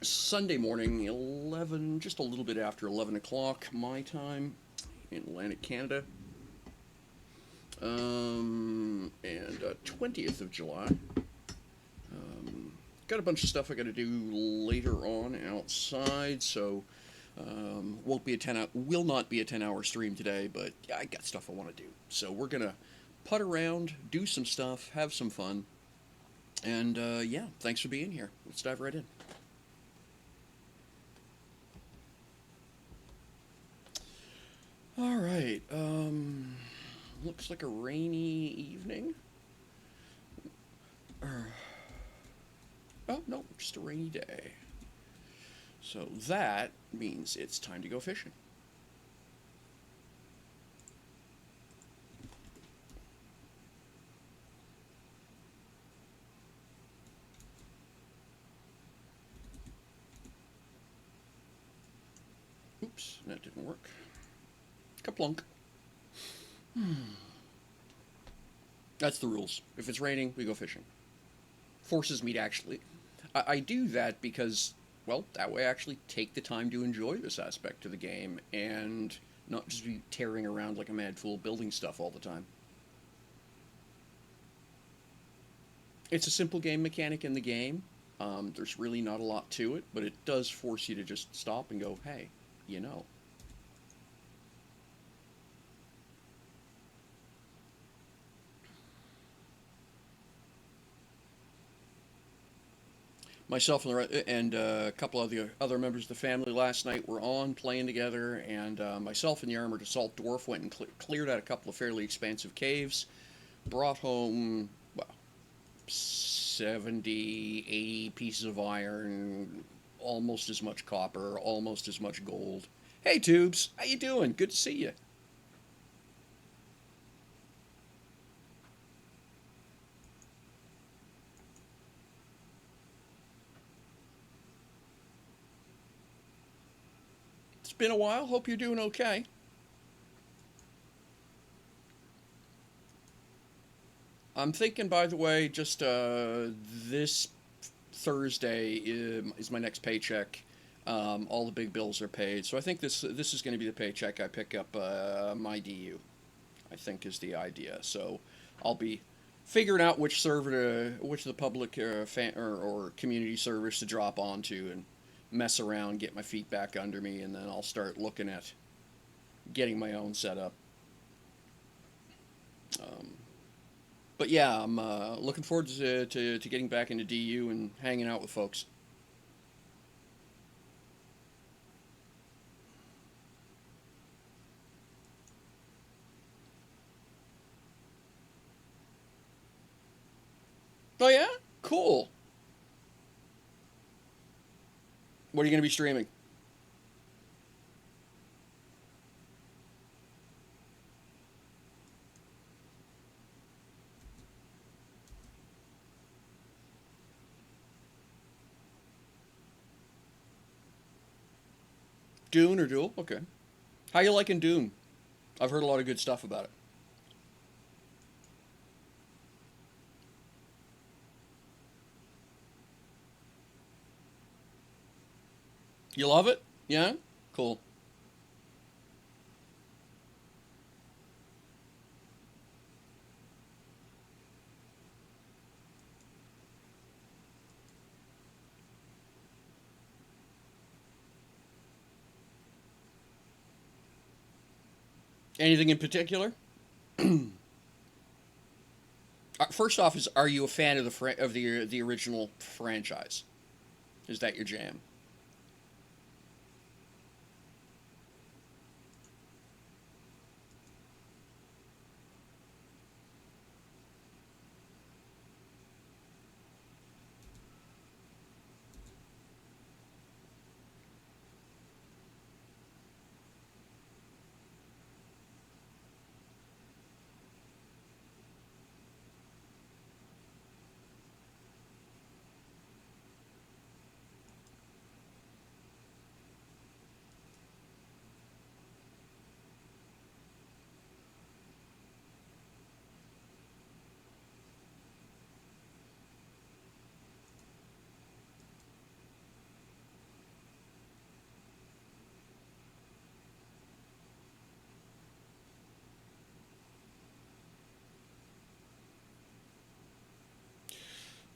Sunday morning, 11, just a little bit after 11 o'clock my time in Atlantic Canada. And 20th of July. Got a bunch of stuff I got to do later on outside, so won't be a 10 hour, will not be a 10-hour stream today, but yeah, I got stuff I want to do. So we're going to putt around, do some stuff, have some fun, and yeah, thanks for being here. Let's dive right in. All right. Looks like a rainy evening. Oh, no, just a rainy day. So that means it's time to go fishing. Oops, that didn't work. Kaplunk. That's the rules. If it's raining, we go fishing. Forces me to actually. I do that because, well, that way I actually take the time to enjoy this aspect of the game and not just be tearing around like a mad fool building stuff all the time. It's a simple game mechanic in the game. There's really not a lot to it, but it does force you to just stop and go, hey, you know. Myself and a couple of the other members of the family last night were on playing together, and myself and the armored assault dwarf went and cleared out a couple of fairly expansive caves, brought home, well, 70, 80 pieces of iron, almost as much copper, almost as much gold. Hey, Tubes, how you doing? Good to see you. It's been a while. Hope you're doing okay. I'm thinking, by the way, just this Thursday is my next paycheck. All the big bills are paid, so I think this is going to be the paycheck I pick up my DU. I think is the idea. So I'll be figuring out which server which of the public fan, or community servers to drop onto and mess around, get my feet back under me, and then I'll start looking at getting my own setup. Um, but yeah, I'm looking forward to getting back into DU and hanging out with folks. Oh yeah, cool. What are you going to be streaming? Dune or Duel? Okay. How you liking Dune? I've heard a lot of good stuff about it. You love it? Yeah. Cool. Anything in particular? First off, is are you a fan of the original franchise? Is that your jam?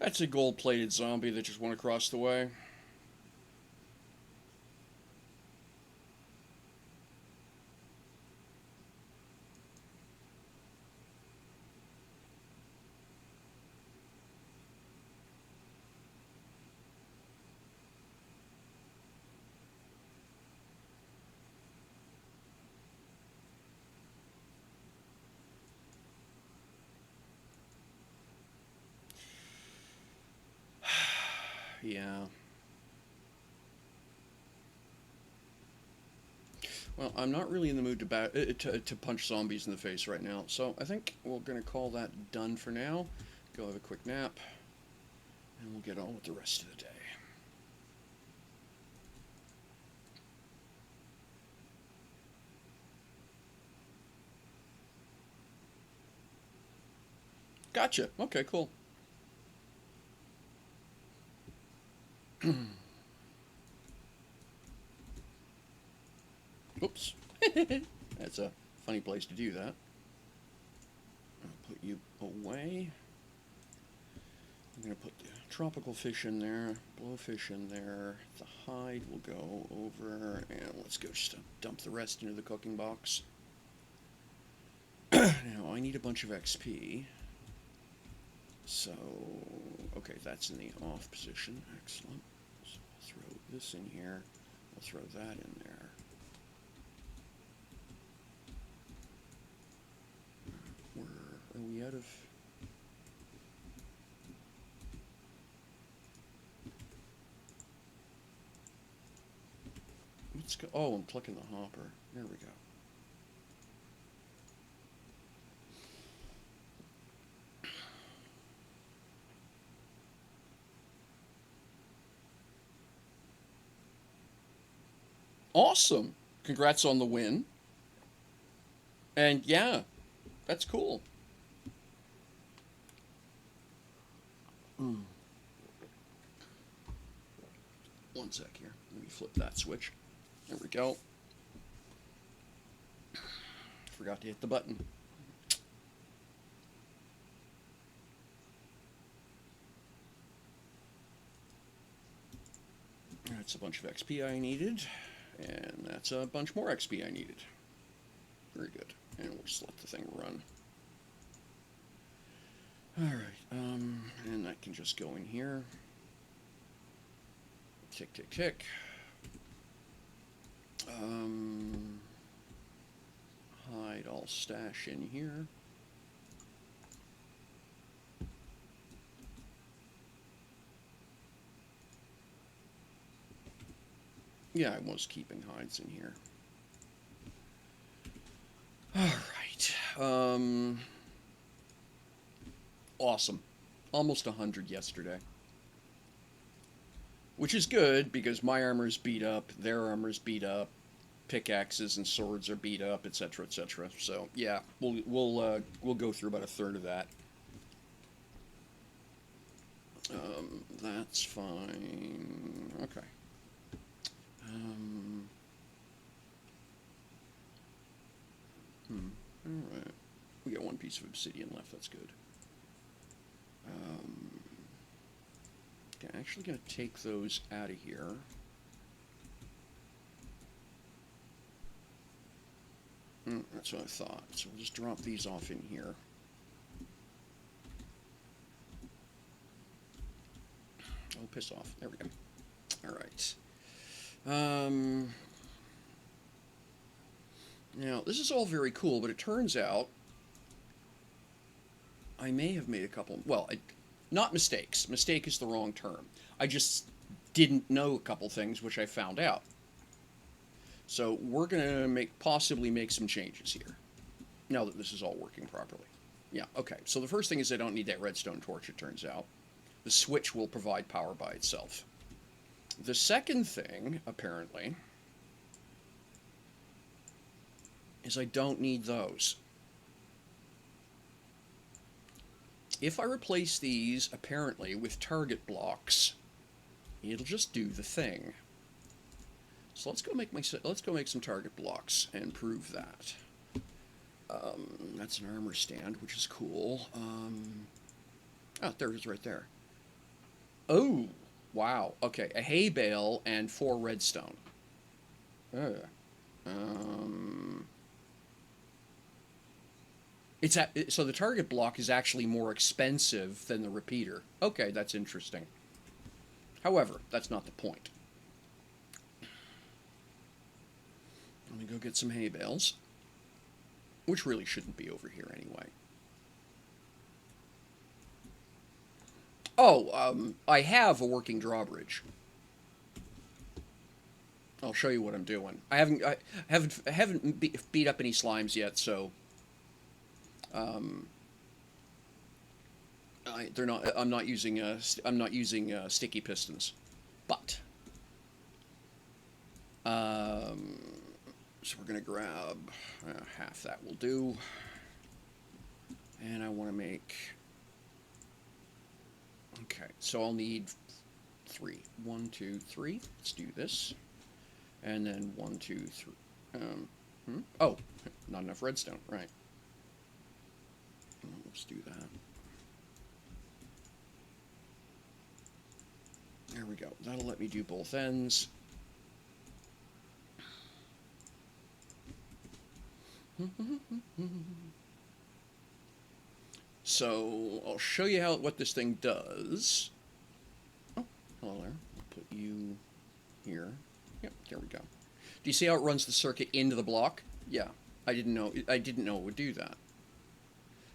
That's a gold-plated zombie that just went across the way. Yeah. Well, I'm not really in the mood to punch zombies in the face right now, so I think we're going to call that done for now. Go have a quick nap, and we'll get on with the rest of the day. Gotcha. Okay, cool. Oops. That's a funny place to do that. I'll put you away. I'm going to put the tropical fish in there, blowfish in there. The hide will go over, and let's go just dump the rest into the cooking box. Now, I need a bunch of XP. So, okay, that's in the off position. Excellent. So I'll throw this in here. I'll throw that in there. Are we out of... Let's go. Oh, I'm clicking the hopper. There we go. Awesome. Congrats on the win. And yeah, that's cool. Mm. One sec here. Let me flip that switch. There we go. Forgot to hit the button. That's a bunch of XP I needed. And that's a bunch more XP I needed. Very good. And we'll just let the thing run. Alright, and that can just go in here. Tick, tick, tick. Hide all stash in here. Yeah, I was keeping hides in here. Alright, awesome. Almost 100 yesterday. Which is good, because my armor's beat up, their armor's beat up, pickaxes and swords are beat up, etc., etc. So, yeah, we'll go through about a third of that. That's fine. Okay. Alright. We got one piece of obsidian left, that's good. Okay, I'm actually going to take those out of here. That's what I thought. So we'll just drop these off in here. Oh, piss off. There we go. Alright. Now, this is all very cool, but it turns out I may have made a couple... Well, not mistakes. Mistake is the wrong term. I just didn't know a couple things, which I found out. So we're going to possibly make some changes here, now that this is all working properly. Yeah, okay. So the first thing is I don't need that redstone torch, it turns out. The switch will provide power by itself. The second thing, apparently, is I don't need those. If I replace these, apparently, with target blocks, it'll just do the thing. So let's go make some target blocks and prove that. That's an armor stand, which is cool. Oh, there it is right there. Oh, wow. Okay, a hay bale and 4 redstone. Uh, um, so the target block is actually more expensive than the repeater. Okay, that's interesting. However, that's not the point. Let me go get some hay bales, which really shouldn't be over here anyway. Oh, I have a working drawbridge. I'll show you what I'm doing. I haven't beat up any slimes yet, so um, they're not. I'm not using sticky pistons, but um, so we're gonna grab half that will do, and I want to make. Okay, so I'll need 3. 1, 2, 3. Let's do this, and then 1, 2, 3. Oh, not enough redstone. Right. Let's do that. There we go. That'll let me do both ends. So I'll show you what this thing does. Oh, hello there. I'll put you here. Yep, there we go. Do you see how it runs the circuit into the block? Yeah, I didn't know. I didn't know it would do that.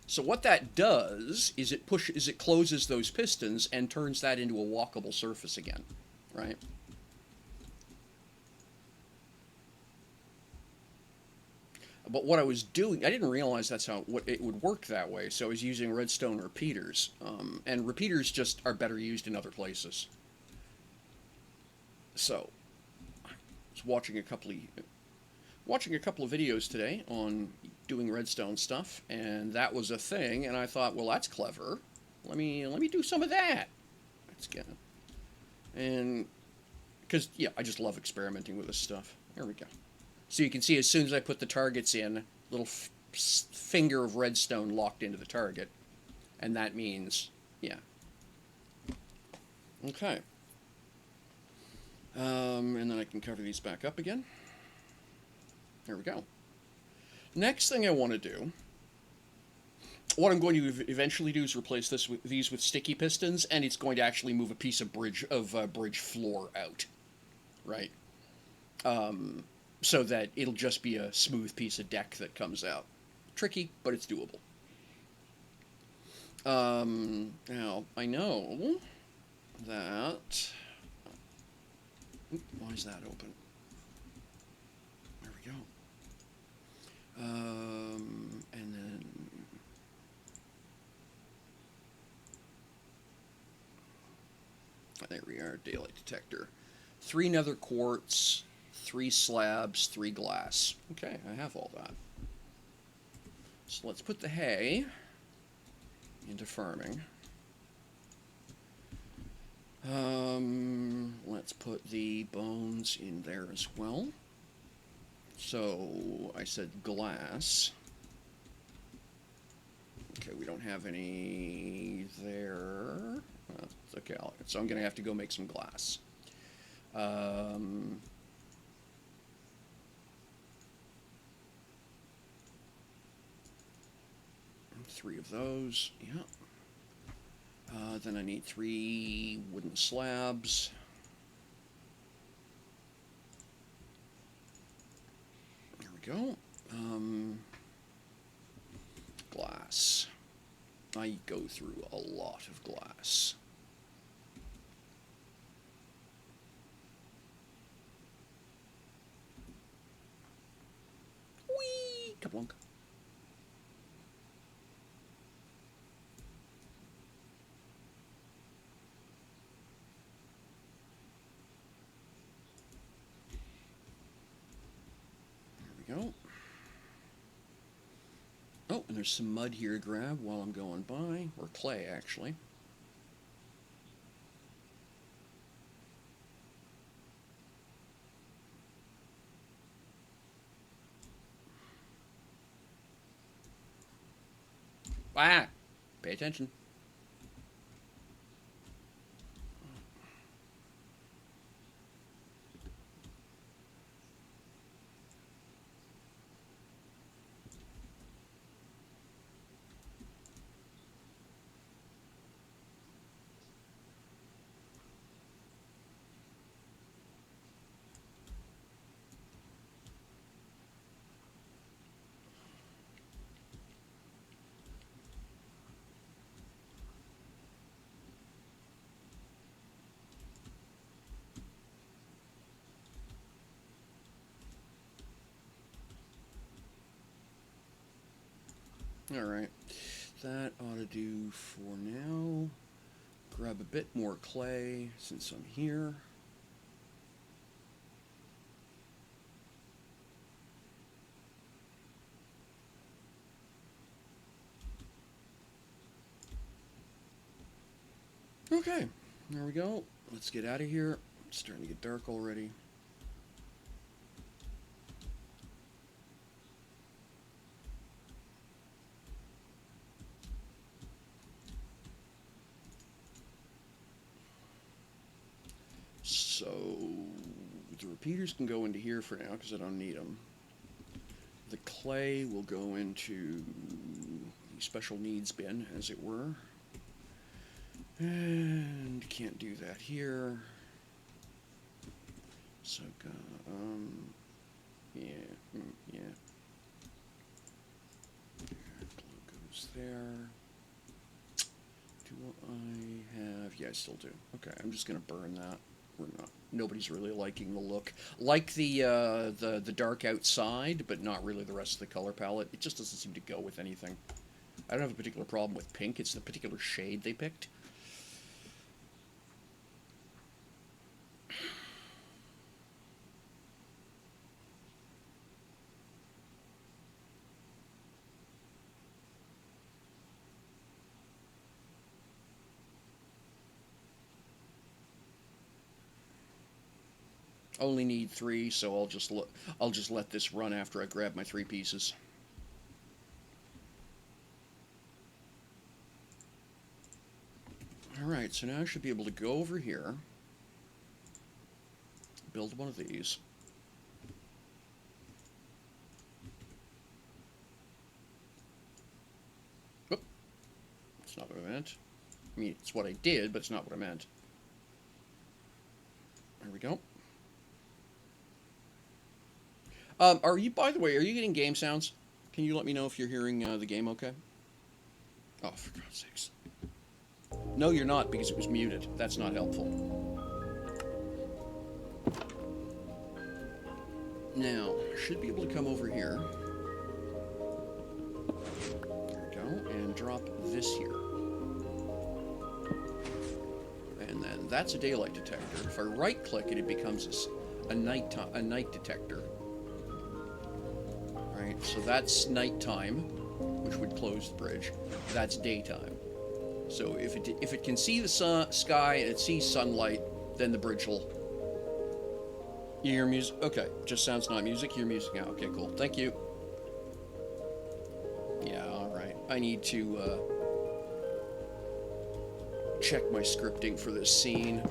So what that does is it closes those pistons and turns that into a walkable surface again, right? But what I was doing, I didn't realize that's how it would work that way. So I was using redstone repeaters, and repeaters just are better used in other places. So I was watching a couple of videos today on doing redstone stuff, and that was a thing. And I thought, well, that's clever. Let me do some of that. Let's get it. And because yeah, I just love experimenting with this stuff. There we go. So you can see as soon as I put the targets in, little finger of redstone locked into the target, and that means yeah. Okay. And then I can cover these back up again. There we go. Next thing I want to do, what I'm going to eventually do is replace these with sticky pistons, and it's going to actually move a piece of bridge floor out, right? So that it'll just be a smooth piece of deck that comes out. Tricky, but it's doable. Now I know that. Why is that open? There we go. And then there we are. Daylight detector. 3 nether quartz. 3 slabs, 3 glass. Okay, I have all that. So let's put the hay into farming. Let's put the bones in there as well. So I said glass. Okay, we don't have any there. Okay, so I'm going to have to go make some glass. 3 of those, yeah. Then I need 3 wooden slabs. There we go. Glass. I go through a lot of glass. Whee! Kaplunk. Go. Oh, and there's some mud here to grab while I'm going by, or clay actually. Ah! Pay attention. Alright. That ought to do for now. Grab a bit more clay since I'm here. Okay, there we go. Let's get out of here. It's starting to get dark already. So the repeaters can go into here for now because I don't need them. The clay will go into the special needs bin, as it were. And can't do that here. So, yeah, yeah. Blue goes there. Do I have? Yeah, I still do. Okay, I'm just gonna burn that. We're not. Nobody's really liking the look. Like the dark outside, but not really the rest of the color palette. It just doesn't seem to go with anything. I don't have a particular problem with pink. It's the particular shade they picked. Only need 3, so I'll just let this run after I grab my 3 pieces. Alright, so now I should be able to go over here, build one of these. Oop, that's not what I meant. I mean, it's what I did, but it's not what I meant. There we go. Are you, by the way, are you getting game sounds? Can you let me know if you're hearing the game okay? Oh, for God's sakes. No, you're not, because it was muted. That's not helpful. Now, should be able to come over here. There we go, and drop this here. And then that's a daylight detector. If I right-click it, it becomes a night detector. Right, so that's nighttime, which would close the bridge. That's daytime. So if it can see the sky and it sees sunlight, then the bridge will. You hear music? Okay, just sounds not music. You hear music now. Okay, cool. Thank you. Yeah, all right. I need to check my scripting for this scene.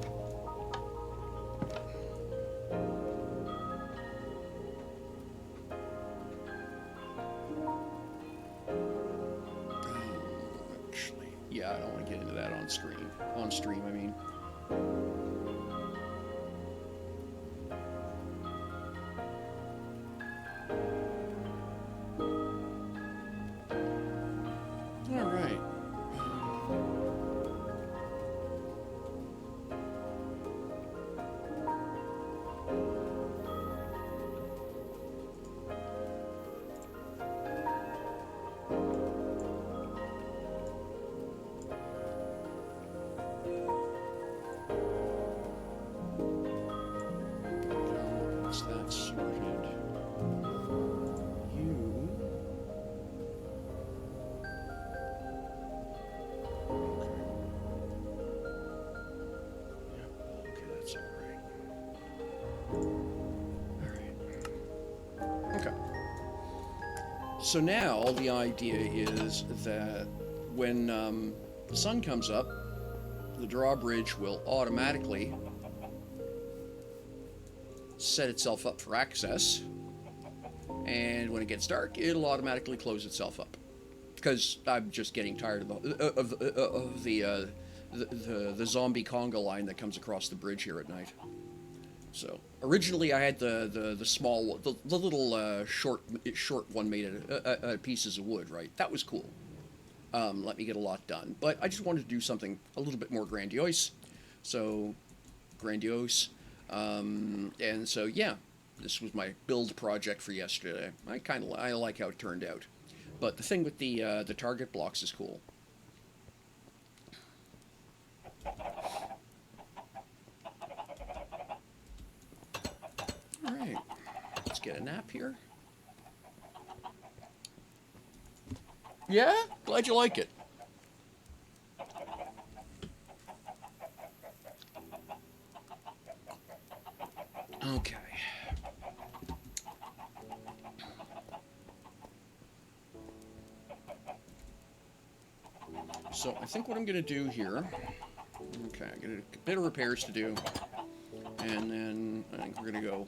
Yeah, I don't want to get into that on screen. On stream, I mean. All right. That's sorted. You. Okay. Yeah, okay, that's alright. Alright. Okay. So now the idea is that when the sun comes up, the drawbridge will automatically set itself up for access, and when it gets dark, it'll automatically close itself up. Because I'm just getting tired of the zombie conga line that comes across the bridge here at night. So originally I had the small, the little short one made out of pieces of wood. Right, that was cool. Let me get a lot done. But I just wanted to do something a little bit more grandiose. So grandiose. And so, yeah, this was my build project for yesterday. I like how it turned out. But the thing with the target blocks is cool. All right, let's get a nap here. Yeah, glad you like it. Okay. So I think what I'm going to do here, okay, I got a bit of repairs to do, and then I think we're going to go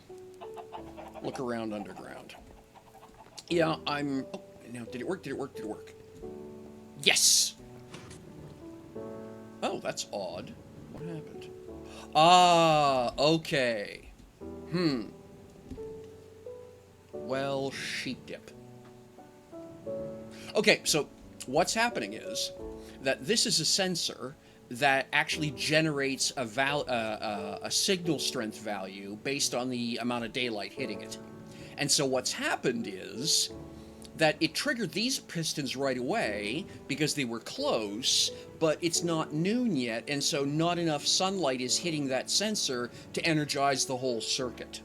look around underground. Yeah, I'm... Oh, now, did it work? Did it work? Did it work? Yes! Oh, that's odd. What happened? Ah, okay. Well, sheep dip. Okay, so what's happening is that this is a sensor that actually generates a signal strength value based on the amount of daylight hitting it. And so what's happened is that it triggered these pistons right away because they were close, but it's not noon yet, and so not enough sunlight is hitting that sensor to energize the whole circuit.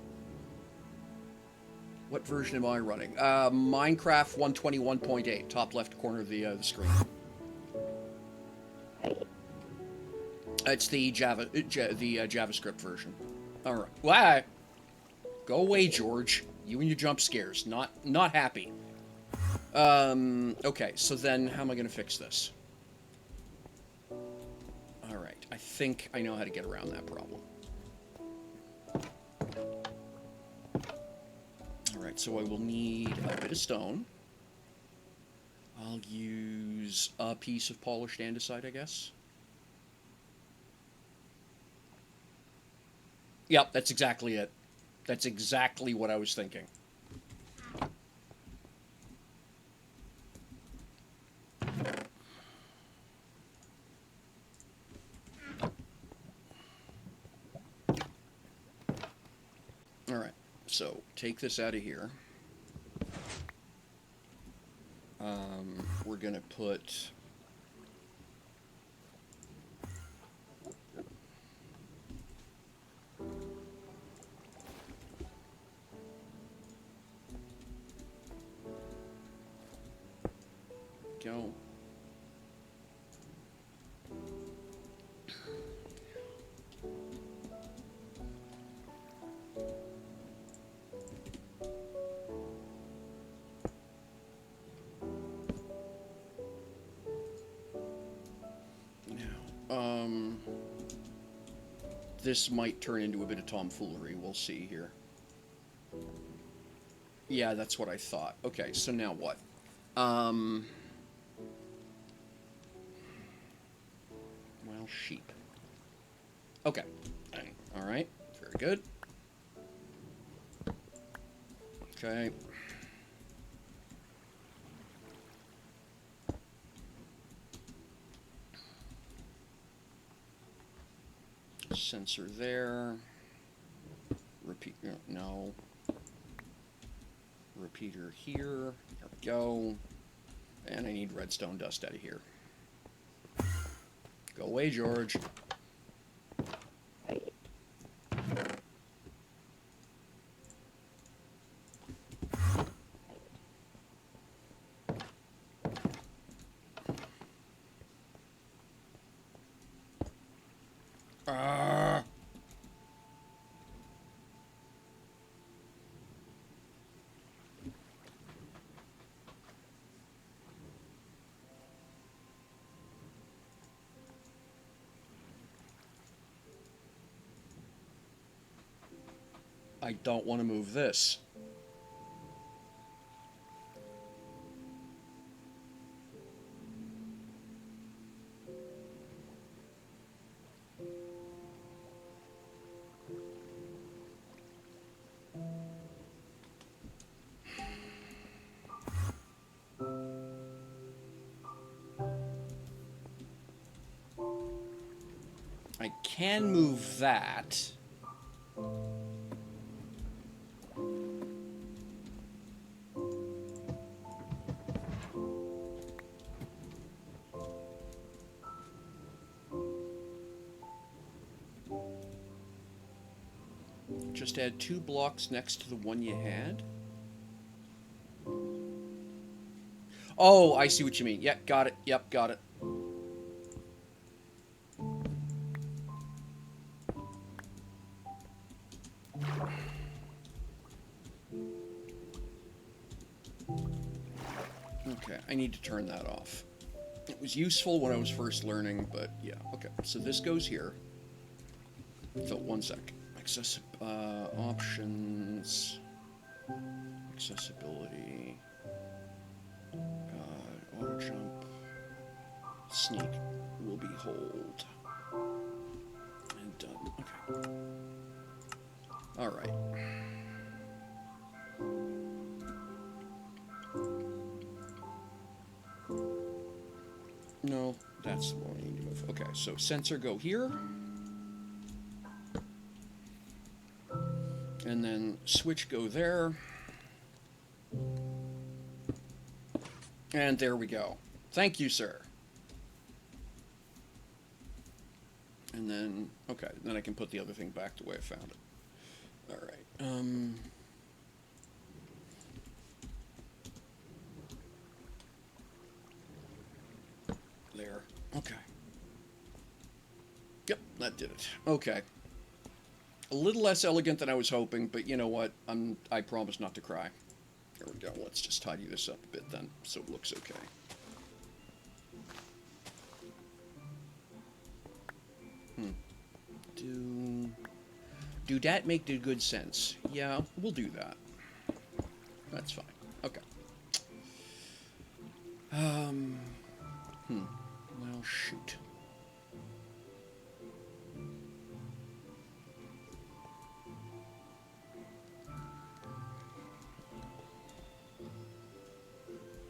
What version am I running? Minecraft 121.8, top left corner of the screen. It's the JavaScript version. All right. Well, go away, George. You and your jump scares. Not happy. Okay, so then how am I going to fix this? All right, I think I know how to get around that problem. All right, so I will need a bit of stone. I'll use a piece of polished andesite, I guess. Yep, that's exactly it. That's exactly what I was thinking. All right, so take this out of here. We're going to put... Go. This might turn into a bit of tomfoolery. We'll see here. Yeah, that's what I thought. Okay, so now what? Well, sheep. Okay. All right. Very good. Okay. Sensor there. Repeat. No. Repeater here. There we go. And I need redstone dust out of here. Go away, George. I don't want to move this. I can move that. just add 2 blocks next to the one you had. Oh, I see what you mean. Yeah, got it. Yep, got it. Okay, I need to turn that off. It was useful when I was first learning, but yeah, okay. So this goes here. So, one sec. Options. Accessibility. Auto jump. Sneak will be hold. And done. Okay. Alright. No, that's the one I need to move. Okay, so sensor go here. And then switch go there. And there we go. Thank you, sir. And then, okay, then I can put the other thing back the way I found it. All right. There. Okay. Yep, that did it. Okay. A little less elegant than I was hoping, but you know what? I promise not to cry. There we go. Let's just tidy this up a bit then, so it looks okay. Do that make the good sense? Yeah, we'll do that. That's fine. Okay. Well, shoot.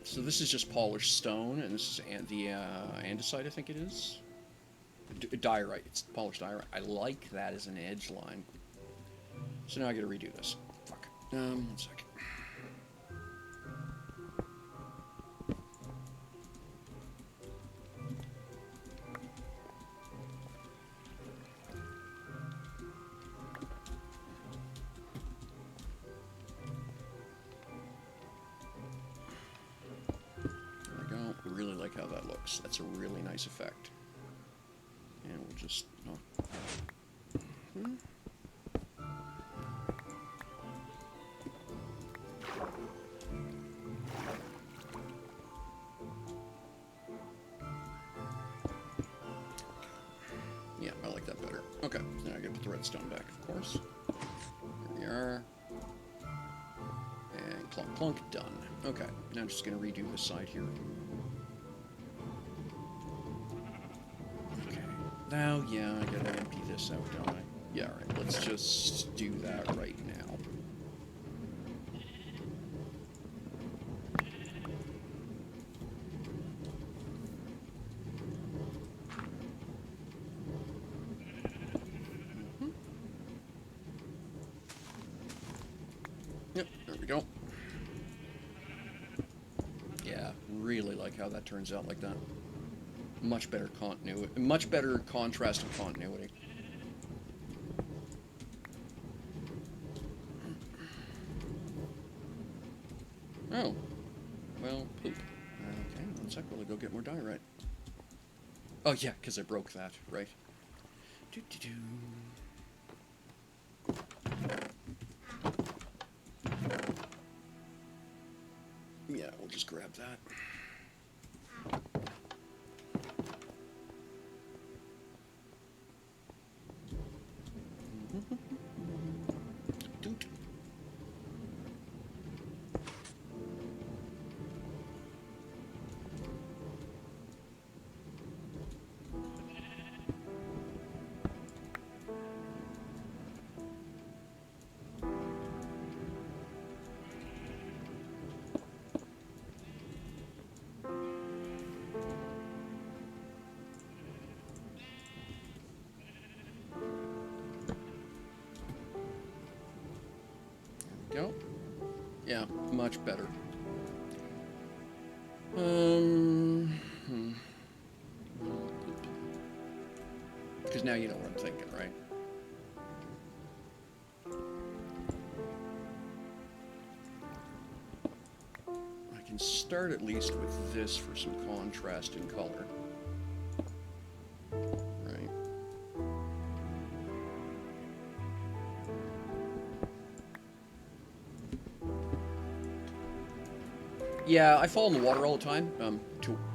So this is just polished stone, and this is the andesite, I think it is. Diorite. It's polished diorite. I like that as an edge line. So now I gotta redo this. Fuck. 1 second. There we go. Really like how that looks. That's a really nice effect. And we'll just... Yeah, I like that better. Okay, now I gotta put the redstone back, of course. Here we are. And clunk, clunk, done. Okay, now I'm just gonna redo this side here. Okay, now, yeah, I gotta empty this out, don't I? Yeah, alright, let's just do that right now. Yep, there we go. Yeah, really like how that turns out like that. Much better continuity, much better contrast and continuity. Oh, well, poop. Okay, 1 sec, we'll go get more diorite. Oh yeah, because I broke that, right. Doo-doo-doo. Yeah, we'll just grab that. Doot. Go. Yeah, much better. Because now you know what I'm thinking, right? can start at least with this for some contrast in color. Right. Yeah, I fall in the water all the time,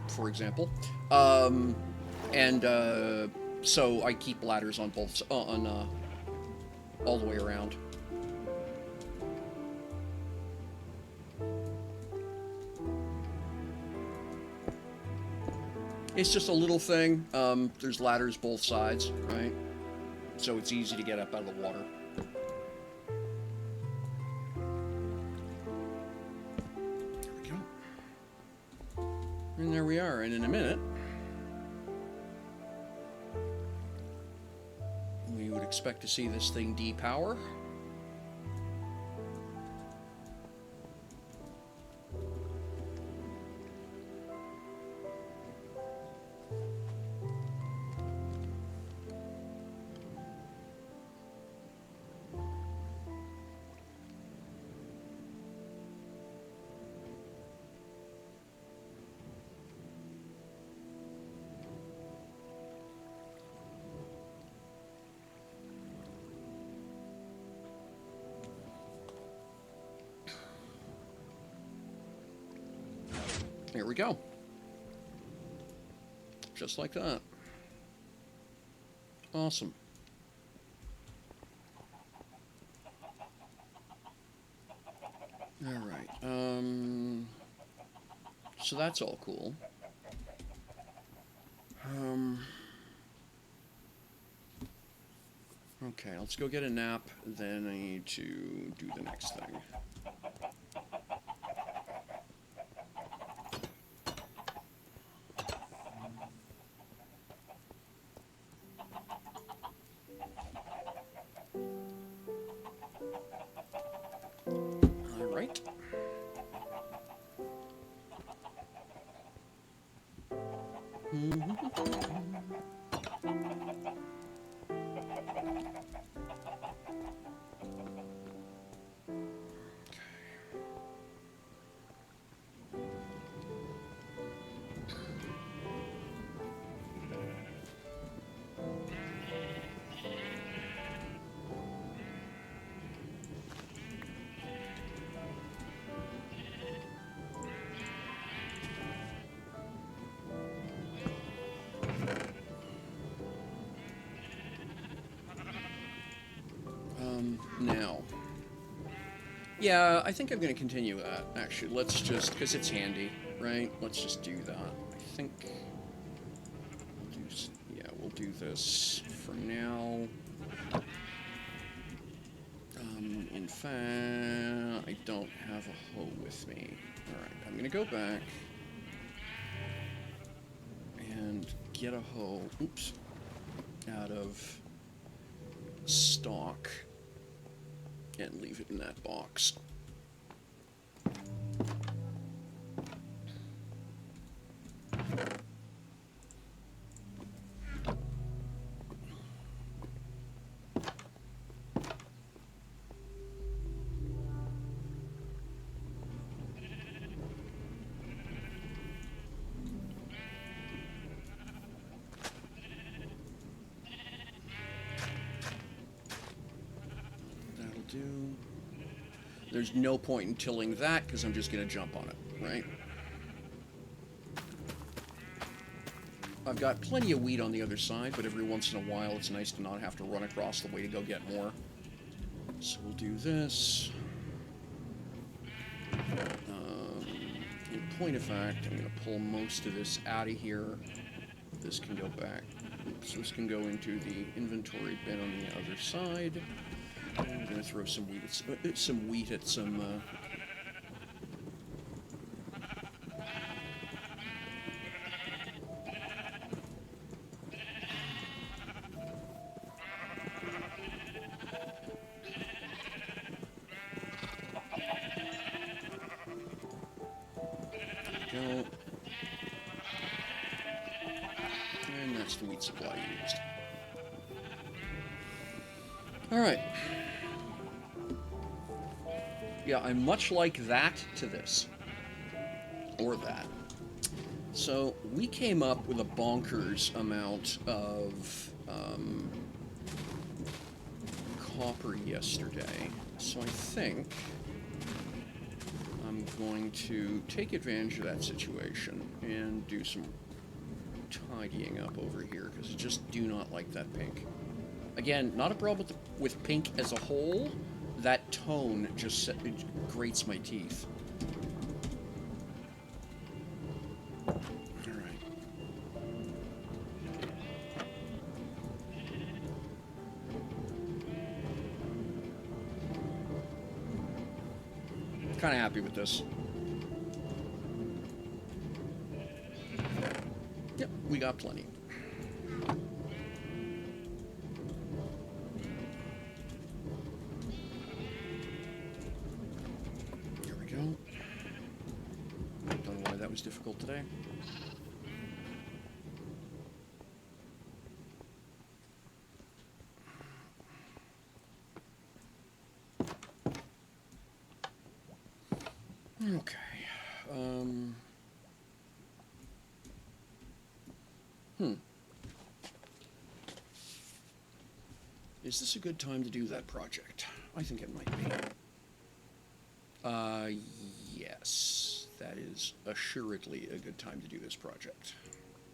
for example. And so I keep ladders on both, all the way around. It's just a little thing. There's ladders both sides, right? So it's easy to get up out of the water. There we go. And there we are. And in a minute, we would expect to see this thing depower. Here we go. Just like that. Awesome. All right. So that's all cool. Okay, let's go get a nap, then I need to do the next thing. All right. Now. Yeah, I think I'm going to continue that, actually. Let's just, because it's handy, right? Let's just do that. I think, yeah, we'll do this for now. In fact, I don't have a hoe with me. Alright, I'm going to go back and get a hoe, oops, out of stock. And leave it in that box. That'll do. There's no point in tilling that because I'm just going to jump on it, right? I've got plenty of wheat on the other side, but every once in a while it's nice to not have to run across the way to go get more. So we'll do this. In point of fact, I'm going to pull most of this out of here. This can go back. Oops, this can go into the inventory bin on the other side. I'm going to throw some wheat at some go. And that's the wheat supply used. Alright. Yeah, I'm much like that to this. or that. So we came up with a bonkers amount of copper yesterday. So I think I'm going to take advantage of that situation and do some tidying up over here, because I just do not like that pink. Again, not a problem with pink as a whole. That tone just grates my teeth. Alright. Kind of happy with this. Yep, we got plenty. Here we go. Don't know why that was difficult today. Okay. Is this a good time to do that project? I think it might be. Yes. That is assuredly a good time to do this project.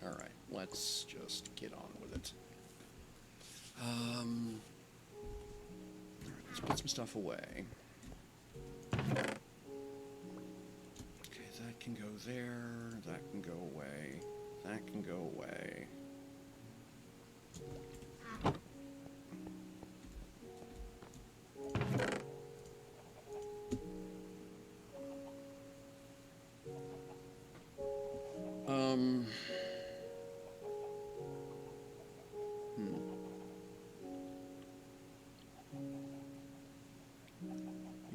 Alright, let's just get on with it. Alright, let's put some stuff away. Okay, that can go there, that can go away, that can go away.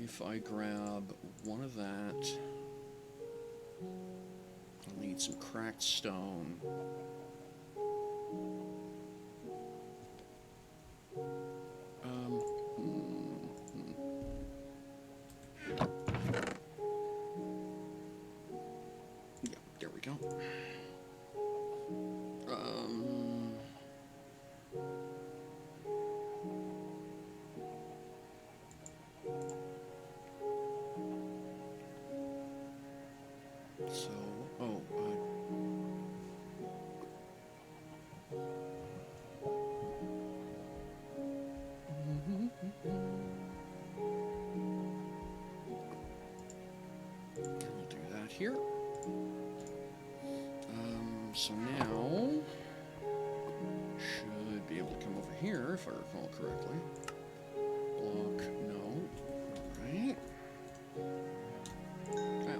If I grab one of that, I'll need some cracked stone. Yeah, there we go. So, I'll do that here. So now, should be able to come over here, if I recall correctly. Block, no. Right.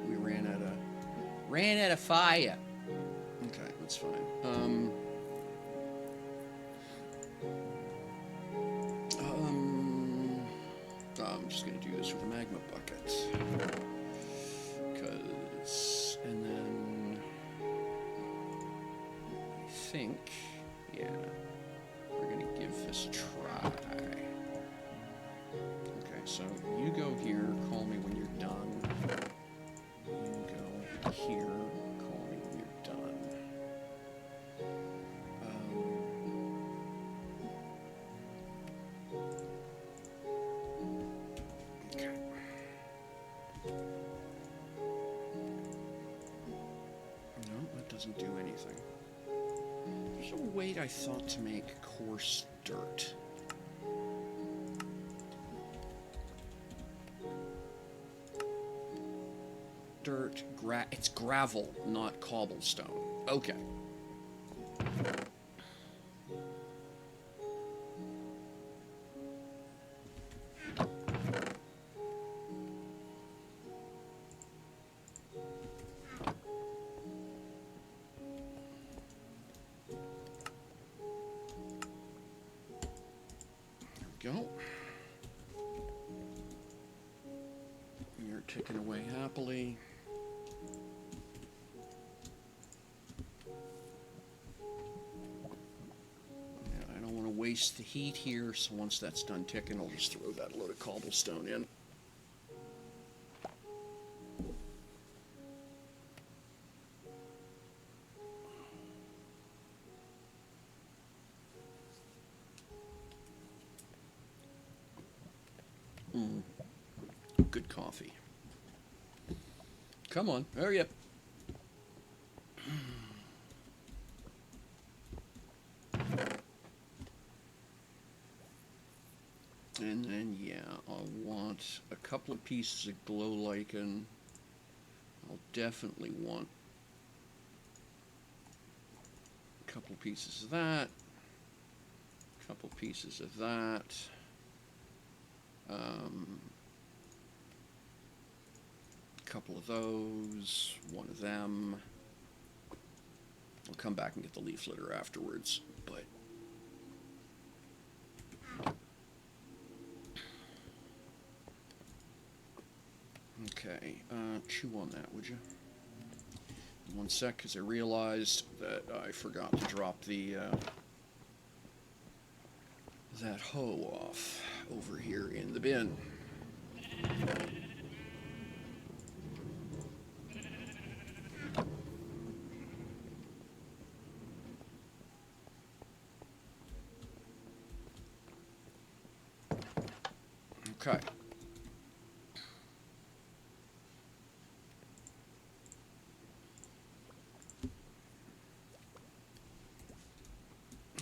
We ran out of fire. Okay, that's fine. I'm just gonna do this with a magma bucket. And then I think, yeah, we're gonna give this a try. Okay, so you go here, call me when you're done. You go here, call me when you're done. Okay. No, that doesn't do anything. There's a way I thought to make coarse dirt. Dirt, it's gravel, not cobblestone. Okay. There we go. You're ticking away happily. Waste the heat here, so once that's done ticking, I'll just throw that load of cobblestone in. good coffee. Come on, hurry up. And then, yeah, I'll want a couple of pieces of glow lichen. I'll definitely want a couple pieces of that. A couple pieces of that. A couple of those. One of them. I'll come back and get the leaf litter afterwards, but... Okay, chew on that, would you? 1 sec, because I realized that I forgot to drop the, that hoe off over here in the bin. Okay.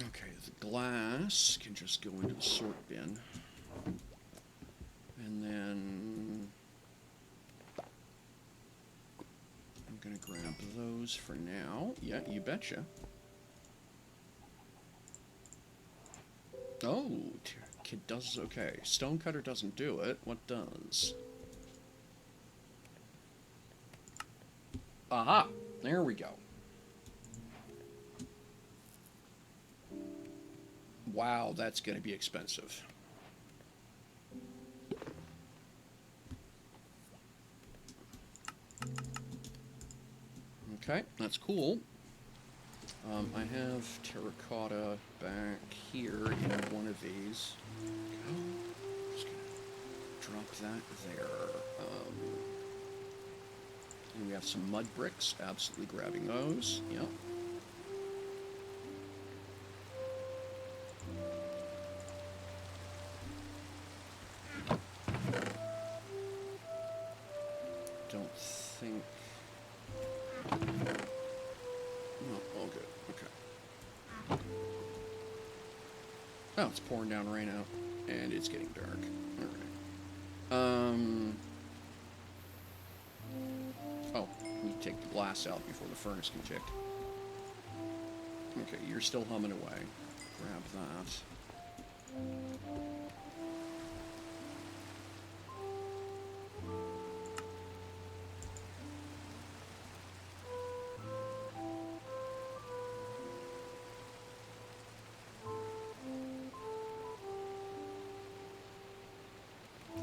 Okay, the glass can just go into the sort bin. And then I'm going to grab those for now. Yeah, you betcha. Oh, kid does, okay. Stonecutter doesn't do it. What does? Aha! There we go. Wow, that's going to be expensive. Okay, that's cool. I have terracotta back here in one of these. Just going to drop that there. And we have some mud bricks, absolutely grabbing those. Yep. Don't think... No, all good. Okay. Oh, it's pouring down rain out, and it's getting dark. Alright. Oh, we take the glass out before the furnace can tick. Okay, you're still humming away. Grab that.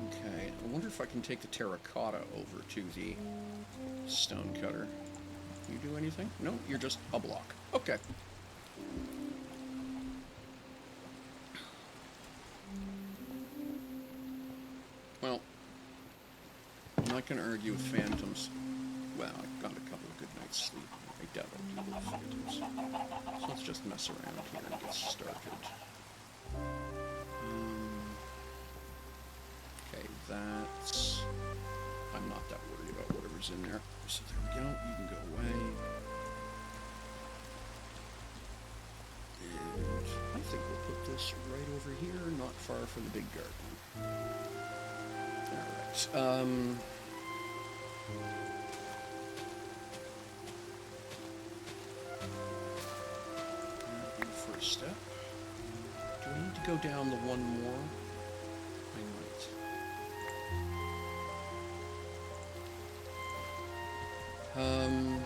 Okay, I wonder if I can take the terracotta over to the stone cutter. You do anything? No, you're just a block. Okay. Well, I'm not going to argue with phantoms. Well, I got a couple of good nights' sleep. I doubt I'll deal with phantoms. So let's just mess around here and get started. Okay, that's... I'm not that worried about whatever's in there. So there we go. You can go away. And I think we'll put this right over here, not far from the big garden. Alright. First step. Do I need to go down the one more? I might. And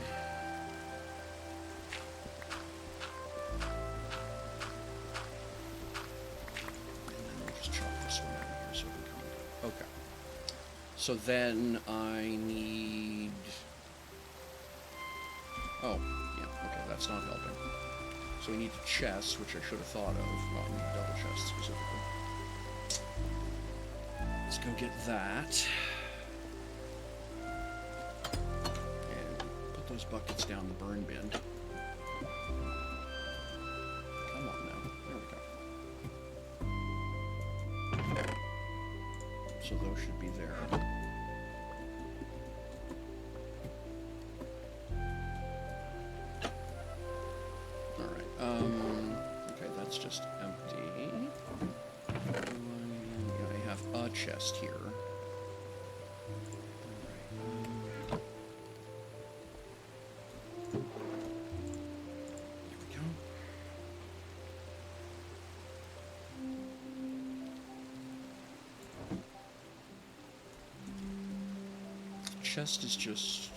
then we'll just chop this one out here so we can come. Okay. So then I need... Oh, yeah, okay, that's not helping. So we need a chest, which I should have thought of. Well, I need a double chest specifically. Let's go get that. And put those buckets down the burn bin. Come on now. There we go. So those should be there. chest here. Chest is just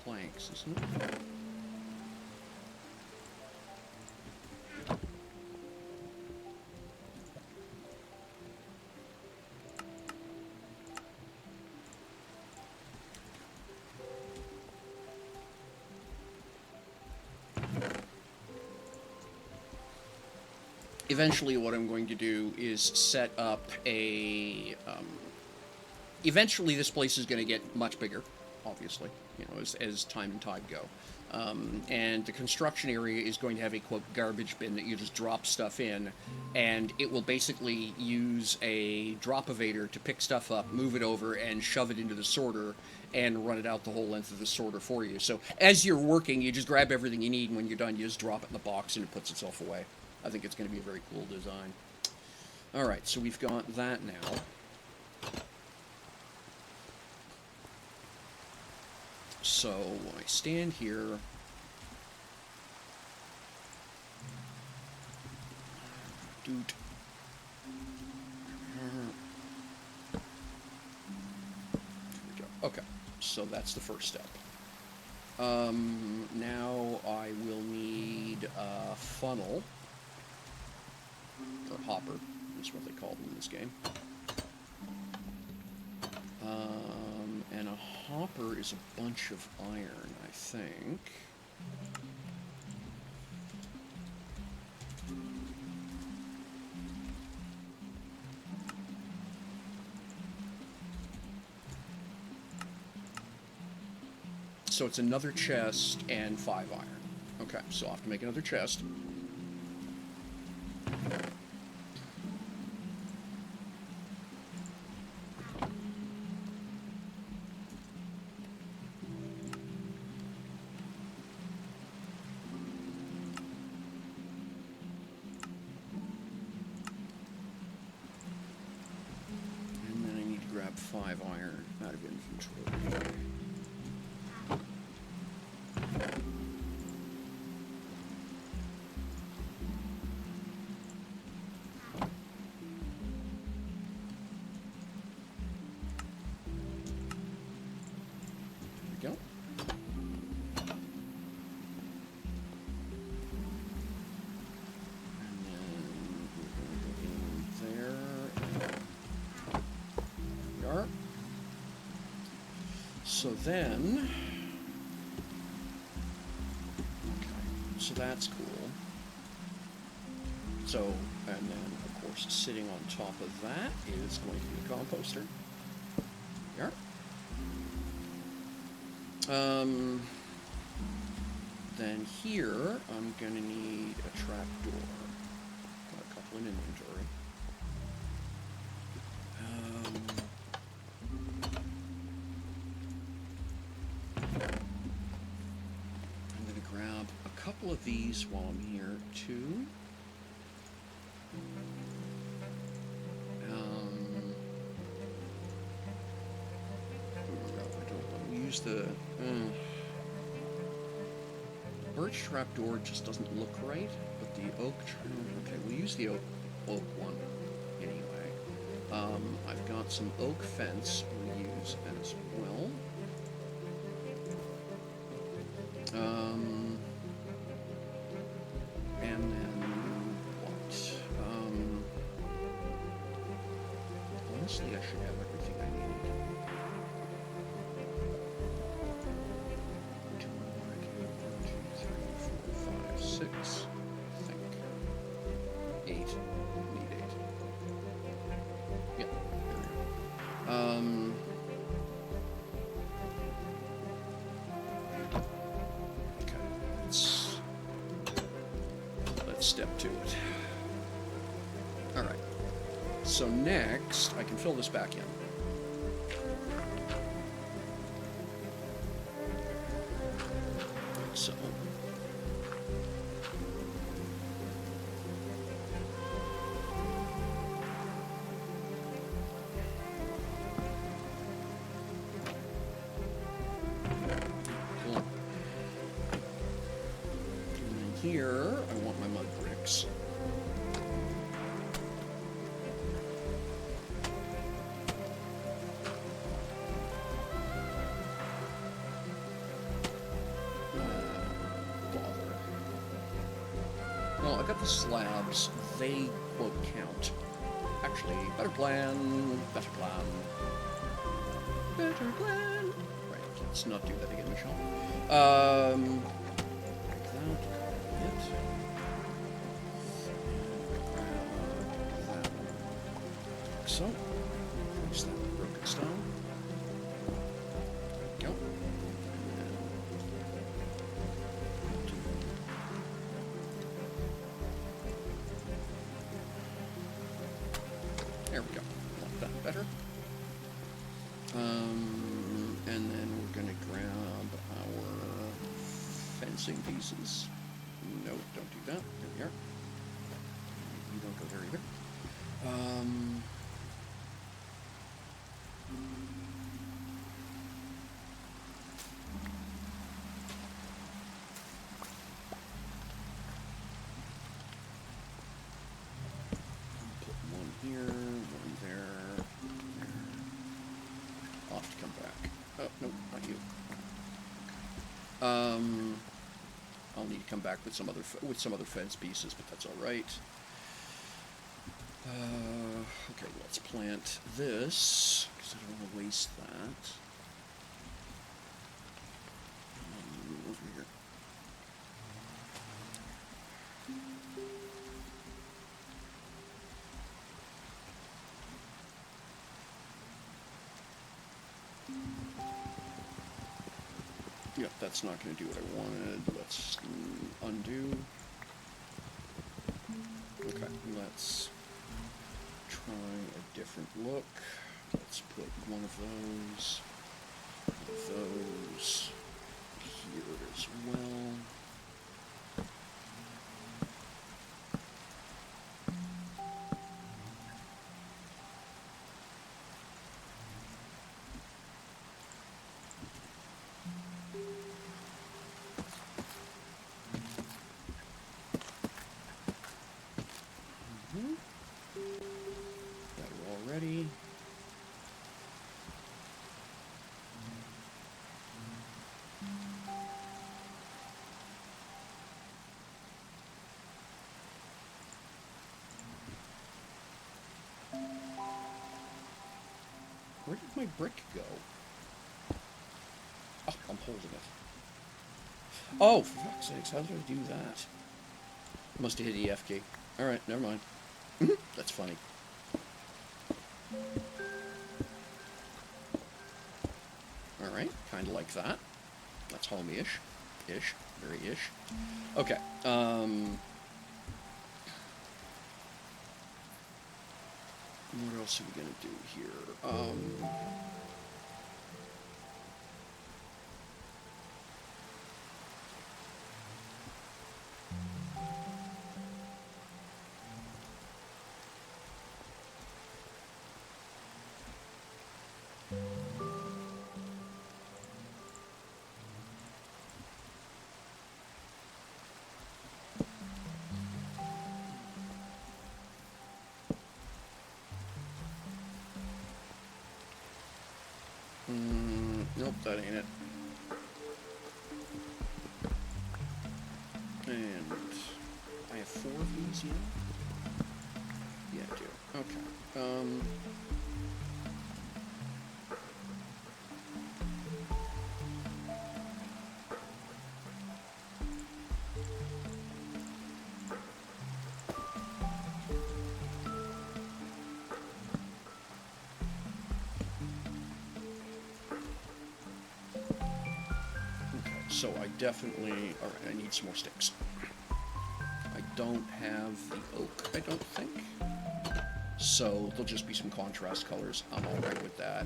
planks, isn't it? Eventually what I'm going to do is set up a... eventually this place is going to get much bigger, obviously, you know, as time and tide go. And the construction area is going to have a, quote, garbage bin that you just drop stuff in, and it will basically use a drop-evator to pick stuff up, move it over, and shove it into the sorter, and run it out the whole length of the sorter for you. So as you're working, you just grab everything you need, and when you're done, you just drop it in the box, and it puts itself away. I think it's going to be a very cool design. All right, so we've got that now. So I stand here. Doot. Here we go. Okay, so that's the first step. Now I will need a funnel, or hopper, is what they call them in this game. And a hopper is a bunch of iron, I think. So it's another chest and 5 iron. Okay, so I'll have to make another chest. And then I need to grab 5 iron out of inventory. So then, okay, so that's cool. So, and then, of course, sitting on top of that is going to be a composter. There. Then here, I'm going to need a trap door. Got a couple in inventory. Couple of these while I'm here too. I don't want to use the birch trapdoor. Just doesn't look right, but the oak. Okay, we'll use the oak one anyway. I've got some oak fence we'll use as well. And then what? Honestly, I should have everything I need. 2, 3, 4, 5, 6. I think 8. Need 8. Yeah, there we go. Step to it. All right. So next, I can fill this back in. So. here, I want my mud bricks. Bother. Well, I got the slabs. They, quote, count. Actually, better plan. Better plan. Better plan. Right, let's not do that again, Michelle. Like that. It. That. Like so. Place that in broken stone. There we go. There we go. Want that better. And then we're going to grab our fencing pieces. Nope, don't do that. There we are. You don't go there either. Put one here, one there. I'll have to come back. Oh, no, not you. I'll need to come back with some other fence pieces, but that's all right. Okay, let's plant this because I don't want to waste that. Over here. Yep, that's not going to do what I wanted. Let's undo. Okay, let's try a different look. Let's put one of those here as well. Already. Where did my brick go? Oh, I'm holding it. Oh, for fuck's sakes, how did I do that? Must have hit EF key. Alright, never mind. That's funny. Alright, kind of like that. That's home-ish. Ish. Very ish. Okay, what else are we gonna do here? Nope, that ain't it. And I have 4 of these, yeah? Yeah, I do. Okay. So I definitely, all right, I need some more sticks. I don't have the oak, I don't think. So there'll just be some contrast colors. I'm all right with that.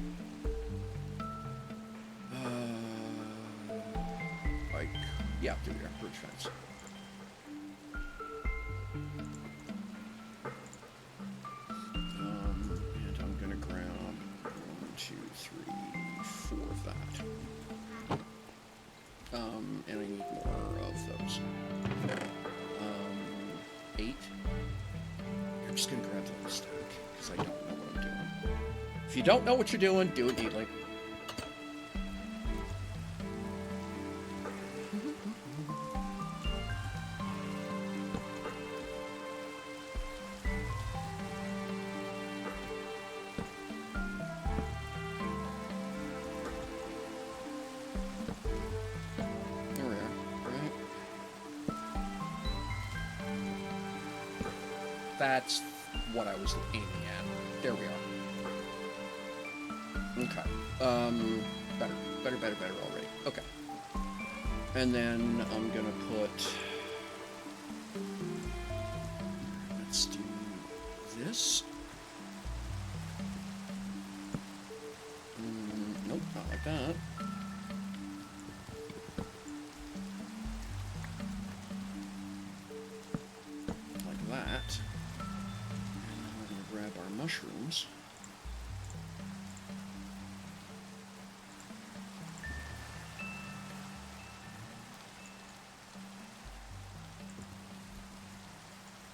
Yeah, there we are, bridge fence. And I'm gonna grab 1, 2, 3, 4 of that. And I need more of those. 8. I'm just going to grab the whole stack, because I don't know what I'm doing. If you don't know what you're doing, do it neatly. That's what I was aiming at. There we are. Okay. Better already. Okay. And then I'm gonna put... Let's do this. Nope, not like that. Like that. Grab our mushrooms.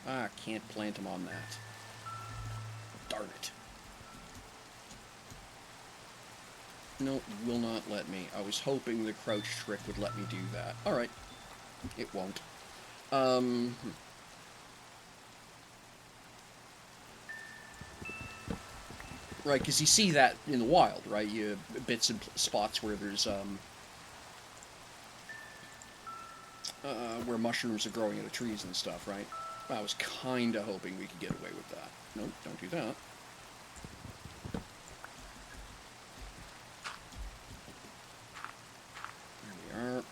Ah, can't plant them on that. Darn it. No, will not let me. I was hoping the crouch trick would let me do that. Alright. It won't. Right, because you see that in the wild, right? You bits and spots where there's where mushrooms are growing out of trees and stuff, right? I was kind of hoping we could get away with that. Nope, don't do that. There we are.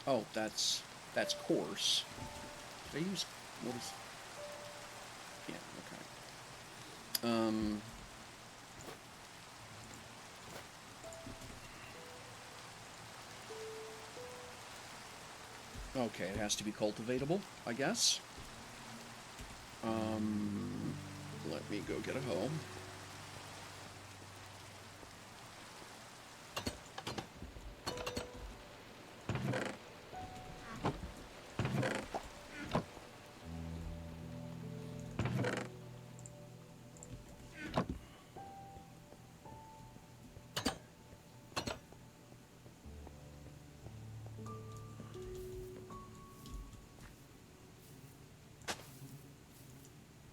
Oh, that's coarse. Did I use... what is... yeah, okay. Okay, it has to be cultivatable, I guess. Let me go get a hoe.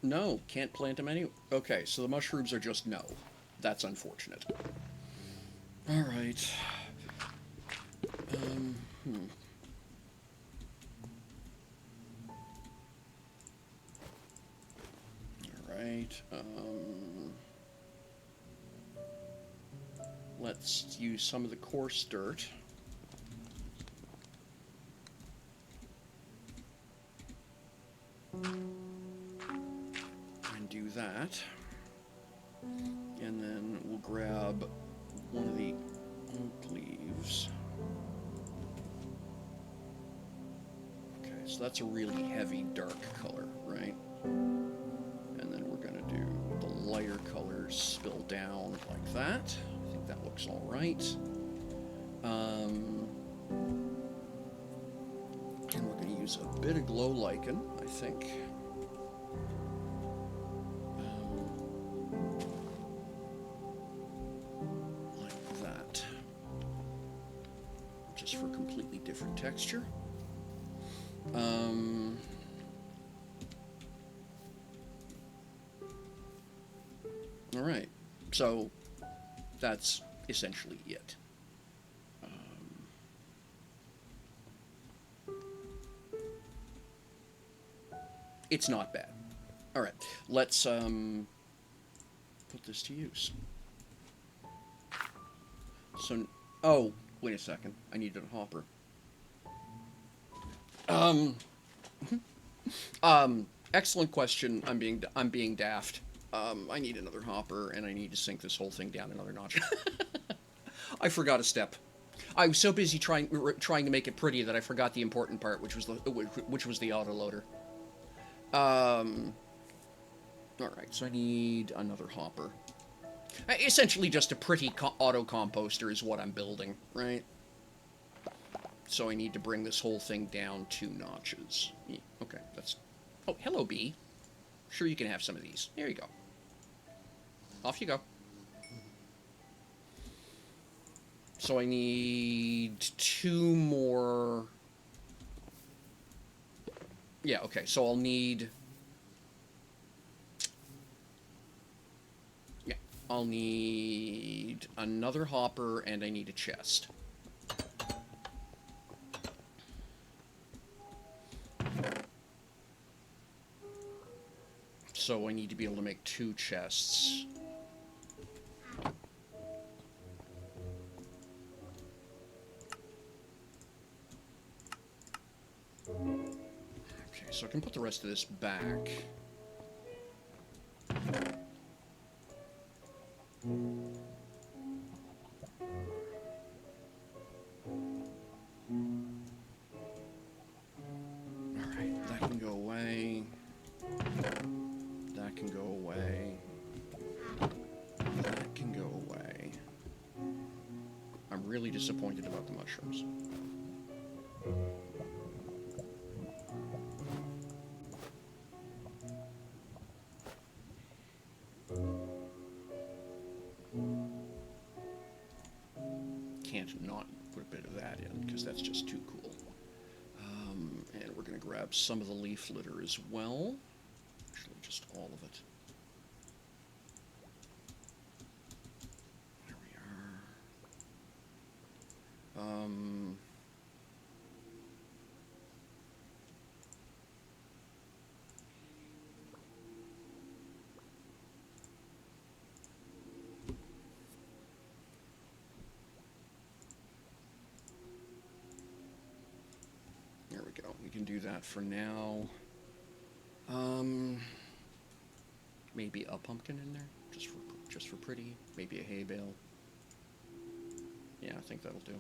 No, can't plant them any... Okay, so the mushrooms are just no. That's unfortunate. Alright. Alright, let's use some of the coarse dirt. Do that, and then we'll grab one of the oak leaves. Okay, so that's a really heavy dark color, right? And then we're gonna do the lighter colors spill down like that. I think that looks all right. And we're gonna use a bit of glow lichen, I think. For completely different texture. All right, so that's essentially it. It's not bad. All right, let's put this to use. So, oh, wait a second. I need a hopper. Excellent question. I'm being daft. I need another hopper, and I need to sink this whole thing down another notch. I forgot a step. I was so busy trying to make it pretty that I forgot the important part, which was the autoloader. All right. So I need another hopper. Essentially just a pretty auto composter is what I'm building, right? So I need to bring this whole thing down 2 notches. Yeah, okay, that's... Oh, hello, bee. Sure, you can have some of these. There you go. Off you go. So I need 2 more... Yeah, okay, so I'll need... Yeah, I'll need another hopper, and I need a chest. So I need to be able to make 2 chests. Okay, so I can put the rest of this back. Alright, that can go away. That can go away. That can go away. I'm really disappointed about the mushrooms. Can't not put a bit of that in, because that's just too cool. And we're going to grab some of the leaf litter as well. Actually, just all of it. There we are. There we go. We can do that for now. Maybe a pumpkin in there, just for pretty. Maybe a hay bale. Yeah, I think that'll do.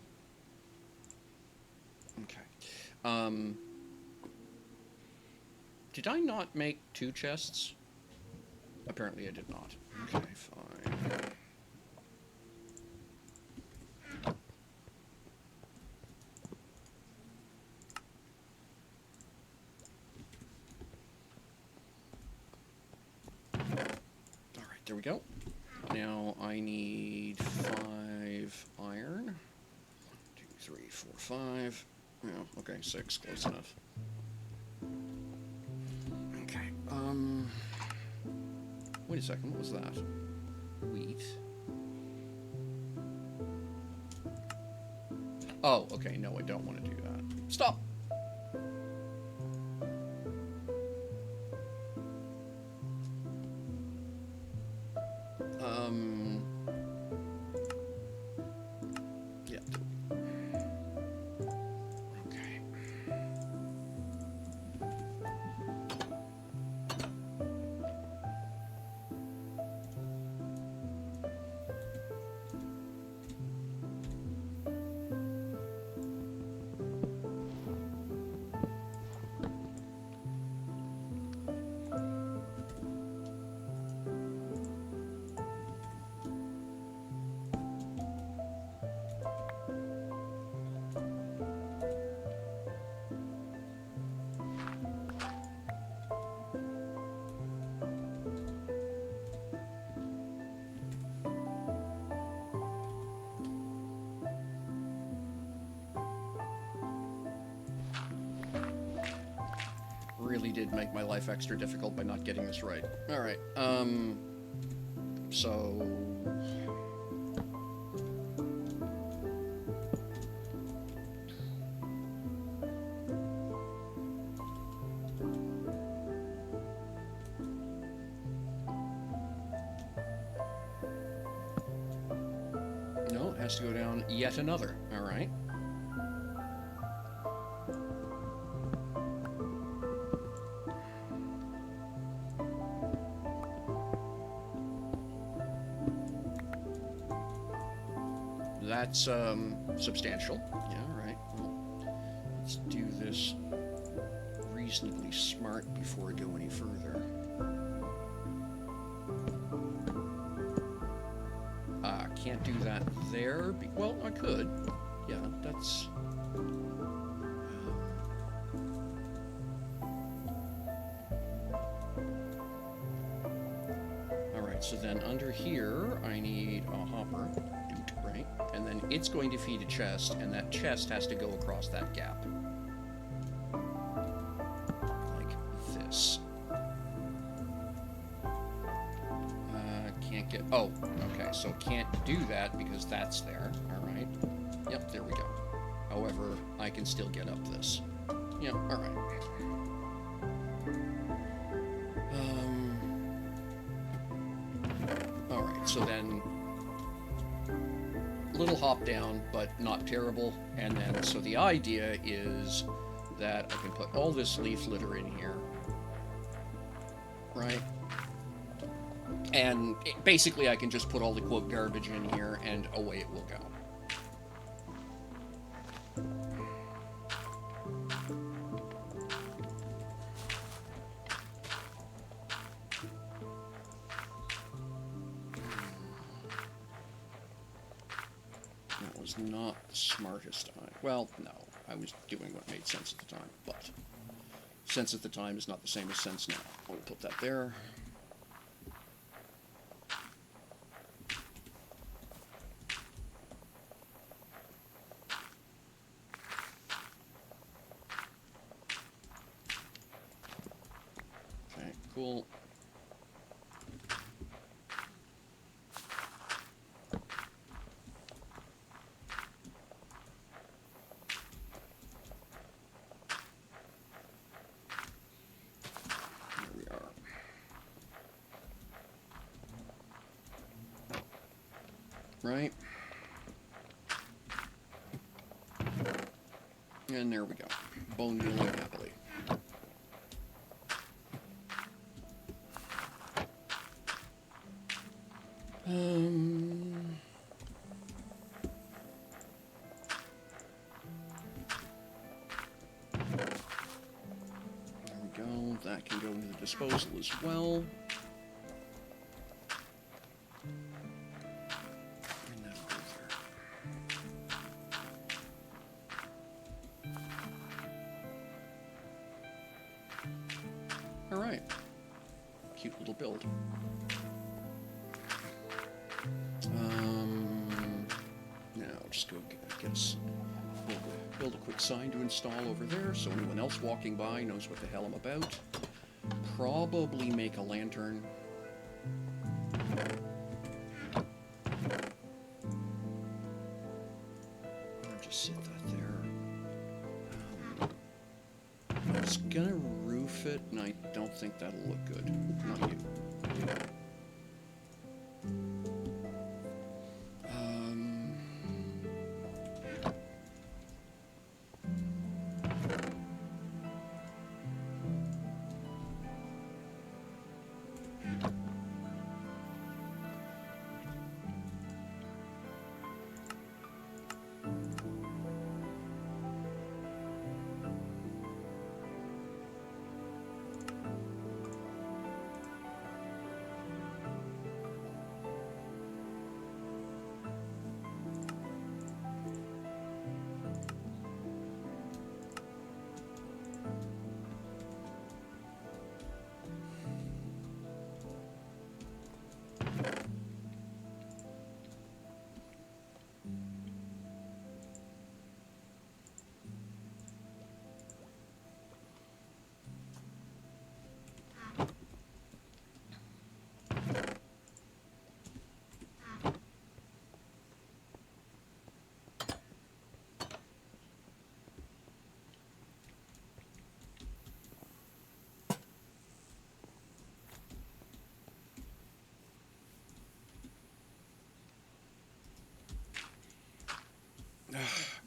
Okay. Did I not make 2 chests? Apparently I did not. Okay, fine. Alright, there we go. Now I need 5 iron. 1, 2, 3, 4, 5. Yeah, okay, 6, close enough. Okay, wait a second, what was that? Wheat. Oh, okay, no, I don't want to do that. Stop! Yeah. Okay. Really did make my life extra difficult by not getting this right. Alright, so... No, it has to go down yet another. Alright. That's, substantial. Yeah, alright. Well, let's do this reasonably smart before I go any further. there. Well, I could. Yeah, that's... Alright, so then under here, I need a hopper, right? And then it's going to feed a chest, and that chest has to go across that gap. Like this. Can't get... Oh, okay, so can't do that because that's there. Alright. Yep, there we go. However, I can still get up this. Yep, alright. Alright, so then... little hop down, but not terrible. And then, so the idea is that I can put all this leaf litter in here. Right? And basically I can just put all the, quote, garbage in here, and away it will go. That was not the smartest. Well, no. I was doing what made sense at the time, but sense at the time is not the same as sense now. I'll put that there. Cool. There we are. Right. And there we go. Bone mealing happily. There we go. That can go into the disposal as well. And that'll go there. All right. Cute little build. Now, just go get us build a quick sign to install over there so anyone else walking by knows what the hell I'm about. Probably make a lantern. Or just sit that there. I was gonna roof it, and I don't think that'll look good. Not you.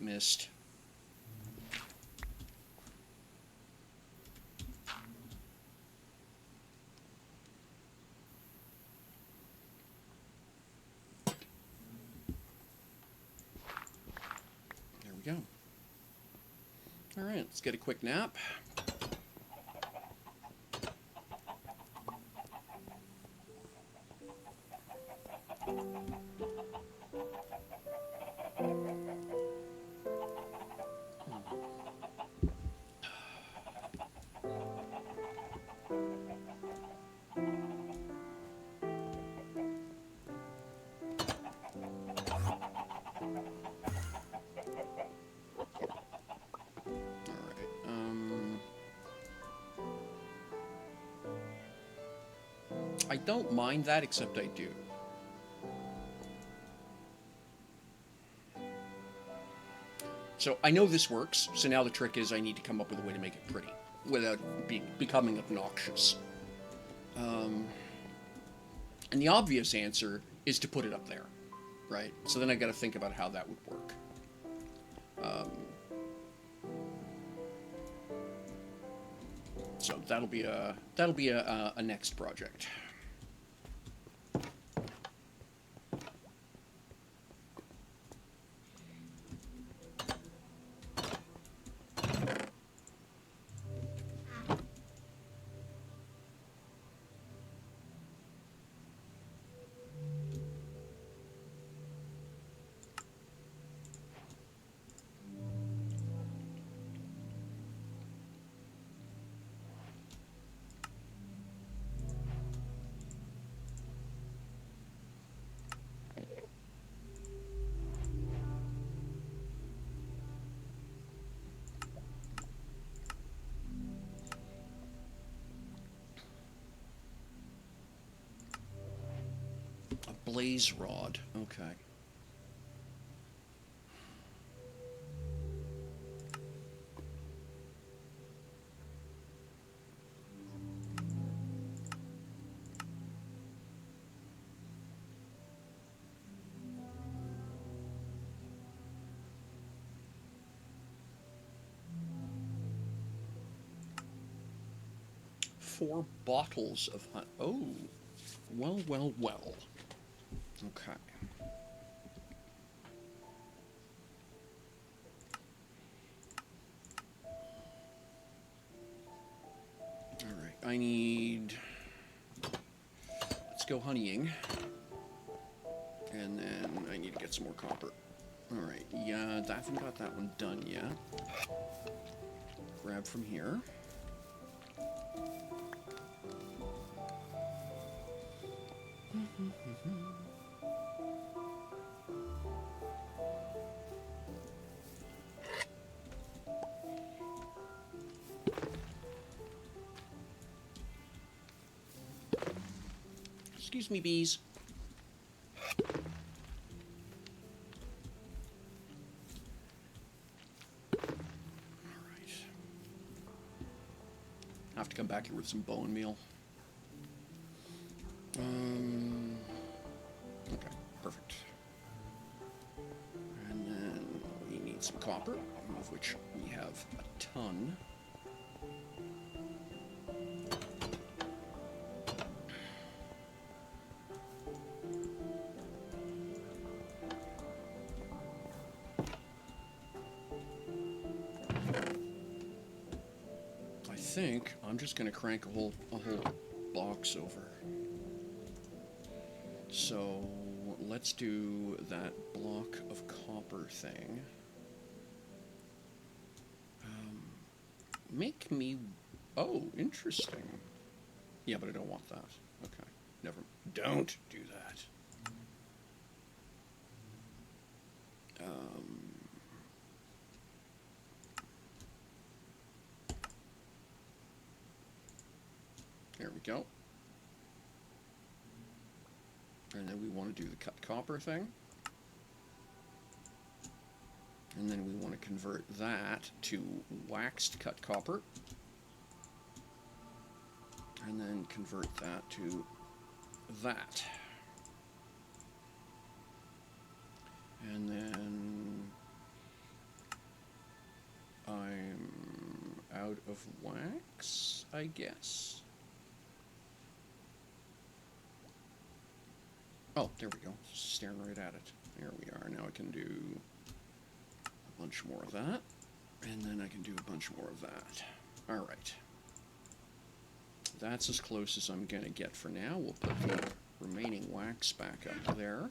Missed. There we go. All right, let's get a quick nap. I don't mind that, except I do. So I know this works, so now the trick is I need to come up with a way to make it pretty without becoming obnoxious. And the obvious answer is to put it up there, right? So then I got to think about how that would work. So that'll be a next project. A blaze rod, okay. Four bottles of honey. Oh, well, well, well. Okay. All right, I need... Let's go honeying. And then I need to get some more copper. All right, yeah, I haven't got that one done yet. Grab from here. Excuse me, bees. Alright. I have to come back here with some bone meal. Okay, perfect. And then we need some copper, of which we have a ton. I think I'm just going to crank a whole box over. So let's do that block of copper thing. Make me... Oh, interesting. Yeah, but I don't want that. Okay, never... Don't do that. There we go. And then we want to do the cut copper thing. And then we want to convert that to waxed cut copper. And then convert that to that. And then I'm out of wax, I guess. Oh, there we go. Just staring right at it. There we are. Now I can do a bunch more of that. And then I can do a bunch more of that. All right. That's as close as I'm going to get for now. We'll put the remaining wax back up there.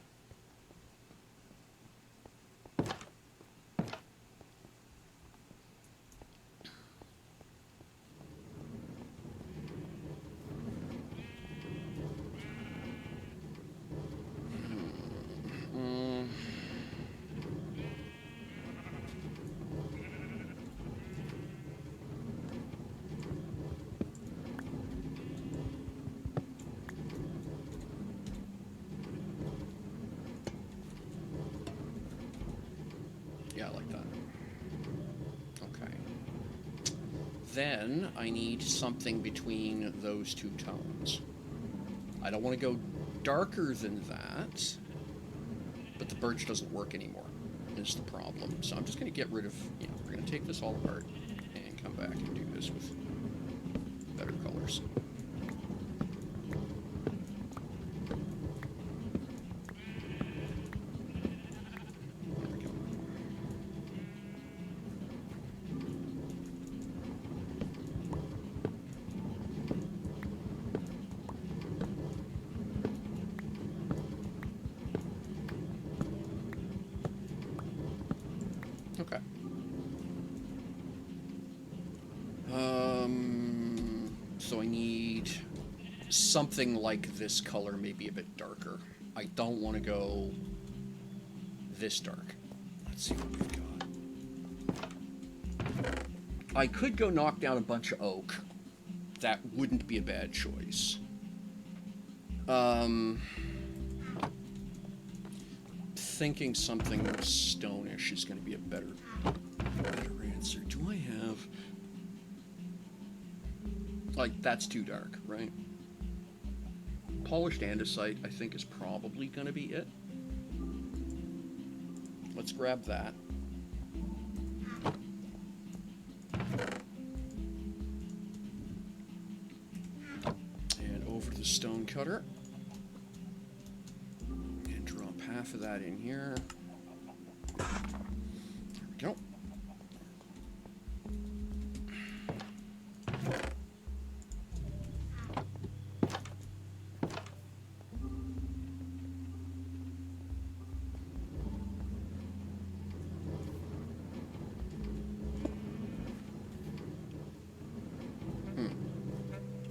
then I need something between those two tones. I don't want to go darker than that, but the birch doesn't work anymore, is the problem. So I'm just going to get rid of, we're going to take this all apart and come back and do this with better colors. There we go. Okay. So I need something like this color, maybe a bit darker. I don't want to go this dark. Let's see what we've got. I could go knock down a bunch of oak. That wouldn't be a bad choice. Thinking something more stonish is going to be a better answer. Do I have... Like, that's too dark, right? Polished andesite, I think, is probably going to be it. Let's grab that. And over to the stone cutter. And drop half of that in here. There we go.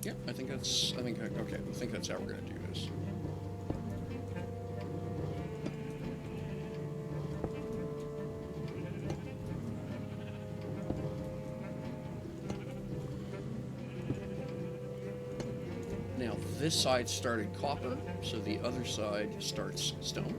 Yeah, I think that's how we're going to do this. Now, this side started copper, so the other side starts stone.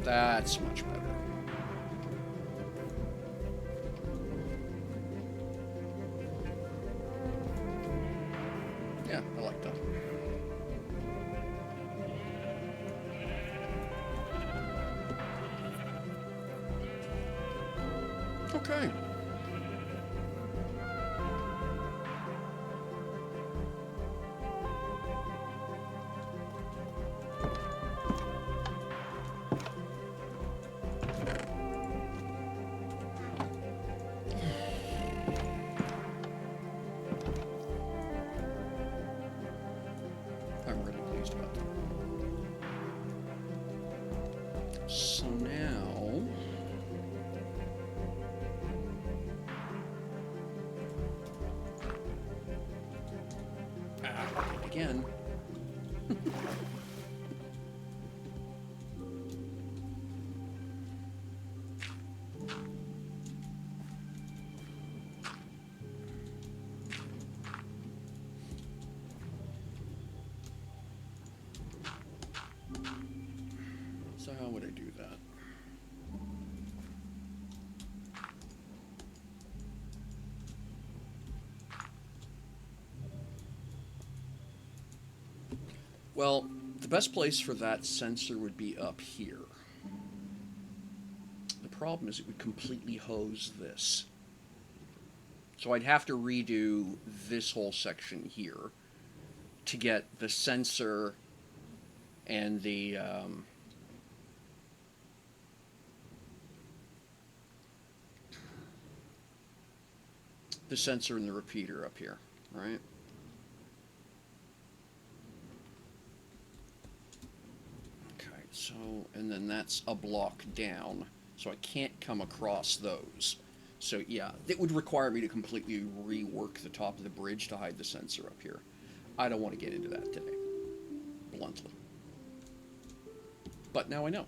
That's much better. Yeah, I like that. Okay. I'm really pleased about that. So now... again. So how would I do that? Well, the best place for that sensor would be up here. The problem is it would completely hose this. So I'd have to redo this whole section here to get the sensor and the sensor and the repeater up here, right? Okay, so, and then that's a block down, so I can't come across those. So yeah, it would require me to completely rework the top of the bridge to hide the sensor up here. I don't want to get into that today, bluntly. But now I know.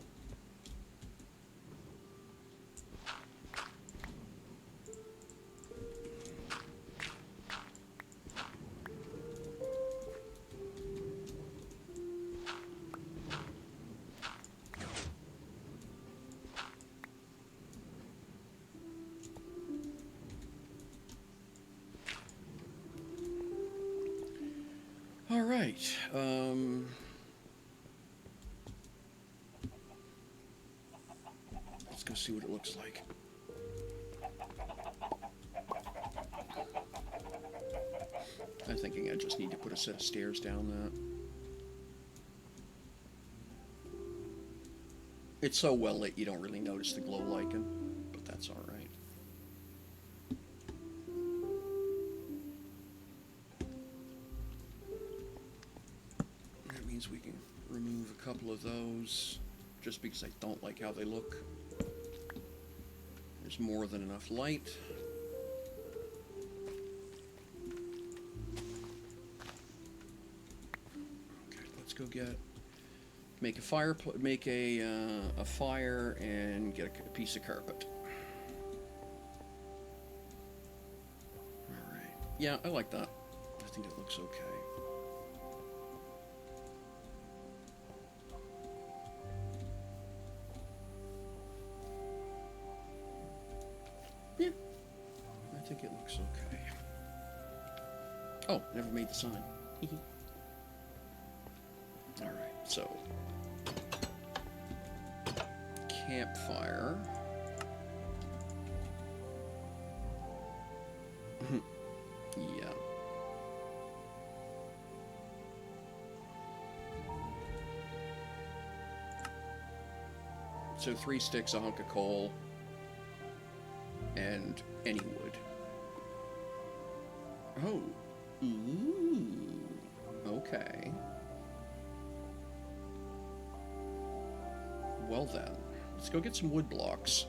All right. Let's go see what it looks like. I'm thinking I just need to put a set of stairs down that. It's so well lit you don't really notice the glow lichen, but that's all right. That means we can remove a couple of those, just because I don't like how they look. There's more than enough light. Okay, let's go make a fire, make a fire, and get a piece of carpet. All right. Yeah, I like that. I think it looks okay. Yeah, I think it looks okay. Oh, never made the sign. All right, so campfire. Yeah. So 3 sticks, a hunk of coal, and any wood. Oh. Ooh. Okay. Well then, let's go get some wood blocks.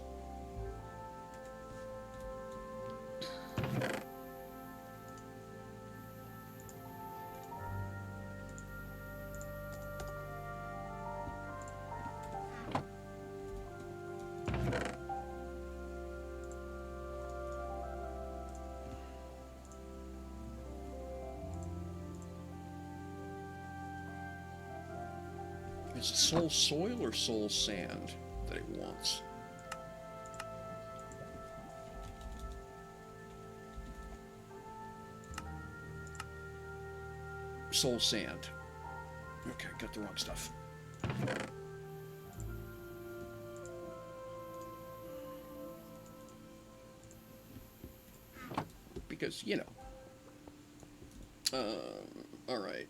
Is it soul soil or soul sand that it wants? Soul sand. Okay, got the wrong stuff. Because, you know. All right.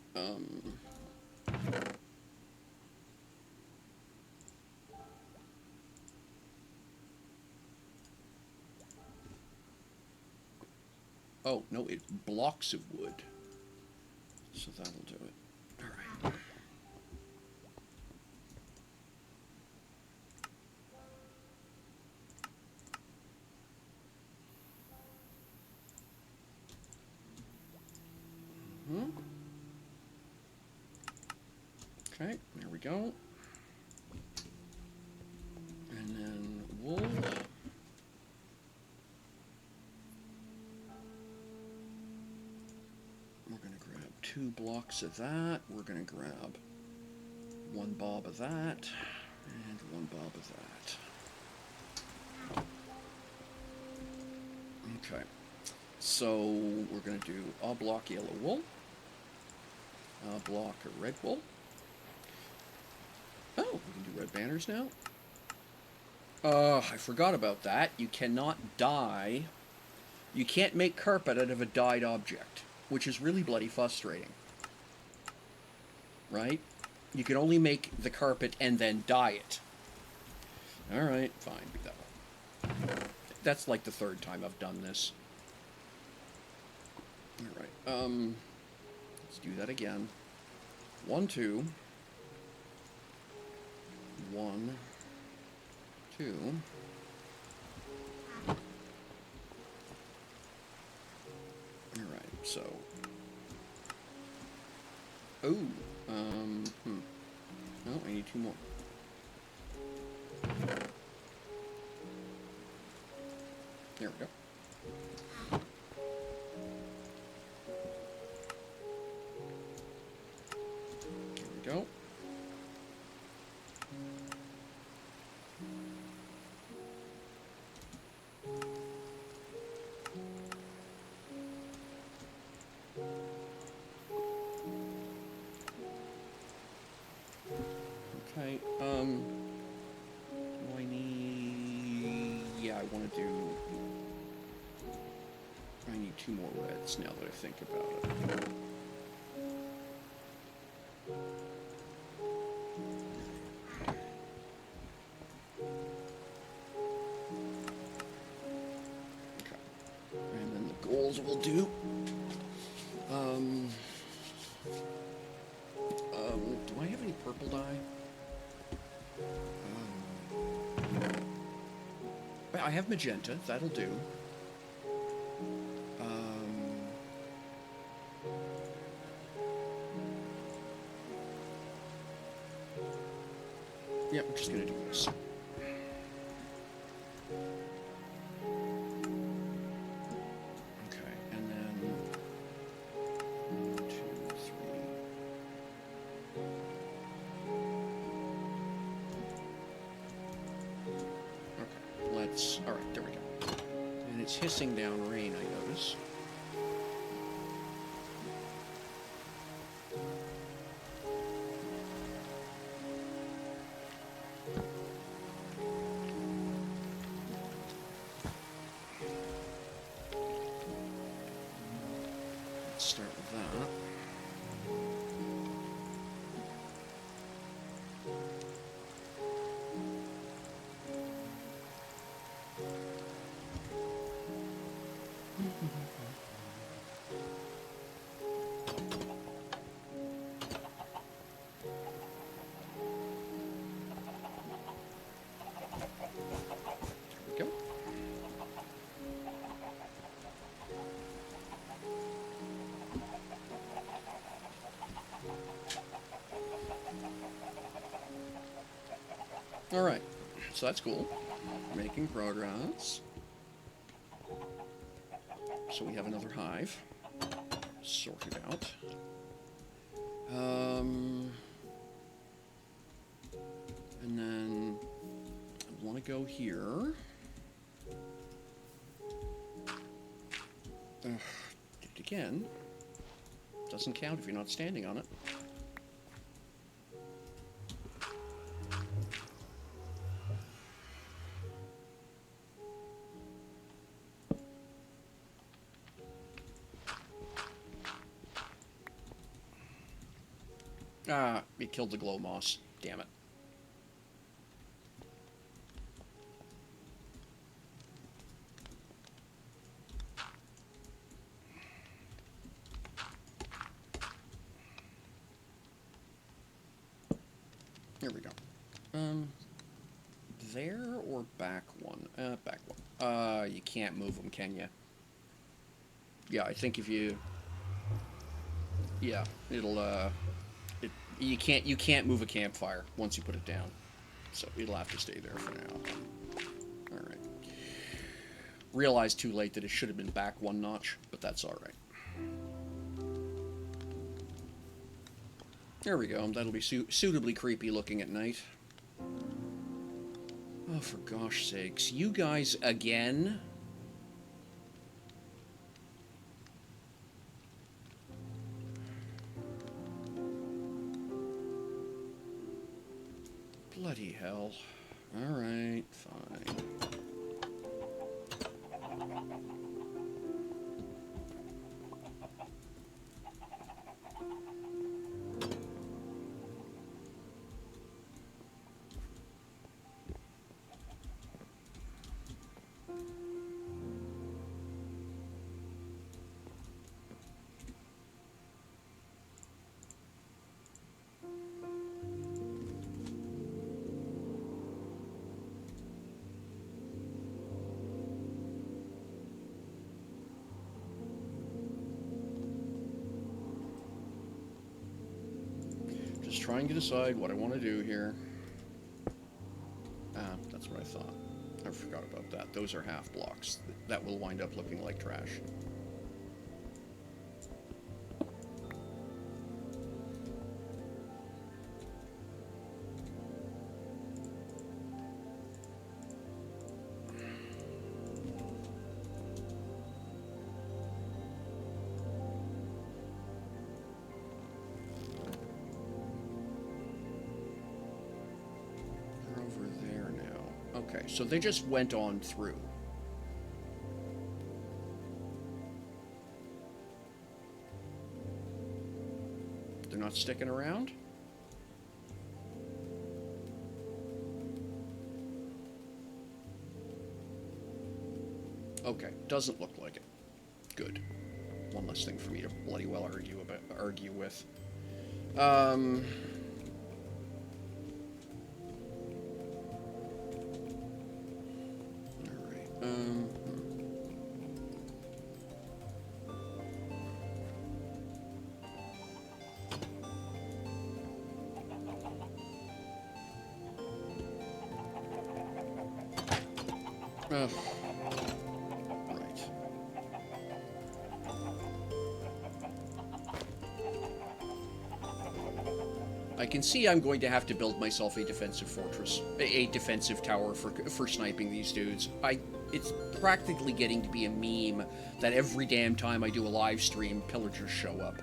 Oh, no, it blocks of wood. So that'll do it. All right. Okay, there we go. And then wool. We're going to grab 2 blocks of that. We're going to grab 1 bob of that, and 1 bob of that. Okay, so we're going to do a block yellow wool, a block of red wool. Oh, we can do red banners now. I forgot about that. You cannot dye You can't make carpet out of a dyed object, which is really bloody frustrating. Right? You can only make the carpet and then dye it. Alright, fine, be that way. That's like the third time I've done this. Alright, let's do that again. 1, 2. 1, 2. Alright, so... Oh, No, I need 2 more. There we go. There we go. Okay, do I need... Yeah, I want to do... I need 2 more reds now that I think about it. Okay. And then the goals will do. Do I have any purple dye? I have magenta, that'll do. Yeah, I'm just gonna do this. Okay, and then 1, 2, 3. Okay, let's... Alright, there we go. And it's hissing down rain, I notice. Let's start with that. There we go. Alright, so that's cool. Making progress. So we have another hive sorted out. And then I want to go here. Did it again. Doesn't count if you're not standing on it. Ah, it killed the glow moss. Damn it. Here we go. There or back one? Back one. You can't move them, can you? Yeah, I think if you... Yeah, it'll, you can't move a campfire once you put it down. So it'll have to stay there for now. Alright. Realized too late that it should have been back 1 notch, but that's alright. There we go. That'll be suitably creepy looking at night. Oh, for gosh sakes. You guys again? Bloody hell. Alright, fine. Just trying to decide what I want to do here. Ah, that's what I thought. I forgot about that. Those are half blocks. That will wind up looking like trash. Okay, so they just went on through. They're not sticking around? Okay, doesn't look like it. Good. One less thing for me to bloody well argue with. Right. I can see I'm going to have to build myself a defensive fortress, a defensive tower for sniping these dudes. It's practically getting to be a meme that every damn time I do a live stream, pillagers show up.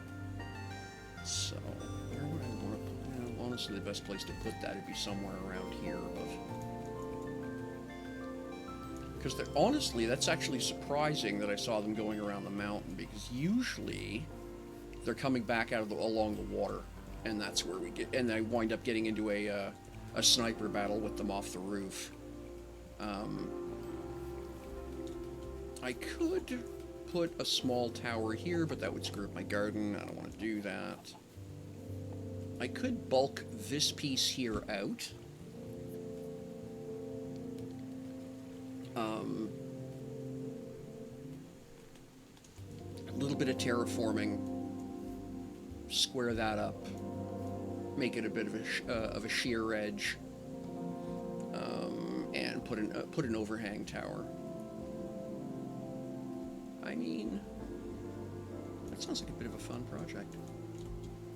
So, where would I want to put them? Honestly, the best place to put that would be somewhere around here, but... Because honestly, that's actually surprising that I saw them going around the mountain, because usually they're coming back out of along the water, and that's where we get, and I wind up getting into a sniper battle with them off the roof. I could put a small tower here, but that would screw up my garden. I don't want to do that. I could bulk this piece here out. A little bit of terraforming, square that up, make it a bit of a sheer edge, and put an overhang tower. I mean, that sounds like a bit of a fun project.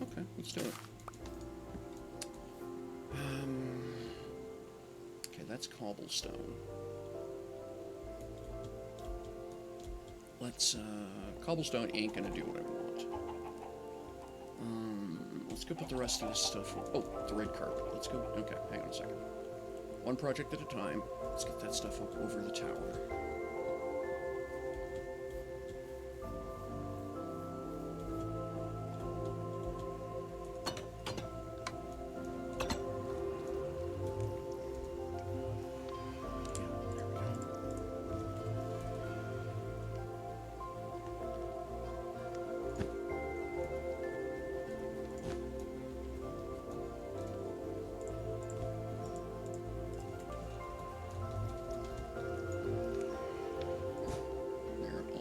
Okay, let's do it. Okay, that's cobblestone. Let's, cobblestone ain't gonna do what I want. Let's go put the rest of this stuff, oh, the red carpet. Let's go, okay, hang on a second. One project at a time. Let's get that stuff up over the tower.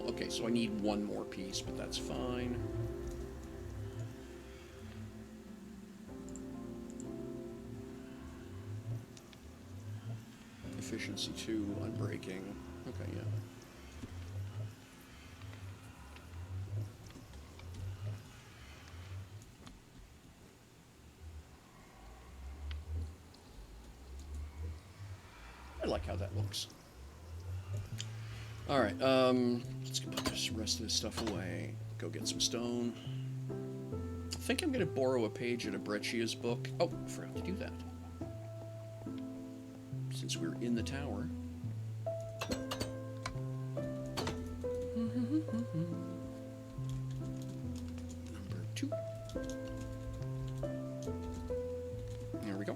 Okay, so I need one more piece, but that's fine. Efficiency 2, unbreaking. Okay, yeah. I like how that looks. Alright, let's put this rest of this stuff away. Go get some stone. I think I'm going to borrow a page out of Breccia's book. Oh, I forgot to do that. Since we're in the tower. Number 2. There we go.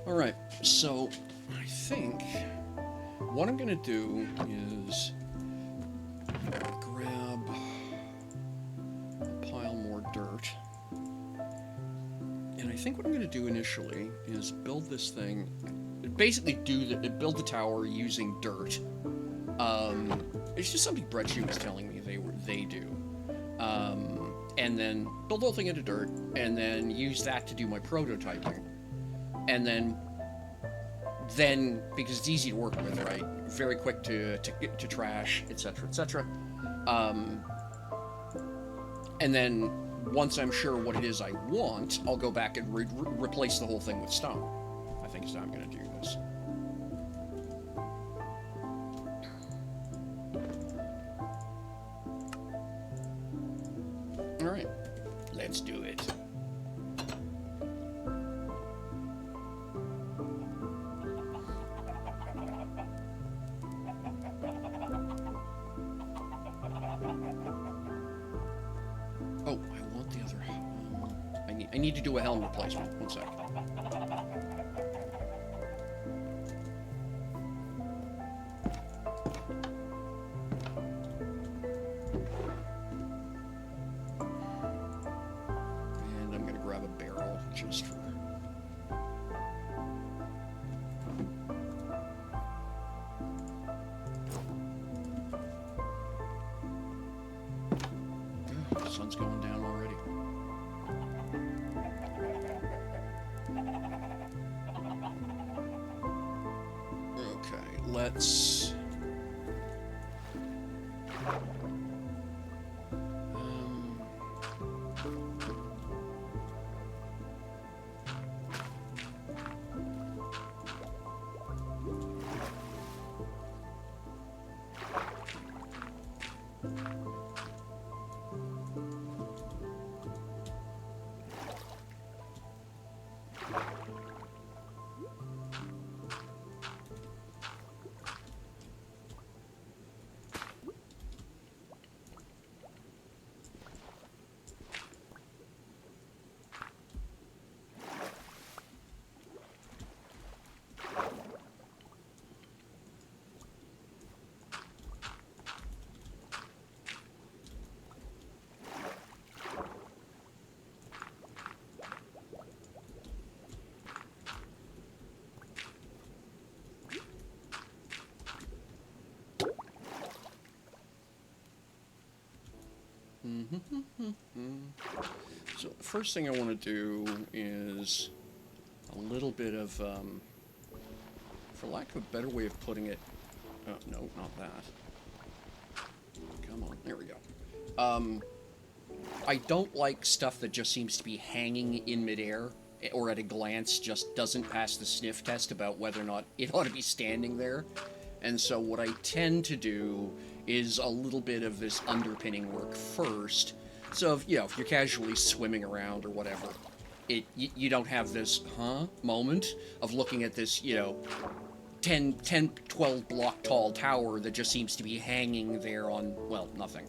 Alright, so I think what I'm going to do is grab a pile more dirt. And I think what I'm going to do initially is build this thing, basically build the tower using dirt. It's just something Brecci was telling me they do. And then build the whole thing into dirt, and then use that to do my prototyping. And then because it's easy to work with, right? Very quick to trash, etc., etc. And then once I'm sure what it is I want, I'll go back and replace the whole thing with stone. I think is how I'm going to do this. All right, let's do it. Oh, I want the other. I need to do a helm replacement. One sec. And I'm gonna grab a barrel just for. The sun's going down already. Okay, let's... So the first thing I want to do is a little bit of, for lack of a better way of putting it, oh, no, not that. Come on, there we go. I don't like stuff that just seems to be hanging in midair, or at a glance just doesn't pass the sniff test about whether or not it ought to be standing there. And so what I tend to do is a little bit of this underpinning work first. So, if you're casually swimming around or whatever, you don't have this, moment of looking at this, 10, 12 block tall tower that just seems to be hanging there on, well, nothing.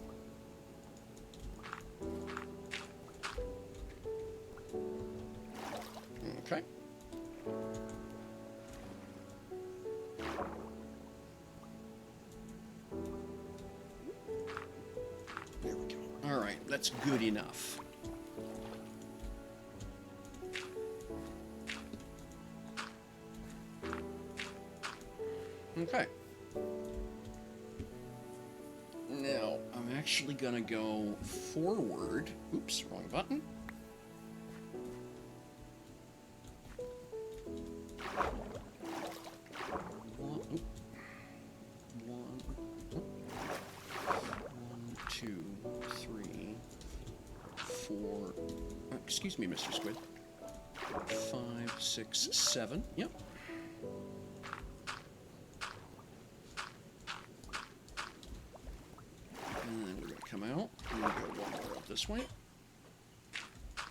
Okay. There we go. All right, that's good enough. Okay. Now, I'm actually gonna go forward. Oops, wrong button. Excuse me, Mr. Squid. 5, 6, 7. Yep. And then we're going to come out. And we'll go one more out this way.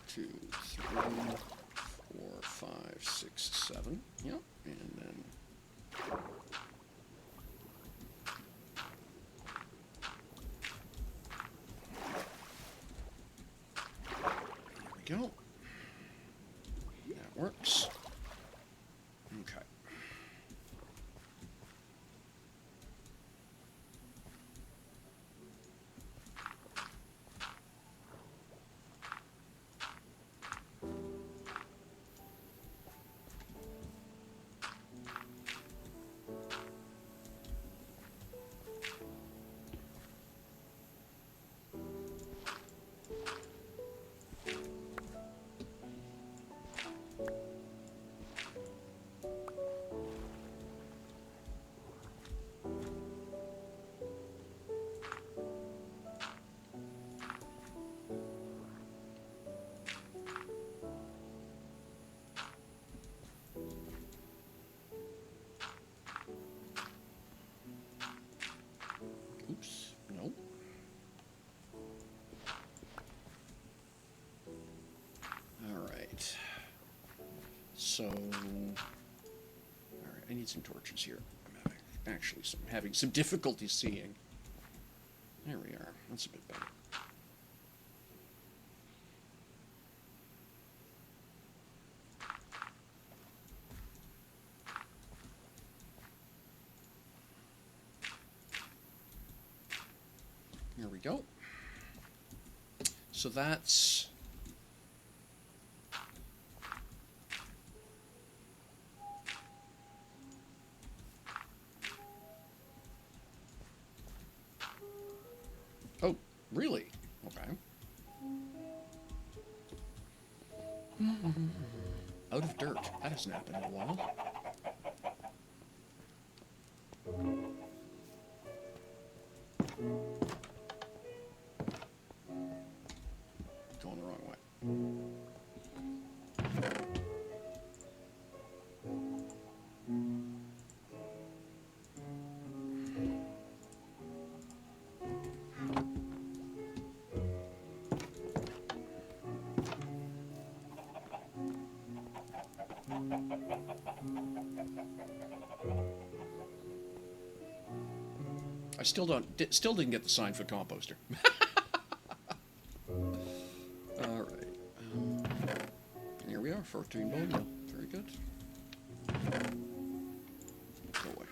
2, 3, 4, 5, 6, 7. Yep. And then... go. That works. So, all right, I need some torches here. I'm having some difficulty seeing. There we are. That's a bit better. There we go. So that's... Oh, really? Okay. Out of dirt. That hasn't happened in a while. Going the wrong way. I still didn't get the sign for composter. All right. Here we are, 14 bone meal. Very good. Go away.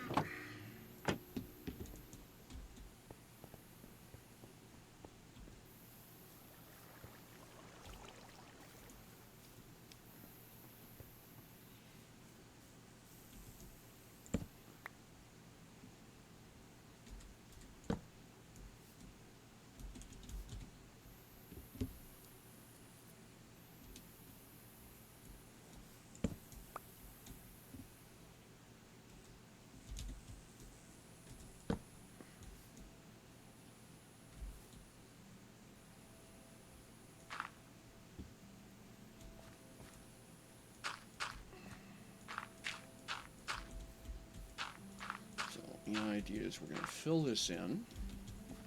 The idea is we're going to fill this in.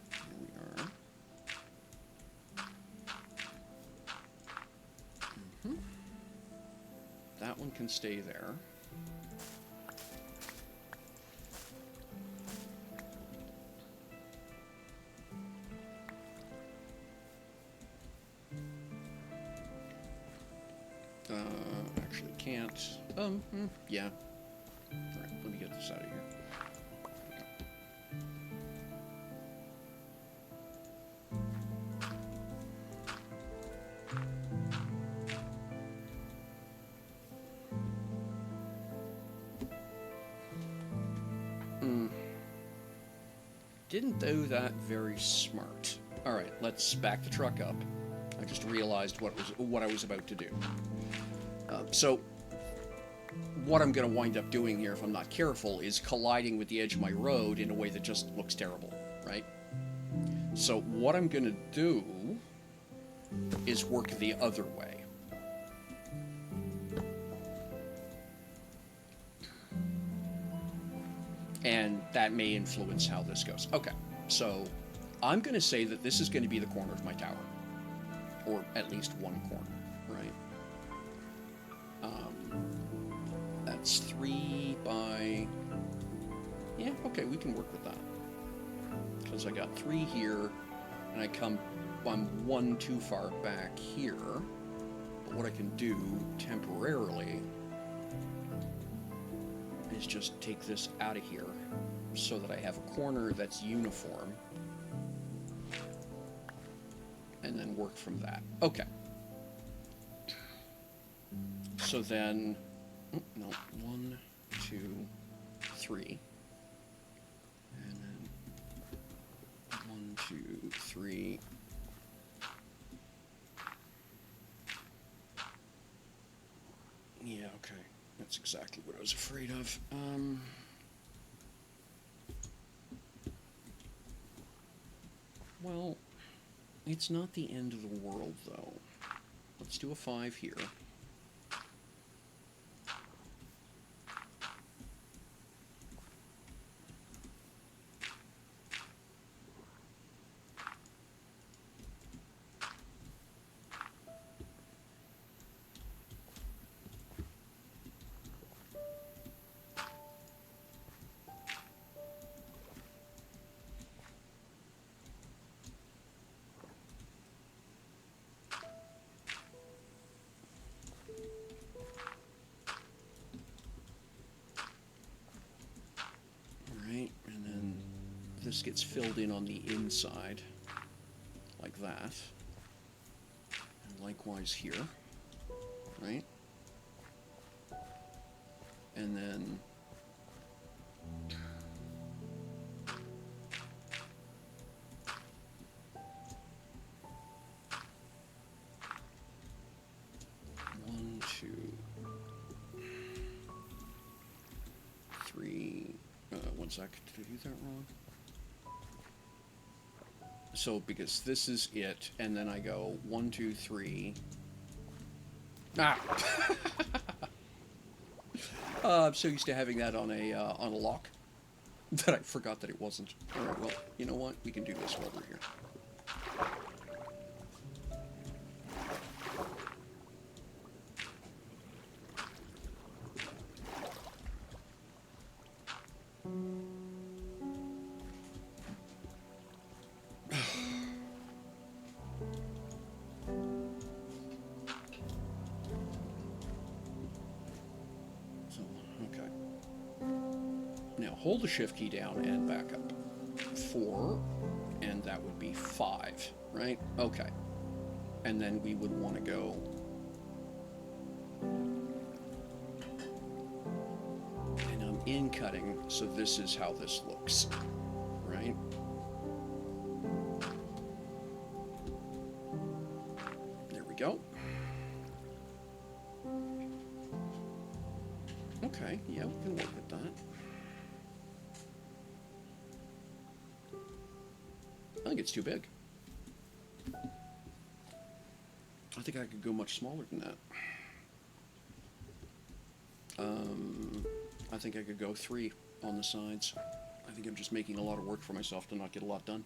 Here we are. That one can stay there. Actually can't. Yeah. All right, let me get this out of here. Didn't do that very smart. All right, let's back the truck up. I just realized what I was about to do. So what I'm going to wind up doing here, if I'm not careful, is colliding with the edge of my road in a way that just looks terrible, right? So what I'm going to do is work the other way. And that may influence how this goes. Okay, so I'm going to say that this is going to be the corner of my tower. Or at least one corner, right? That's 3 by... Yeah, okay, we can work with that. Because I got 3 here, and I'm 1 too far back here. But what I can do temporarily is just take this out of here so that I have a corner that's uniform and then work from that. Okay. So then, no, 1, 2, 3. And then 1, 2, 3. Yeah, okay. That's exactly what I was afraid of. Well, it's not the end of the world, though. Let's do a 5 here. this gets filled in on the inside, like that. And likewise here, right? And then one, two, three. One sec. Did I do that wrong? So because this is it, and then I go 1, 2, 3. Ah. I'm so used to having that on a lock that I forgot that it wasn't. All right. Well, you know what? We can do this while we're here. Hold the shift key down and back up. 4, and that would be 5, right? Okay. And then we would want to go... And I'm in cutting, so this is how this looks, right? There we go. Okay, yeah, we can work with that. I think it's too big. I think I could go much smaller than that. I think I could go 3 on the sides. I think I'm just making a lot of work for myself to not get a lot done.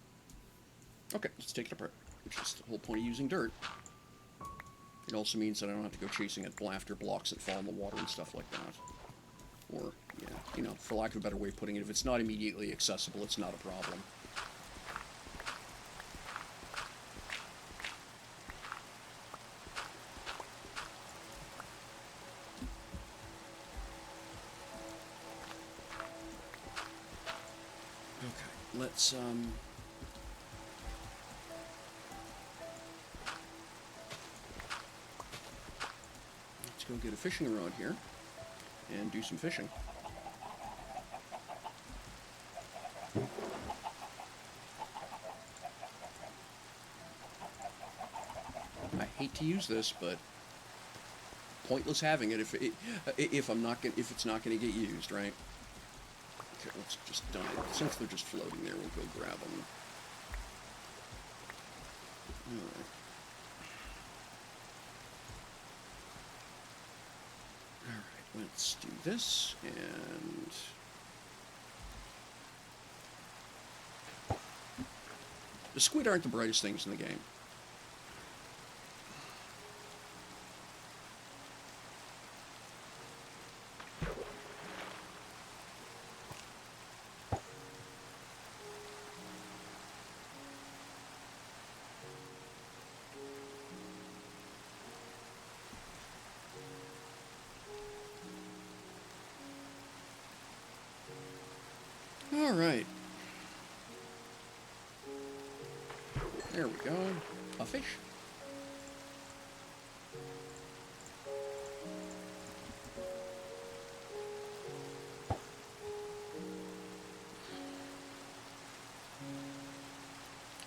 Okay, let's take it apart, which is the whole point of using dirt. It also means that I don't have to go chasing at after blocks that fall in the water and stuff like that. Or, yeah, you know, for lack of a better way of putting it, if it's not immediately accessible, it's not a problem. Let's go get a fishing rod here and do some fishing. I hate to use this, but pointless having it if it's not going to get used, right? Okay, let's just dump it. Since they're just floating there, we'll go grab them. Alright. Alright, let's do this, and... The squid aren't the brightest things in the game. All right. There we go. A fish.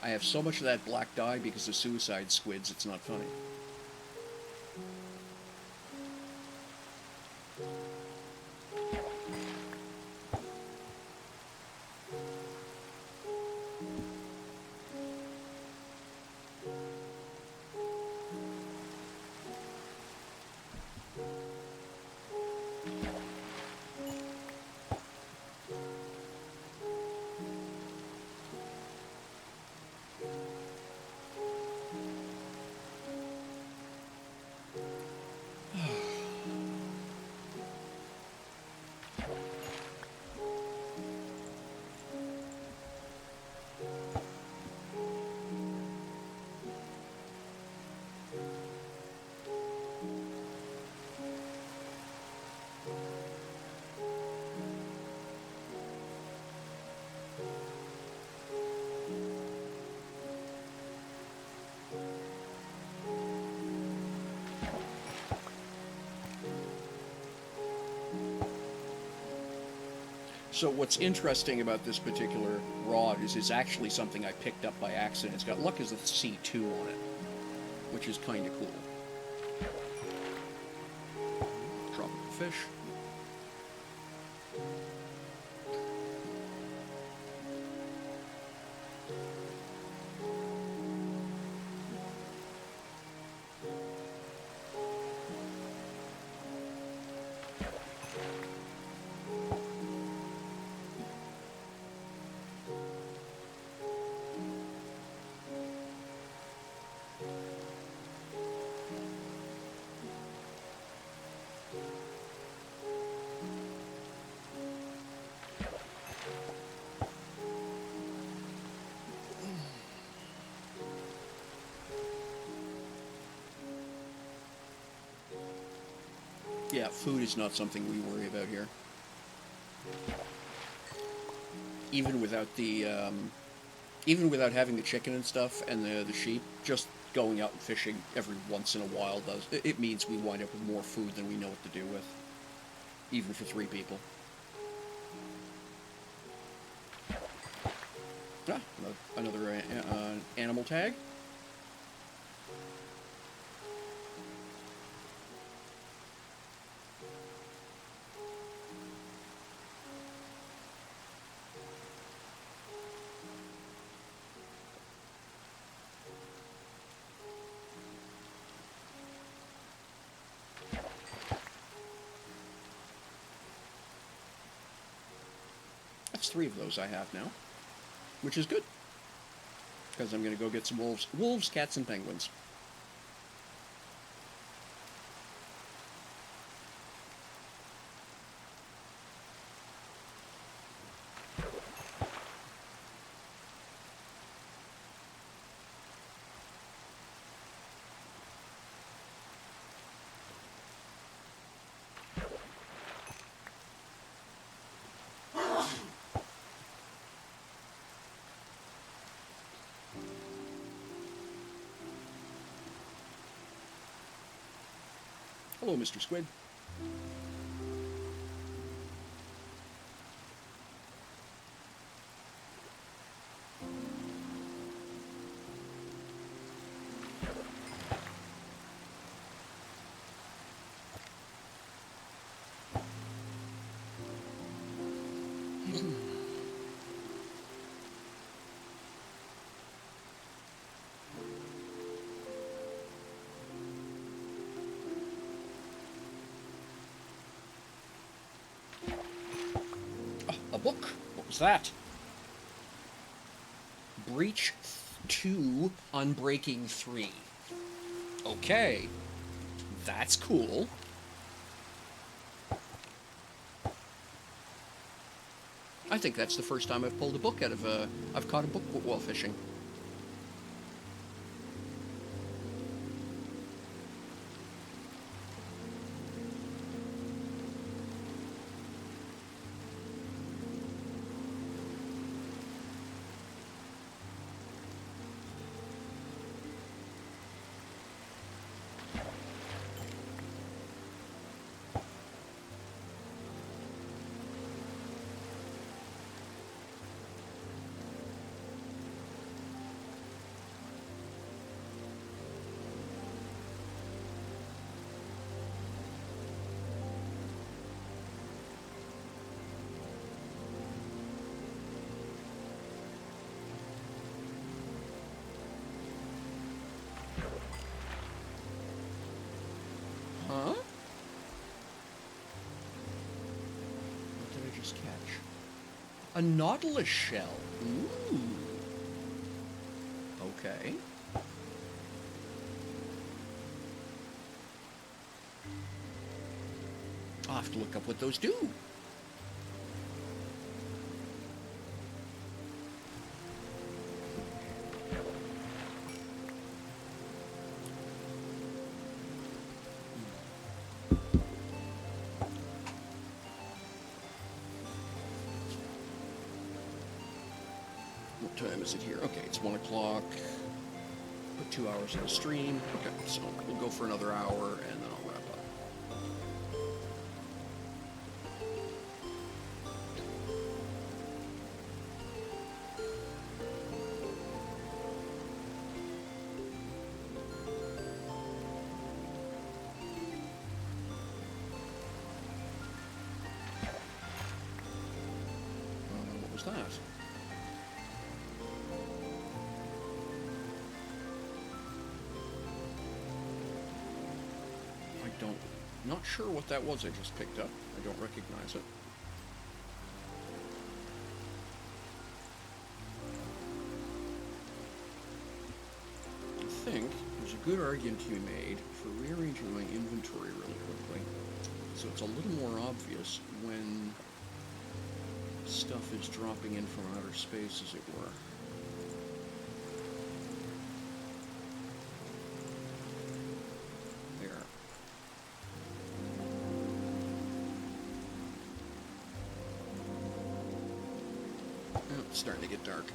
I have so much of that black dye because of suicide squids, it's not funny. So what's interesting about this particular rod is it's actually something I picked up by accident. It's got luck as a C2 on it, which is kind of cool. Drop the fish. Yeah, food is not something we worry about here. Even without even without having the chicken and stuff and the sheep, just going out and fishing every once in a while it means we wind up with more food than we know what to do with, even for 3 people. Ah, another animal tag. That's 3 of those I have now, which is good, because I'm going to go get some wolves. Wolves, cats, and penguins. Hello, Mr. Squid. A book? What was that? Breach 2, Unbreaking 3. Okay. That's cool. I think that's the first time I've pulled a book out of I've caught a book while fishing. Huh? What did I just catch? A nautilus shell. Ooh. Okay. I'll have to look up what those do. What time is it here? Okay, it's 1 o'clock. Put 2 hours in the stream. Okay, so we'll go for another hour and then I'll wrap up. was that? Not sure what that was I just picked up. I don't recognize it. I think there's a good argument to be made for rearranging my inventory really quickly, so it's a little more obvious when stuff is dropping in from outer space, as it were. There. Oh, it's starting to get dark.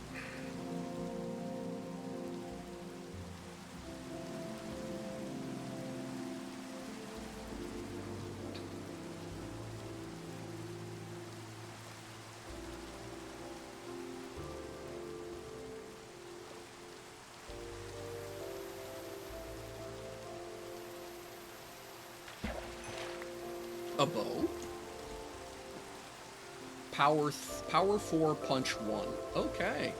A bow. Power 4, punch 1. Okay.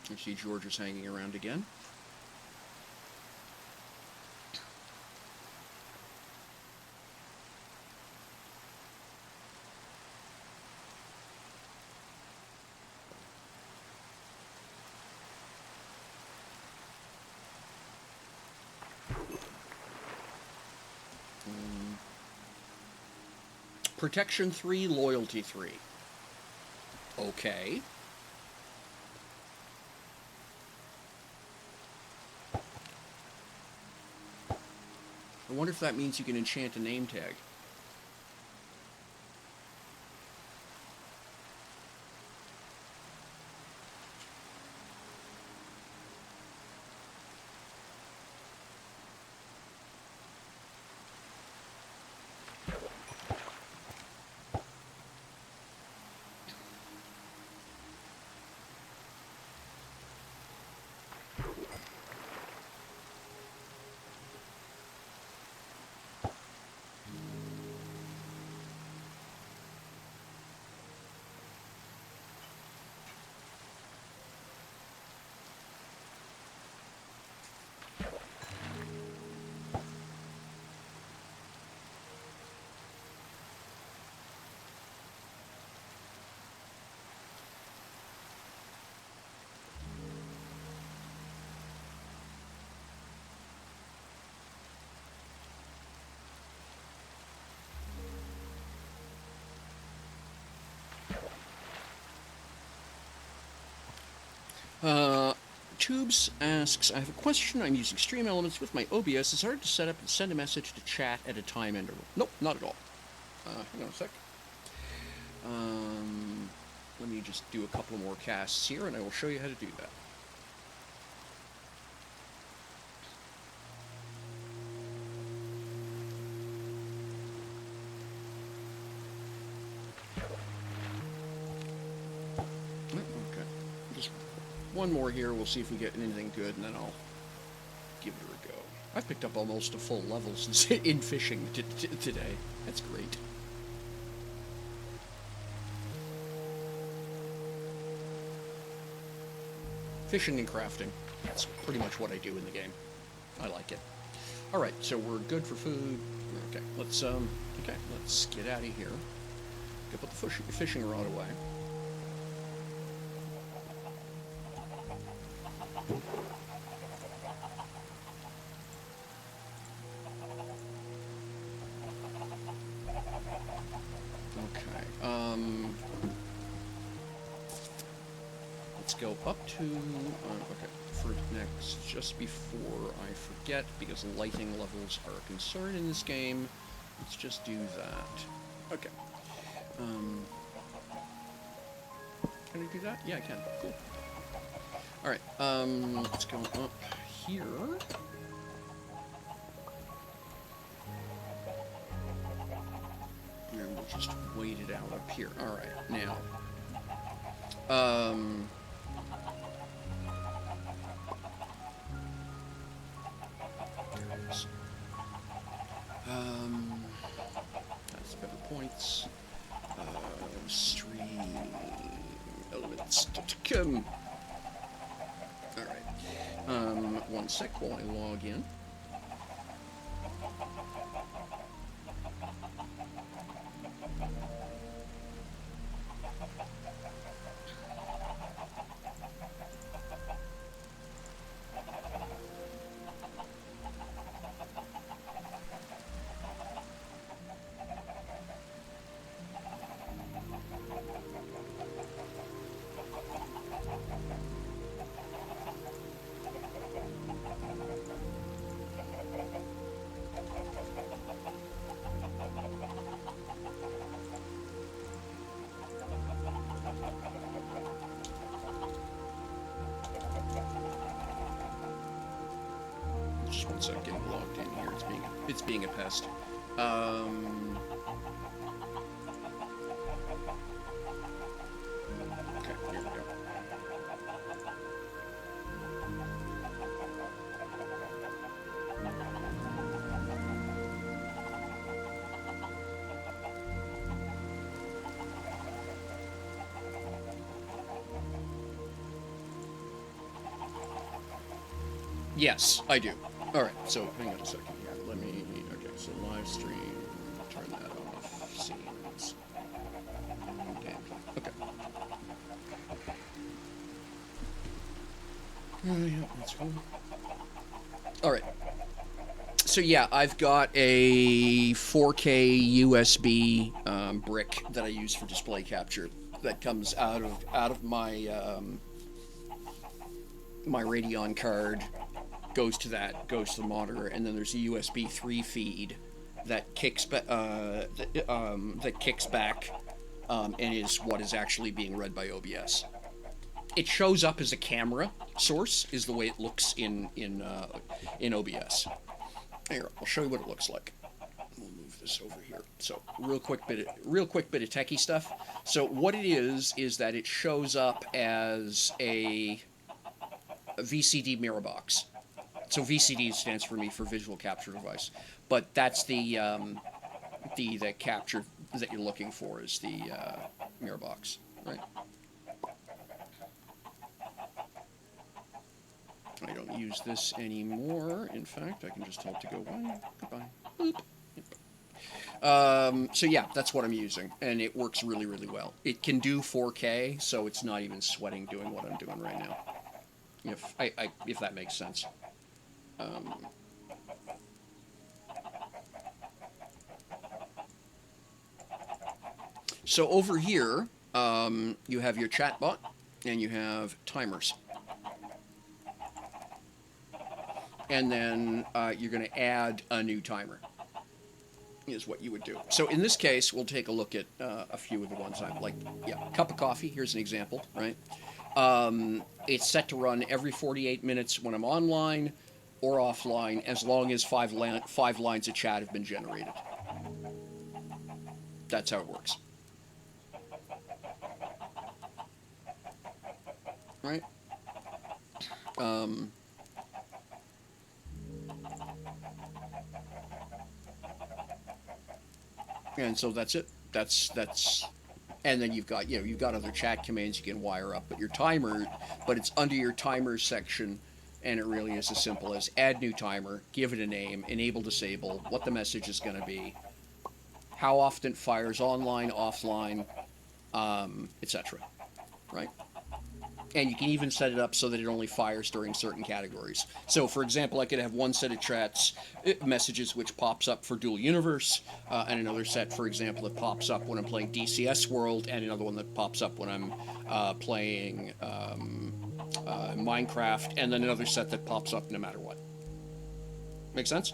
I see George is hanging around again. Protection 3, loyalty 3. Okay. I wonder if that means you can enchant a name tag. Tubes asks, I have a question. I'm using Stream Elements with my OBS. It's hard to set up and send a message to chat at a time interval. Nope, not at all. Hang on a sec. Let me just do a couple more casts here, and I will show you how to do that. One more here, we'll see if we get anything good, and then I'll give it a go. I've picked up almost a full level since in fishing today. That's great. Fishing and crafting. That's pretty much what I do in the game. I like it. Alright, so we're good for food. Okay, let's get out of here. Go put the fishing rod away. go up to, okay, for next, just before I forget, because lighting levels are a concern in this game, let's just do that. Okay. Can I do that? Yeah, I can. Cool. Alright, let's go up here. And we'll just wait it out up here. Alright, now. That's better points. Stream elements. Alright. One sec while I log in. Just one sec, getting logged in here. It's being a pest. Okay, here we go. Yes, I do. Alright, so hang on a second here. Let me... Okay, so live stream. Turn that off. Scenes. Gameplay. Okay. Yeah, that's cool. Alright. So yeah, I've got a 4K USB brick that I use for display capture that comes out of my my Radeon card. Goes to the monitor, and then there's a USB 3 feed that kicks back and is what is actually being read by OBS. It shows up as a camera source, is the way it looks in OBS. Here, I'll show you what it looks like. We'll move this over here. So, real quick bit of techie stuff. So, what it is that it shows up as a VCD mirror box. So VCD stands for visual capture device, but that's the capture that you're looking for is the mirror box, right? I don't use this anymore. In fact, I can just tell it to go away. Goodbye. Boop. So yeah, that's what I'm using, and it works really, really well. It can do 4K, so it's not even sweating doing what I'm doing right now. If that makes sense. So over here, you have your chatbot, and you have timers. And then you're going to add a new timer, is what you would do. So in this case, we'll take a look at a few of the ones I've like. Yeah, cup of coffee, here's an example, right? It's set to run every 48 minutes when I'm online or offline, as long as five lines of chat have been generated. That's how it works. Right? And so that's it. That's and then you've got other chat commands you can wire up, but it's under your timer section, and it really is as simple as add new timer, give it a name, enable, disable, what the message is going to be, how often it fires online, offline, etc. Right? And you can even set it up so that it only fires during certain categories. So, for example, I could have one set of chats messages which pops up for Dual Universe, and another set, for example, that pops up when I'm playing DCS World, and another one that pops up when I'm playing Minecraft, and then another set that pops up no matter what. Make sense?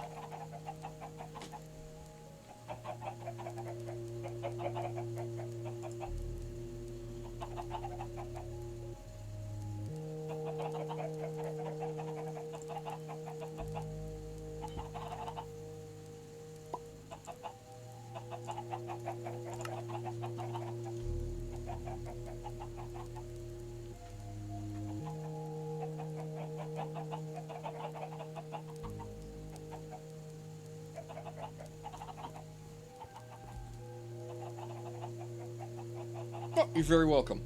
Oh, you're very welcome.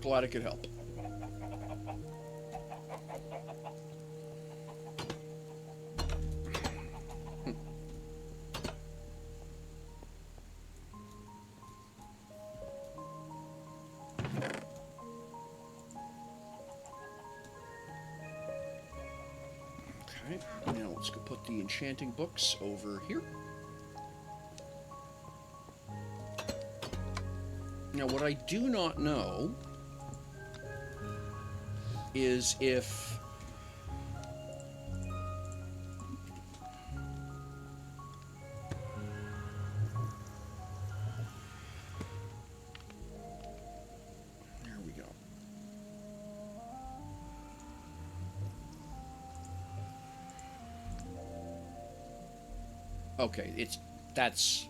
Glad I could help. Okay, now let's go put the enchanting books over here. Now, what I do not know is if there we go. Okay, that's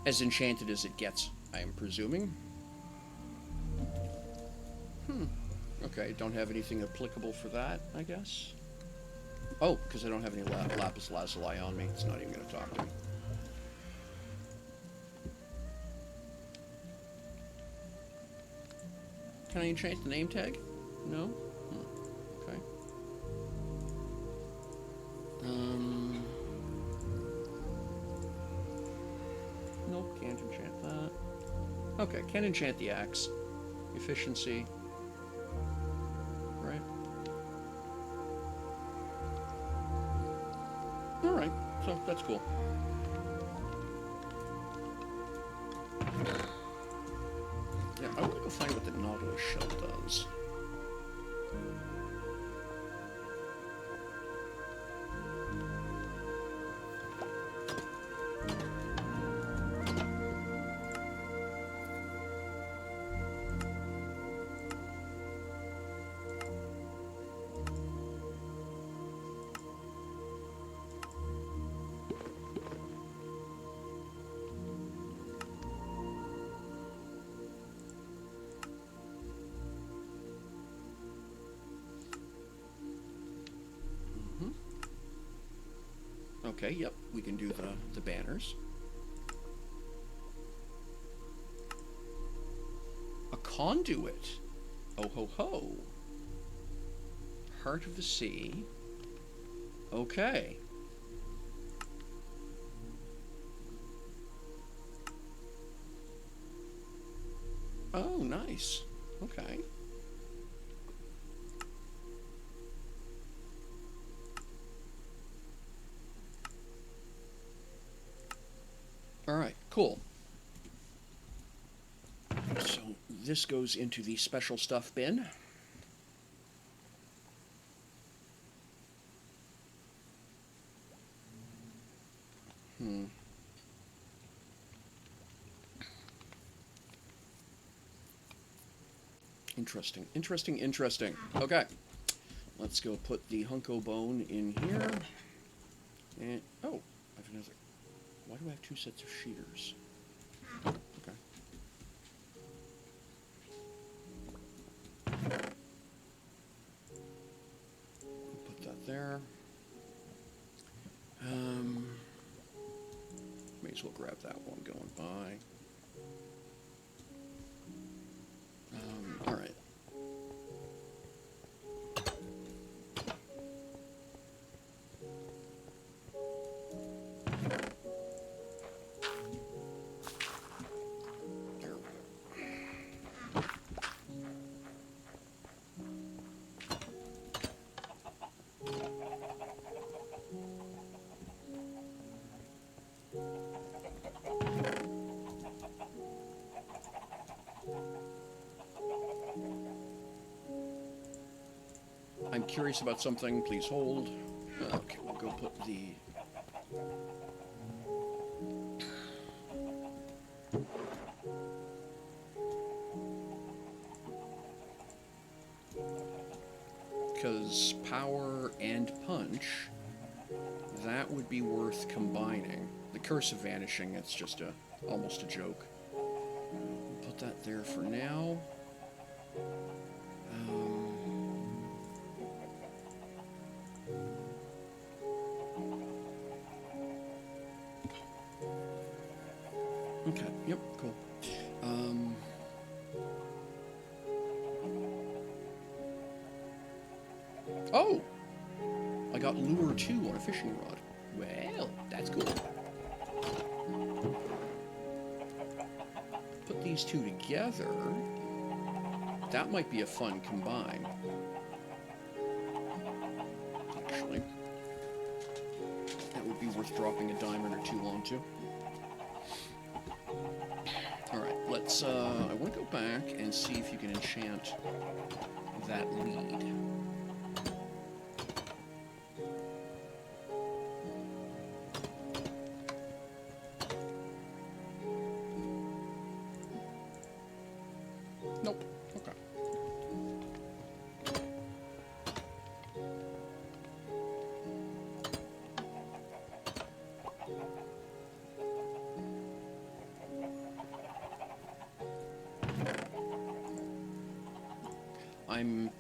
as enchanted as it gets, I am presuming. Okay, don't have anything applicable for that, I guess. Oh, because I don't have any lapis lazuli on me. It's not even going to talk to me. Can I enchant the name tag? No? Okay. Nope, can't enchant that. Okay, can enchant the axe. Efficiency. Right. Alright, so that's cool. Yeah, I want to go find what the Nautilus shell does. Okay, yep, we can do the banners. A conduit. Oh ho ho. Heart of the Sea. Okay. Oh, nice. Okay. Alright, cool. So this goes into the special stuff bin. Interesting, interesting, interesting. Okay. Let's go put the hunko bone in here. And, oh, I have another. Why do I have two sets of sheeters? Okay. Put that there. May as well grab that one going by. All right. I'm curious about something. Please hold. Okay, we'll go put the... Because power and punch, that would be worth combining. The Curse of Vanishing, it's just almost a joke. Put that there for now. Okay, yep, cool. Oh! I got Lure 2 on a fishing rod. Well, that's cool. Put these two together. That might be a fun combine. Actually. That would be worth dropping a diamond or two onto. Alright, let's, I want to go back and see if you can enchant that lead. Nope. Okay. I'm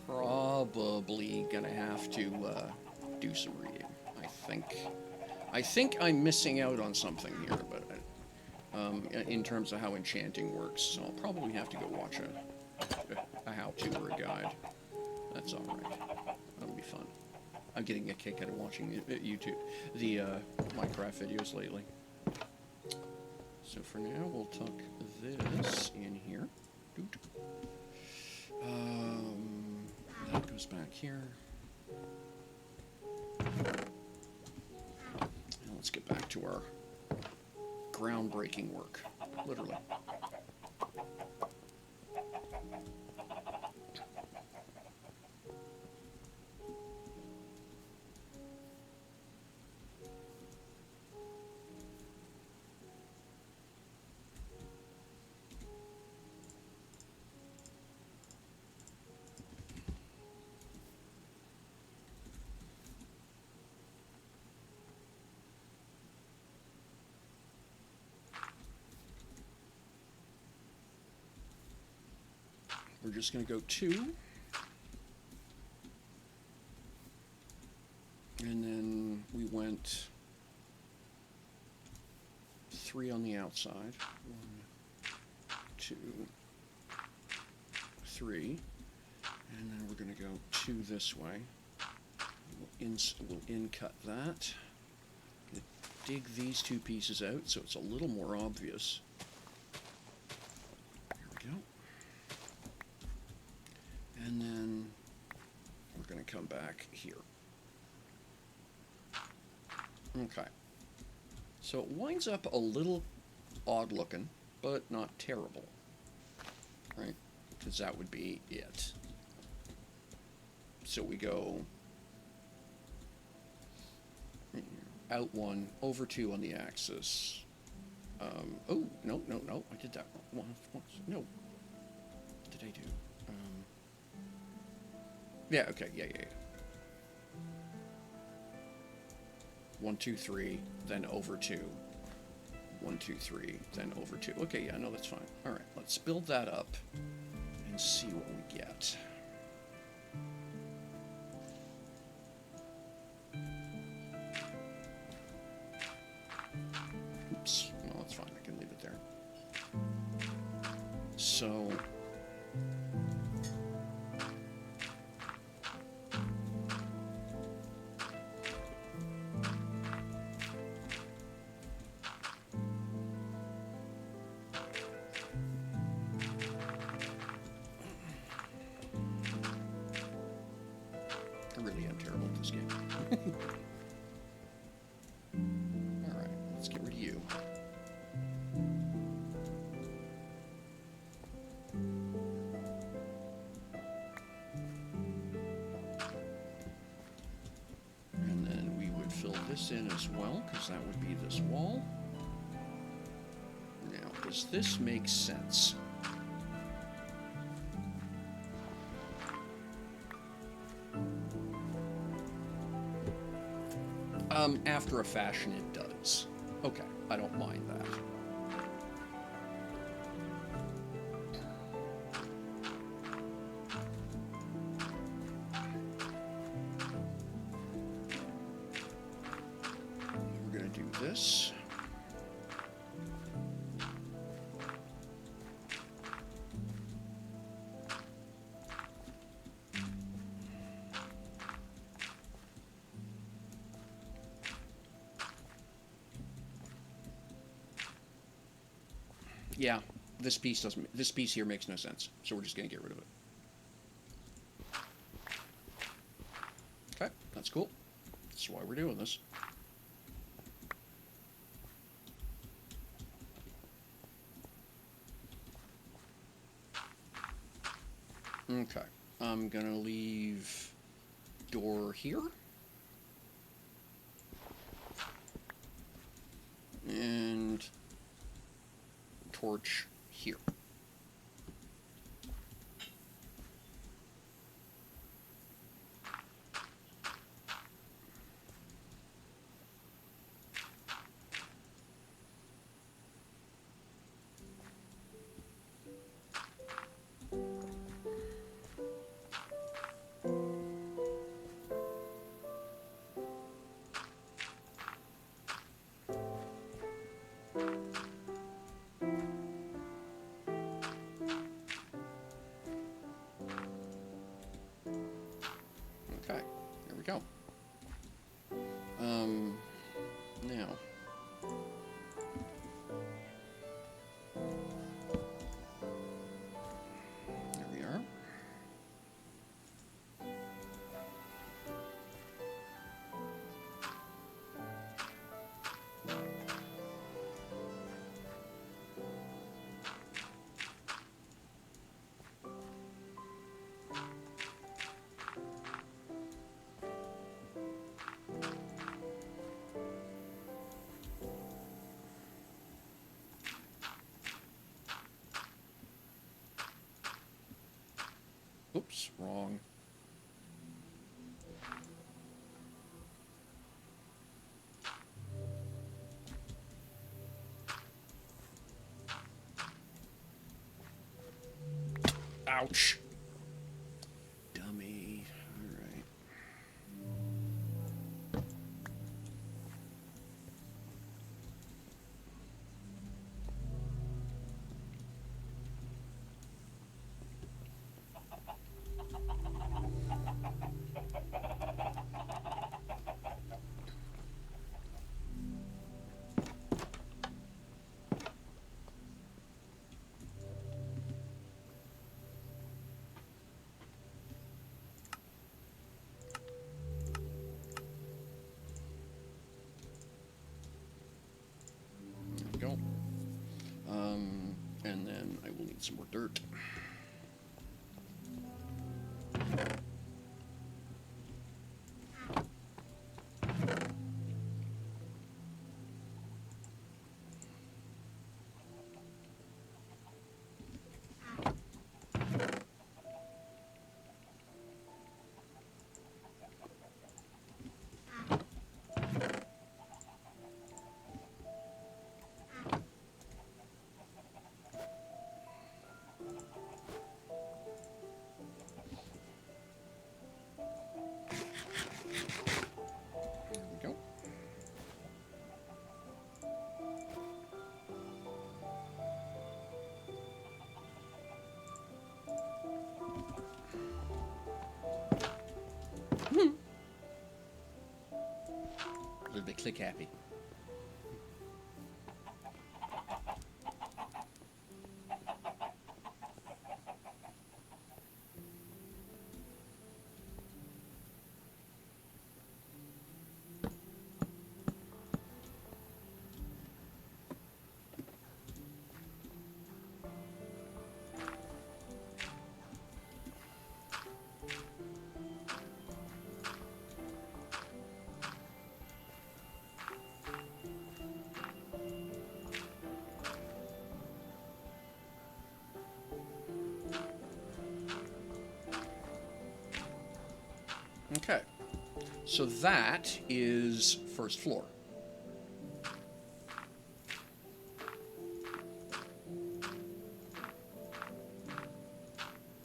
probably gonna have to do some reading. I think I'm missing out on something here, but in terms of how enchanting works, so I'll probably have to go watch a how-to or a guide. That's all right. That'll be fun. I'm getting a kick out of watching YouTube, the Minecraft videos lately. So for now, we'll tuck this in here. That goes back here. Now let's get back to our groundbreaking work, literally. We're just going to go 2. And then we went 3 on the outside. 1, 2, 3. And then we're going to go 2 this way. We'll in-cut that. Dig these 2 pieces out so it's a little more obvious. Here we go. And then we're going to come back here. Okay. So it winds up a little odd looking, but not terrible. Right? Because that would be it. So we go out 1, over 2 on the axis. Oh, no, I did that wrong. No. What did I do? Yeah, okay, yeah. 1, 2, 3, then over 2. 1, 2, 3, then over 2. Okay, yeah, no, that's fine. Alright, let's build that up and see what we get. Oops, no, that's fine, I can leave it there. So... I really am terrible at this game. Alright, let's get rid of you. this in as well, because that would be this wall. Now, does this make sense? After a fashion, it does. Okay, I don't mind that. We're going to do this. Yeah, this piece doesn't. This piece here makes no sense, so we're just going to get rid of it. Okay, that's cool. That's why we're doing this. Okay, I'm going to leave door here. And torch here. Okay, here we go. Now. There we are. Oops, wrong. Ouch. Dummy. All right. There we go. And then I will need some more dirt. There we go. A little bit click happy. So that is first floor.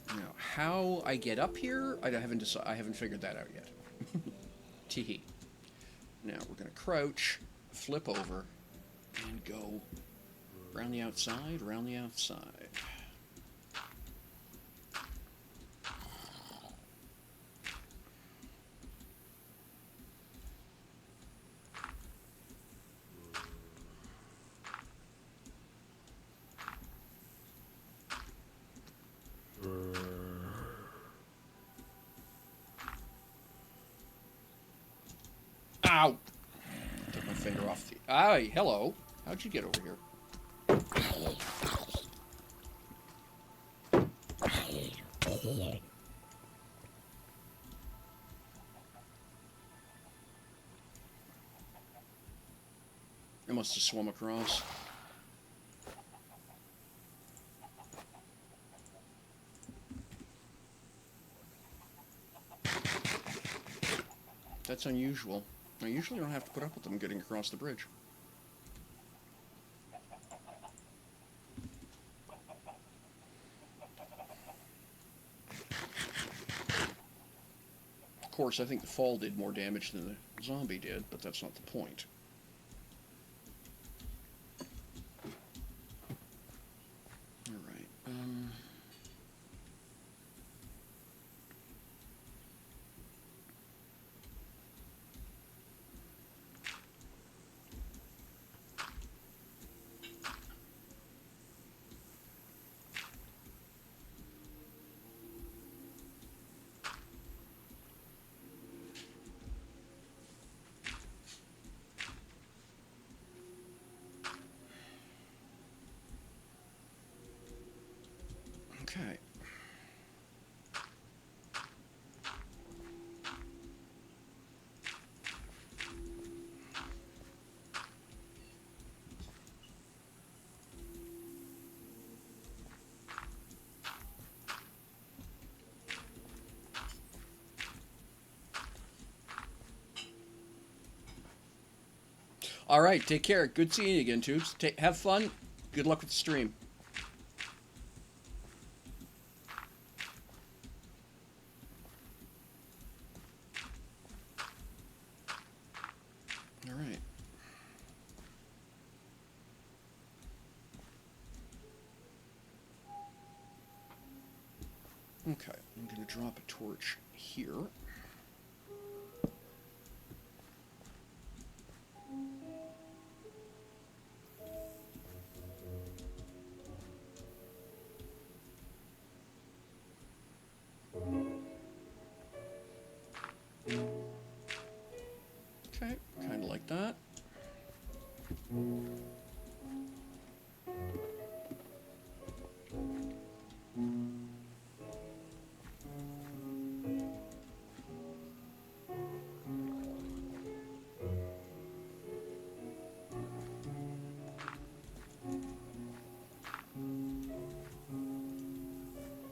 Now, how I get up here, I haven't figured that out yet. Teehee. Now we're gonna crouch, flip over, and go around the outside, around the outside. Ow! Took my finger off the... Aye, hello. How'd you get over here? I must have swum across. That's unusual. I usually don't have to put up with them getting across the bridge. Of course, I think the fall did more damage than the zombie did, but that's not the point. Alright, okay. Alright, take care. Good seeing you again, Tubes. Have fun. Good luck with the stream. Alright. Okay, I'm going to drop a torch here. Okay, kind of like that.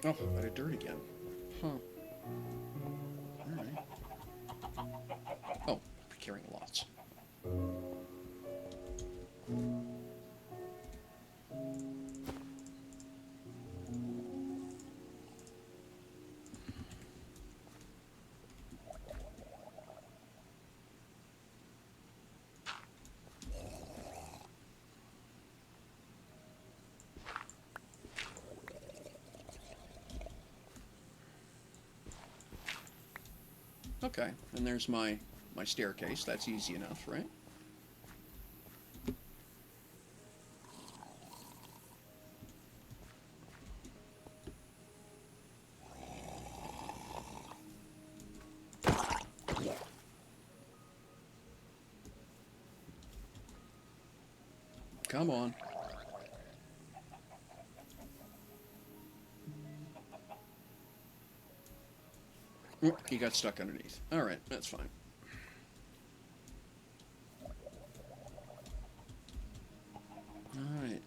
Oh, out of dirt again. Huh. Alright. Oh, carrying lots. Okay, and there's my staircase. That's easy enough, right? Come on. He got stuck underneath. Alright, that's fine. Alright.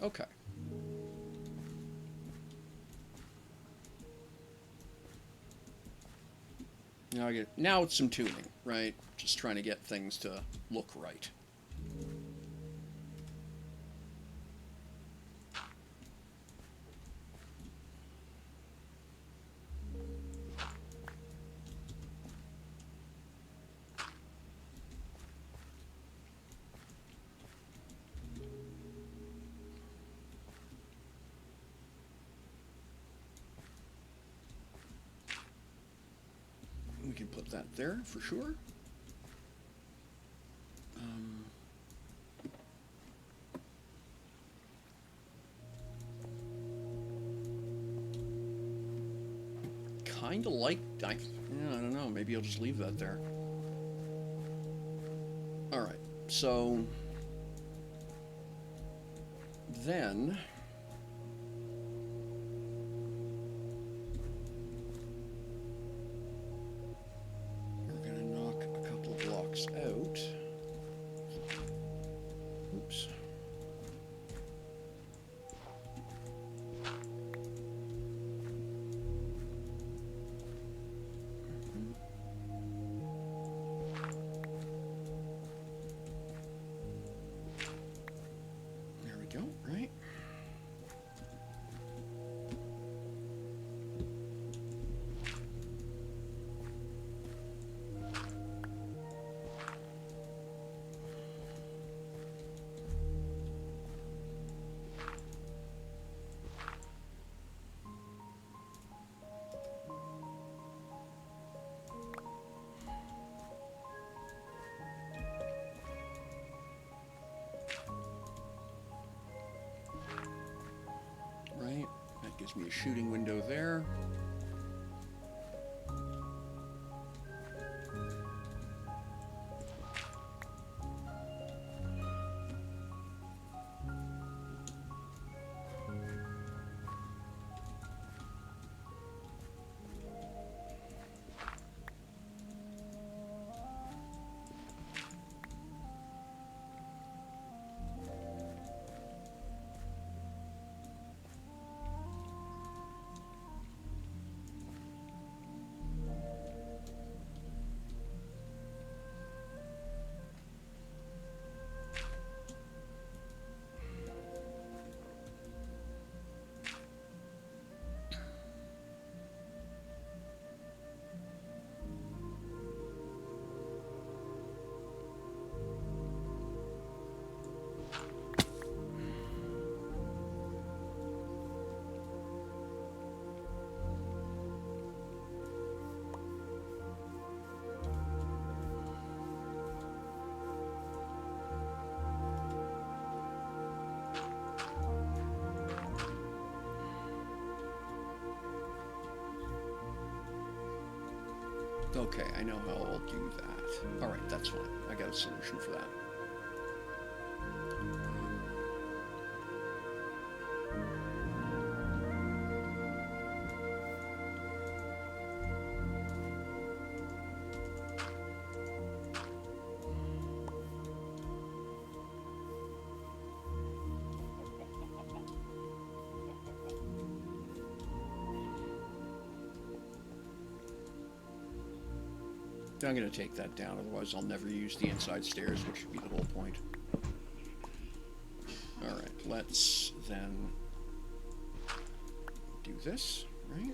Okay. Now it's some tuning, right? Just trying to get things to look right. We can put that there for sure. Kind of like, I don't know, maybe I'll just leave that there. All right, so then we're going to knock a couple of blocks out. Oops. There we go, right? Right, that gives me a shooting window there. Okay, I know how I'll do that. All right, that's fine. I got a solution for that. I'm going to take that down, otherwise I'll never use the inside stairs, which would be the whole point. Alright, let's then do this, right?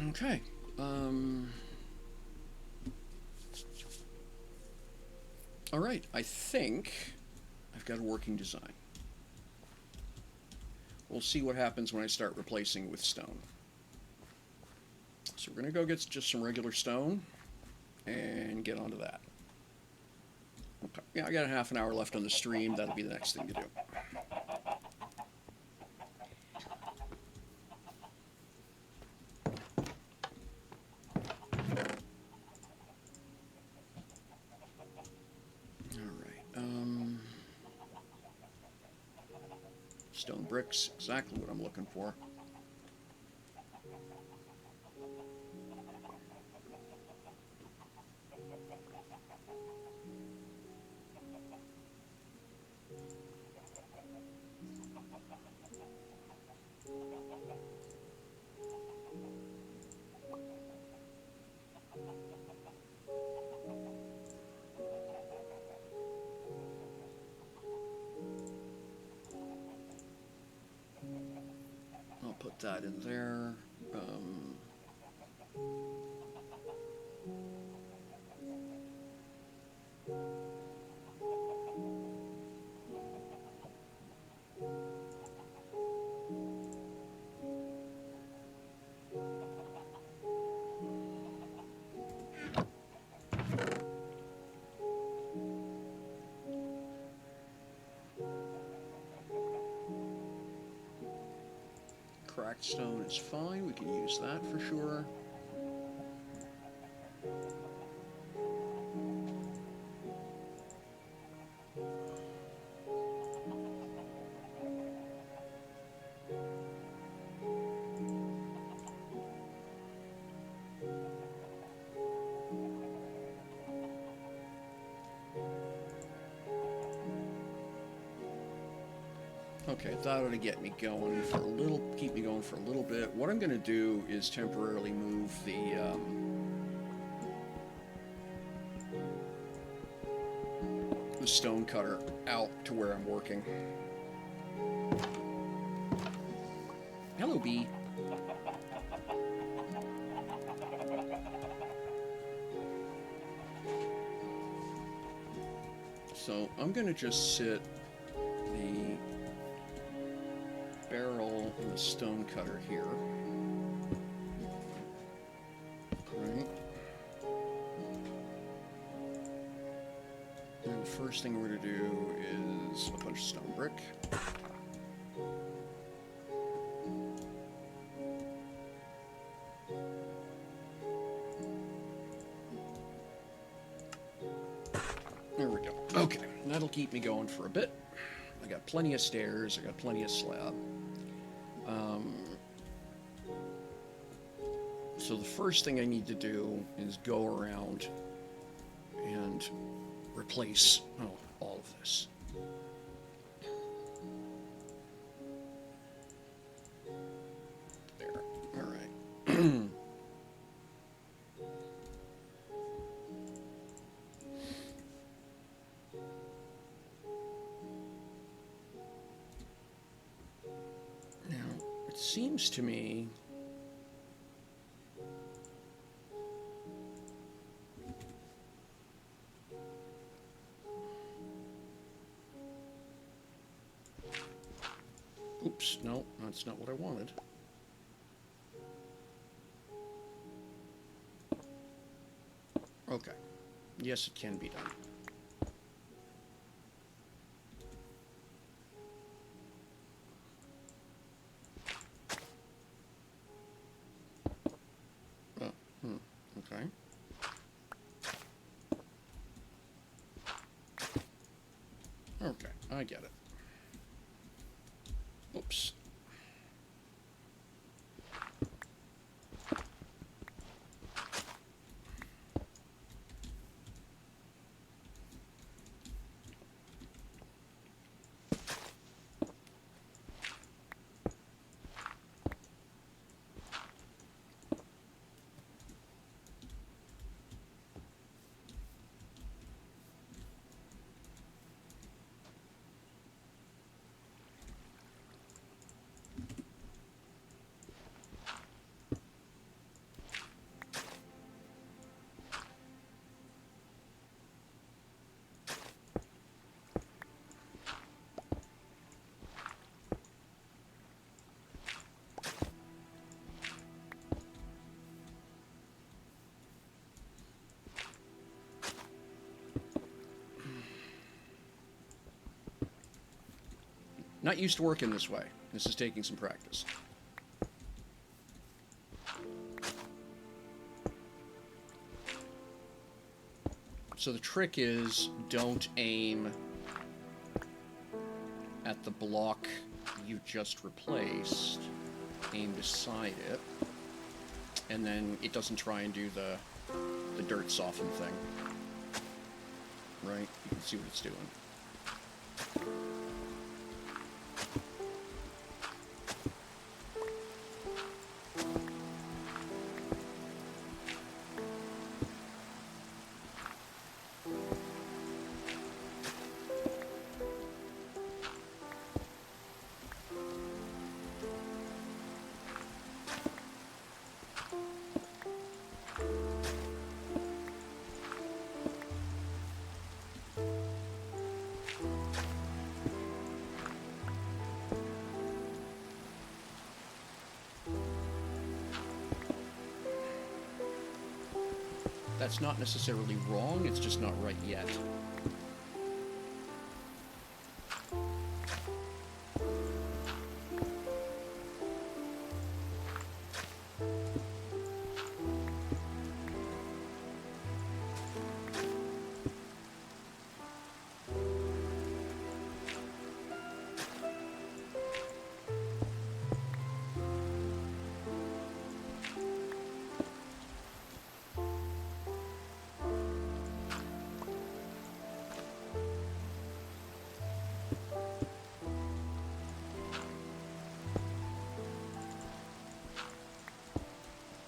Okay. All right, I think I've got a working design. We'll see what happens when I start replacing with stone. So we're going to go get just some regular stone and get onto that. Okay. Yeah, I got a half an hour left on the stream. That'll be the next thing to do. Stone bricks, exactly what I'm looking for. I'll put that in there. Cracked stone is fine. We can use that for sure. Okay, that ought to get me going for a little, keep me going for a little bit. What I'm going to do is temporarily move the stone cutter out to where I'm working. Hello, bee. So I'm going to just sit the barrel and the stone cutter here. Right. And the first thing we're going to do is a bunch of stone brick. There we go. Okay, that'll keep me going for a bit. I got plenty of stairs, I got plenty of slab. So the first thing I need to do is go around and replace all of this. There. All right. Now, it seems to me oops, no, that's not what I wanted. Okay. Yes, it can be done. Okay. Okay, I get it. Oops. Not used to working this way. This is taking some practice. So the trick is don't aim at the block you just replaced aim beside it, and then it doesn't try and do the dirt soften thing. Right? You can see what it's doing. That's not necessarily wrong, it's just not right yet.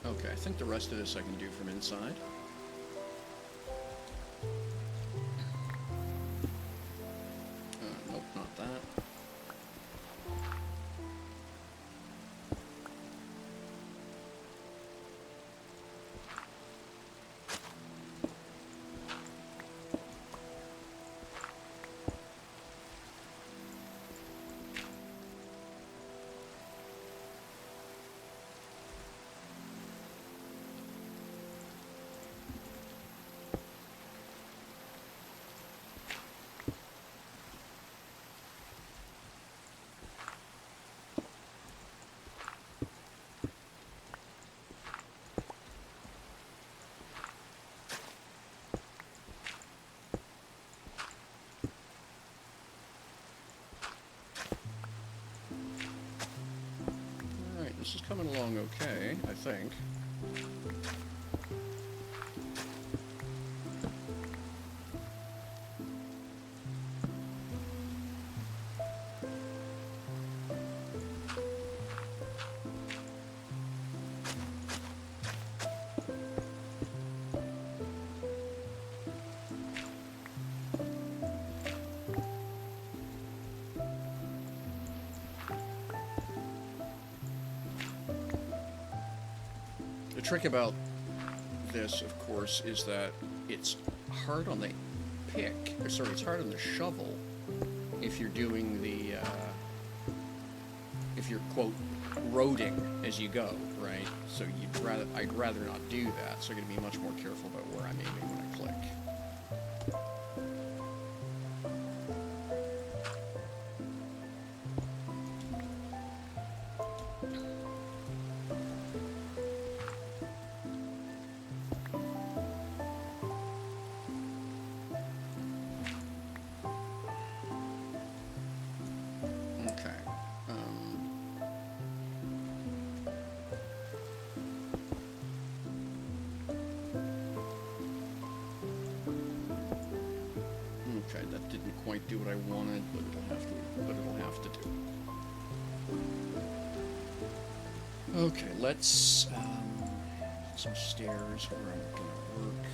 Okay, I think the rest of this I can do from inside. Nope, not that. This is coming along okay, I think. The trick about this, of course, is that it's hard on the pick, or sorry, it's hard on the shovel if you're doing the, if you're, quote, roading as you go, right? So I'd rather not do that, so I'm going to be much more careful about where I'm aiming when I click. Okay, that didn't quite do what I wanted, but it'll have to do. Okay, let's some stairs where I'm gonna work.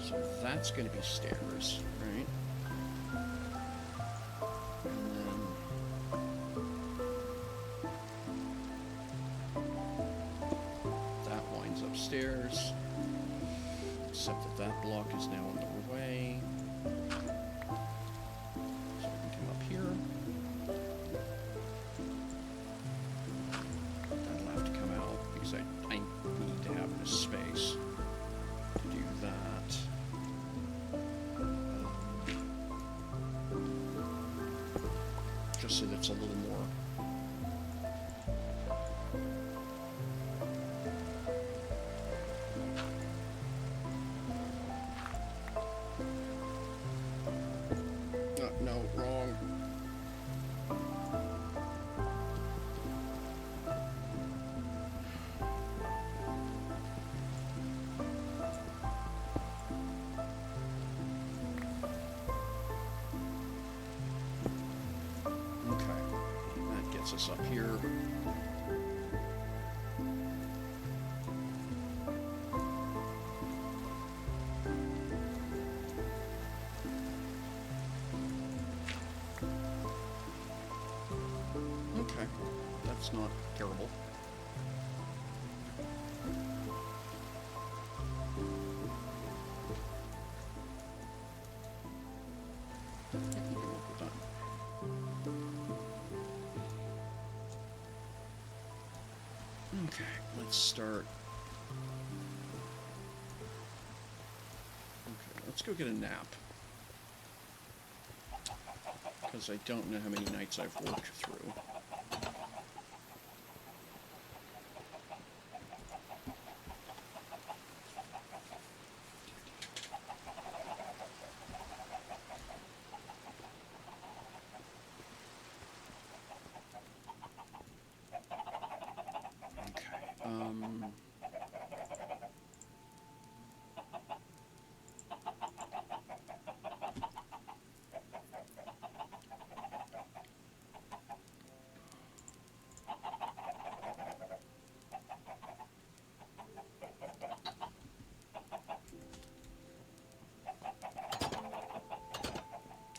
So that's gonna be stairs, right? And then that winds upstairs. Except that that block is now in the way. So that's a little more. No, wrong. gets us up here. Okay, that's not terrible. Okay, let's start. Okay, let's go get a nap. Because I don't know how many nights I've worked through.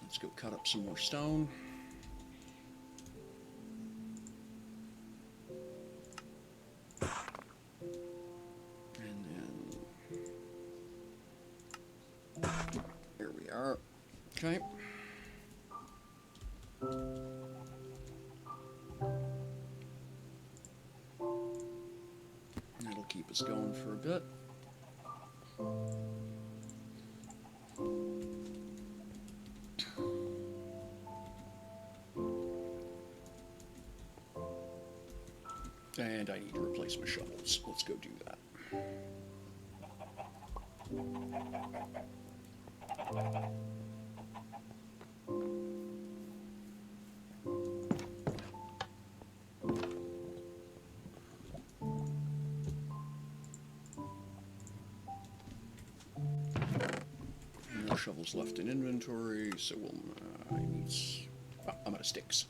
Let's go cut up some more stone. And then there we are. Okay. That'll keep us going for a bit. And I need to replace my shovels. Let's go do that. No shovels left in inventory, so we'll I need. Oh, I'm out of sticks.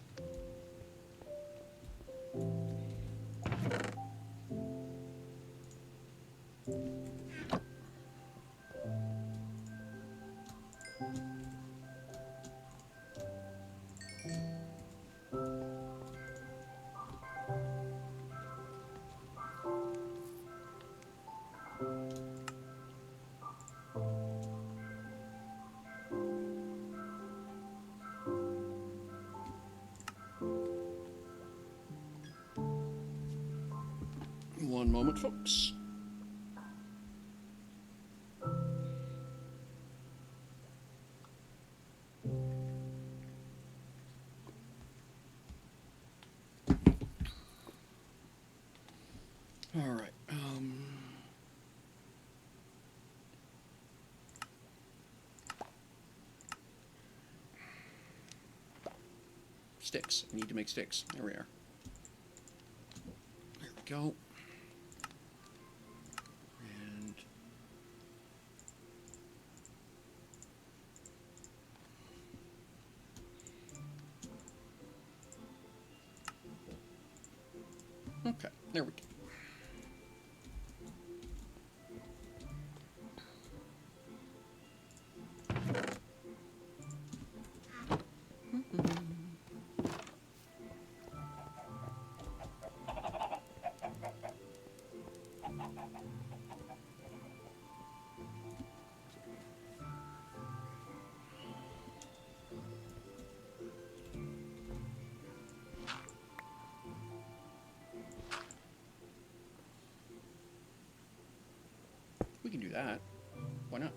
One moment, folks. All right. Sticks. I need to make sticks. There we are. There we go. And okay, there we go. We can do that. Why not?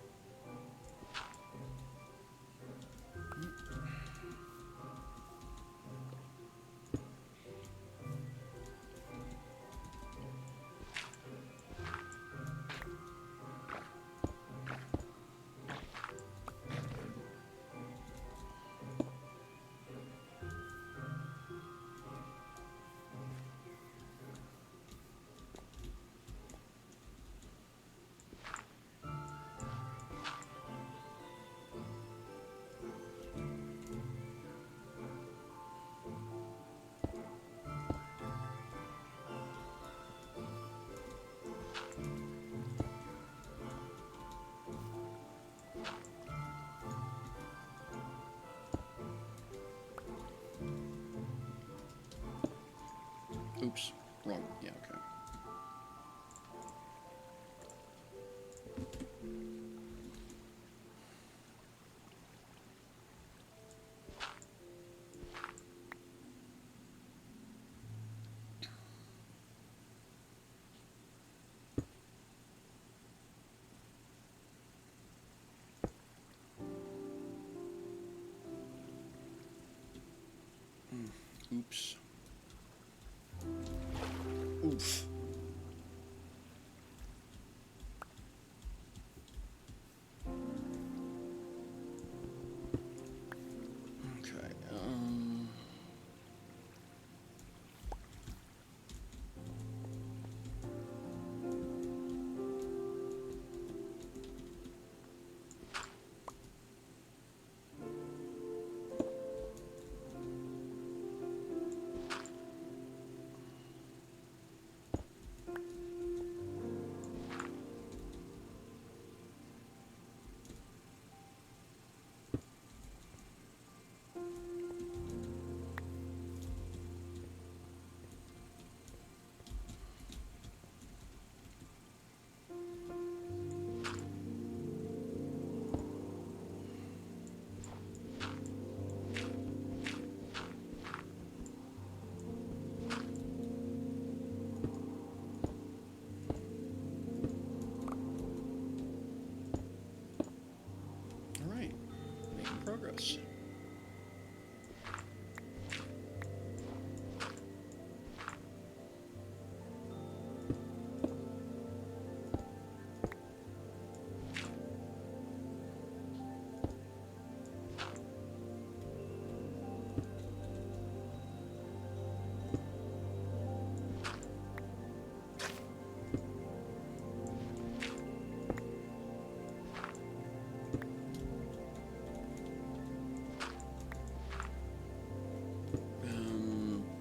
okay. Oops. Oof. Okay. All right. Making progress.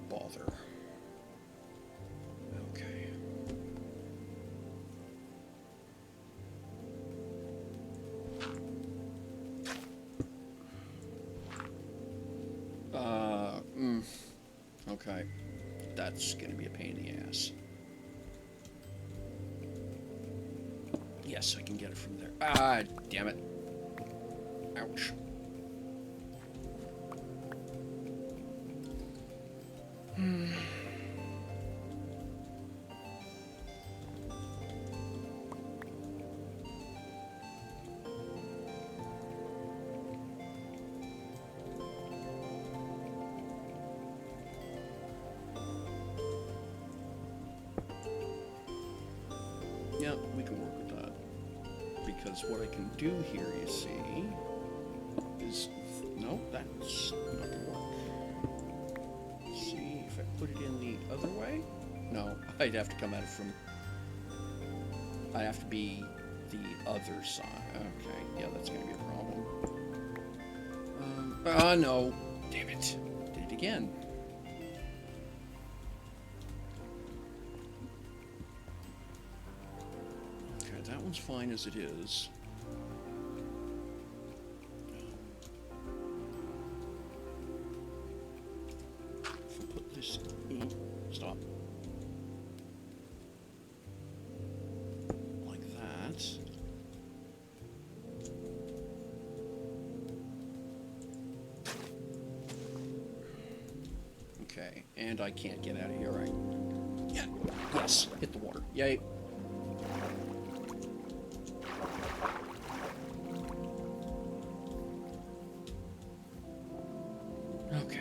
Bother. Okay. Okay. That's gonna be a pain in the ass. Yes, I can get it from there. Ah, damn it. Ouch. Yeah, we can work with that. Because what I can do here, you see, is... No, that's not going to work. Let's see if I put it in the other way. No, I'd have to come at it from... I'd have to be the other side. Okay, yeah, that's going to be a problem. No. Damn it. Did it again. Okay, that one's fine as it is. If I put this in... Stop. Like that. Okay, and I can't get out of here, right? Yeah. Yes, hit the water. Yay. Okay.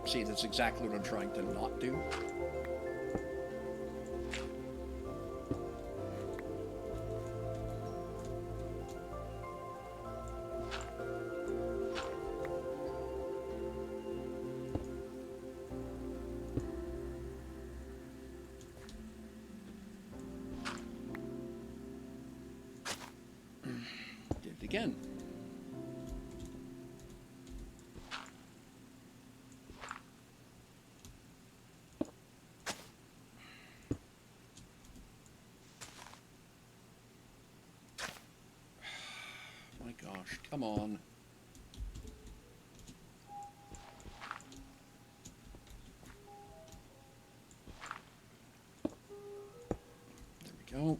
See, that's exactly what I'm trying to not do. again. My gosh, come on. There we go.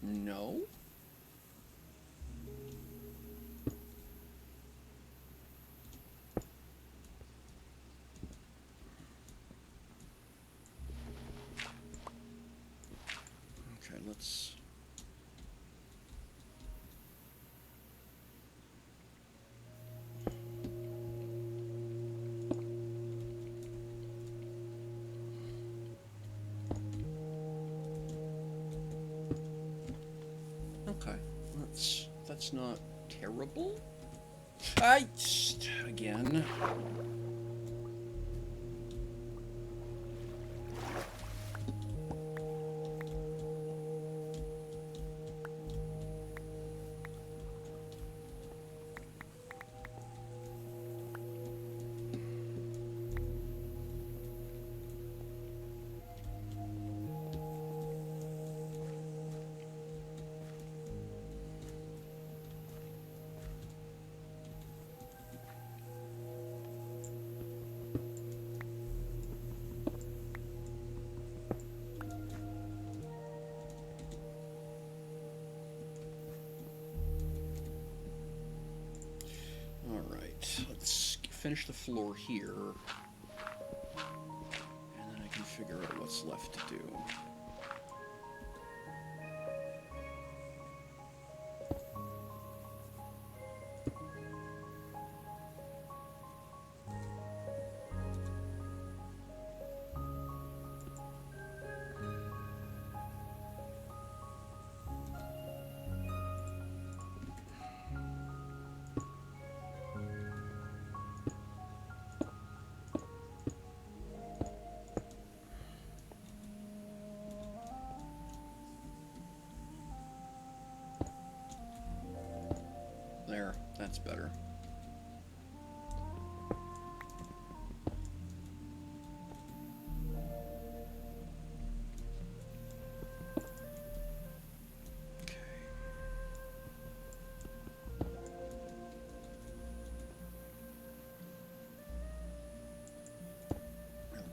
No? Okay, let's... Okay, that's not terrible. Again. Alright, let's finish the floor here. And then I can figure out what's left to do.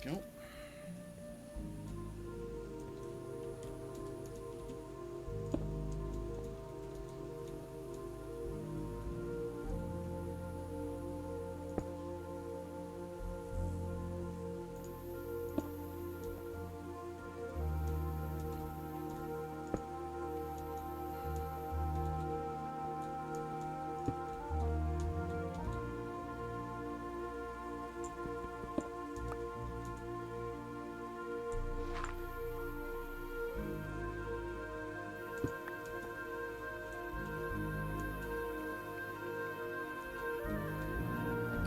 we go.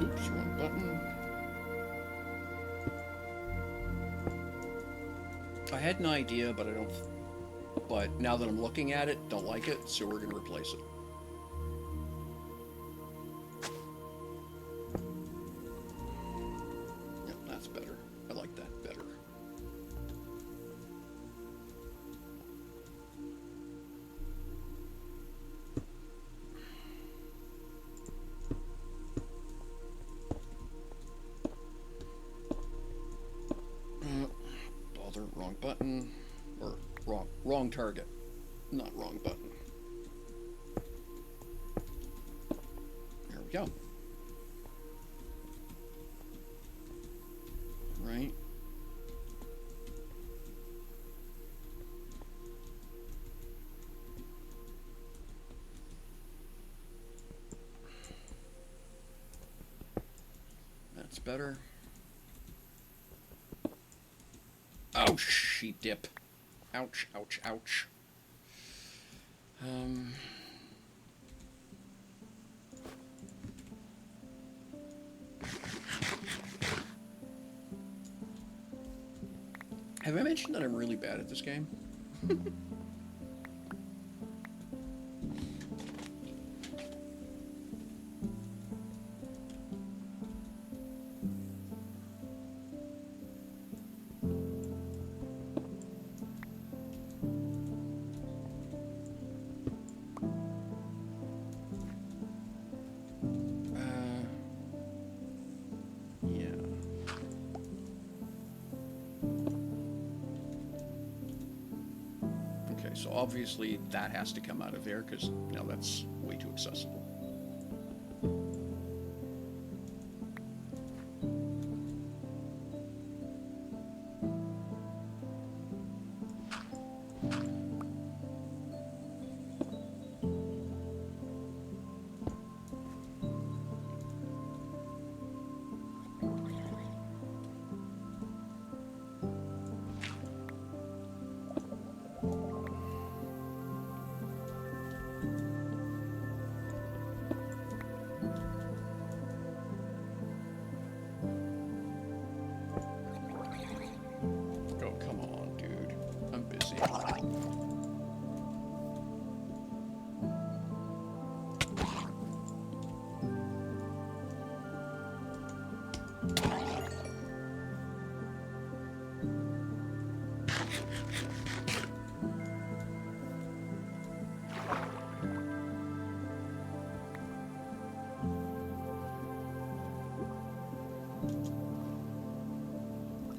Oops, wrong button. I had an idea, but I don't. But now that I'm looking at it, don't like it, so we're gonna replace it. Yep, that's better. I like that better. Bother, wrong button, or wrong target, not wrong button. There we go. Right. That's better. Oh, she dip. Ouch, ouch, ouch. Have I mentioned that I'm really bad at this game? So obviously that has to come out of there because, you know, that's way too accessible.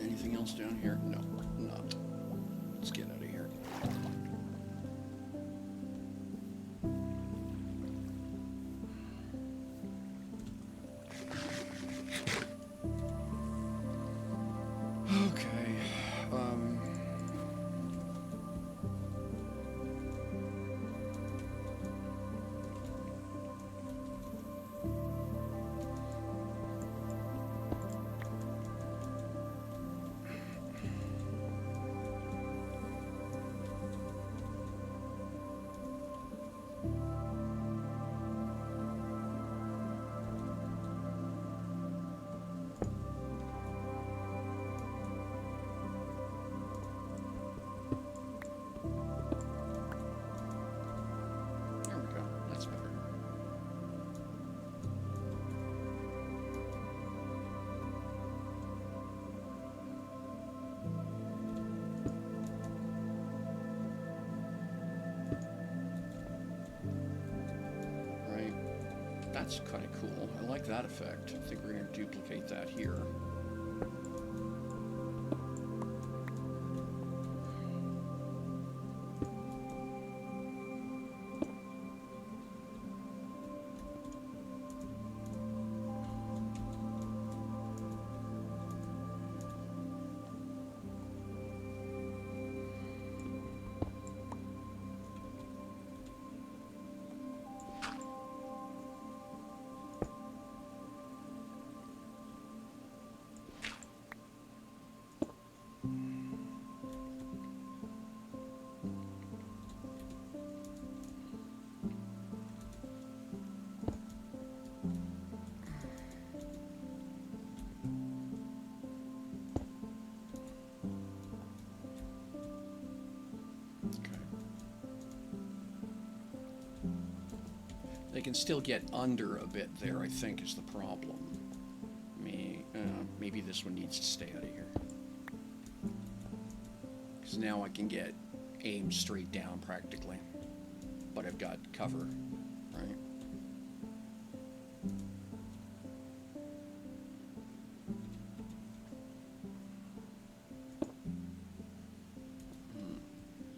Anything else down here? No, not. Let's get out of here. Okay. That's kind of cool. I like that effect. I think we're going to duplicate that here. can still get under a bit there, I think, is the problem. Maybe this one needs to stay out of here. Because now I can get aimed straight down practically. But I've got cover, right?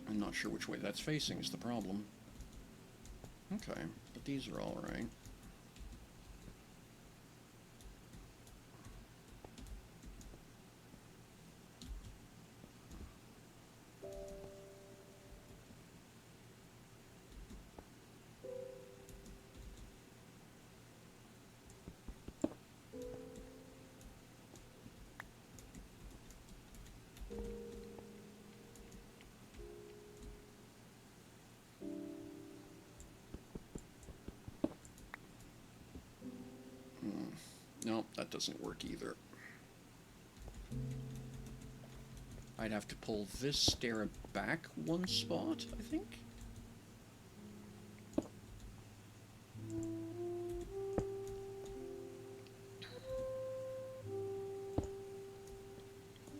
I'm not sure which way that's facing is the problem. Okay, but these are all right. No, that doesn't work either. I'd have to pull this stair back one spot, I think.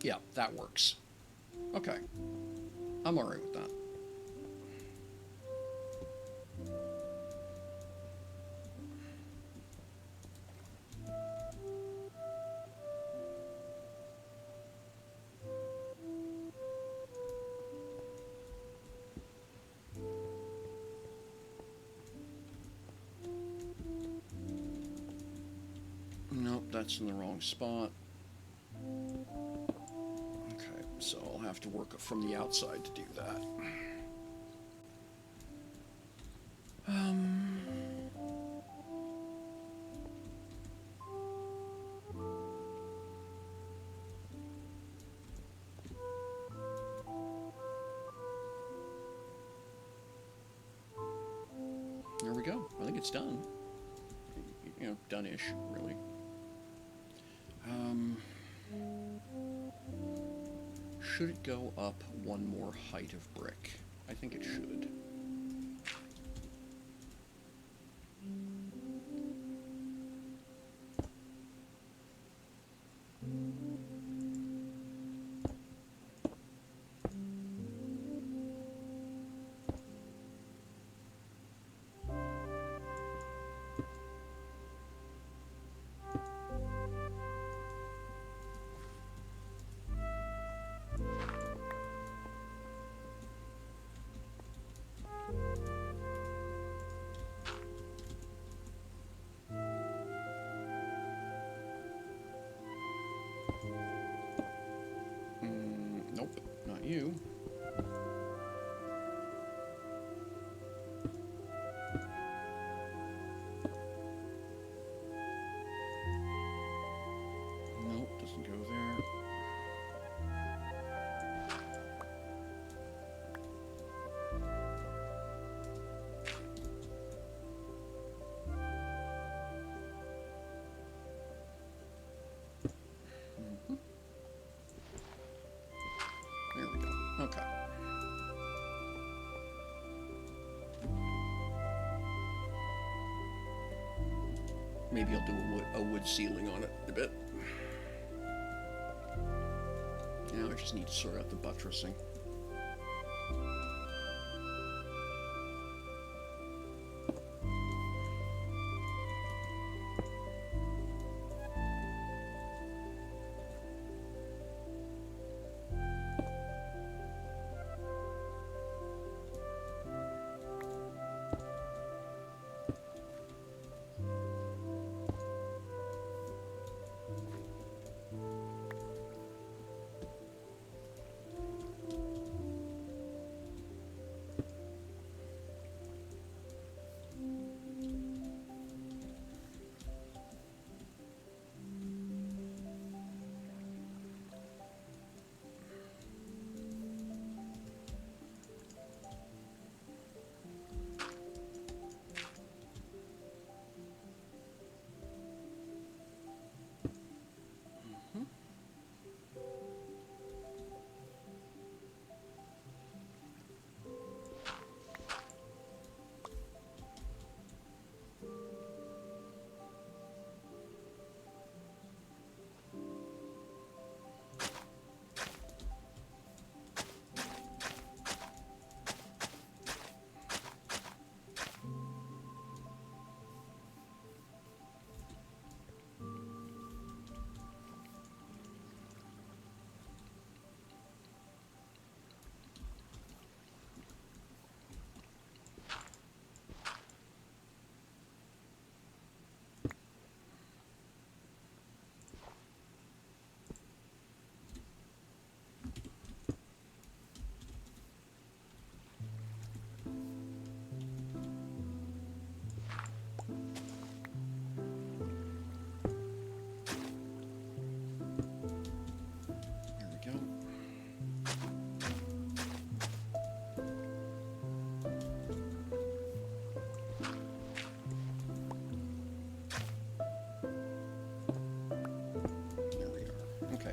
Yeah, that works. Okay. I'm alright with that. Nope, that's in the wrong spot. Okay, so I'll have to work from the outside to do that. There we go. I think it's done. You know, done-ish, really. Should it go up one more height of brick? I think it should. Nope, not you. Nope, doesn't go there. There we go. Okay. Maybe I'll do a wood ceiling on it a bit. Now I just need to sort out the buttressing.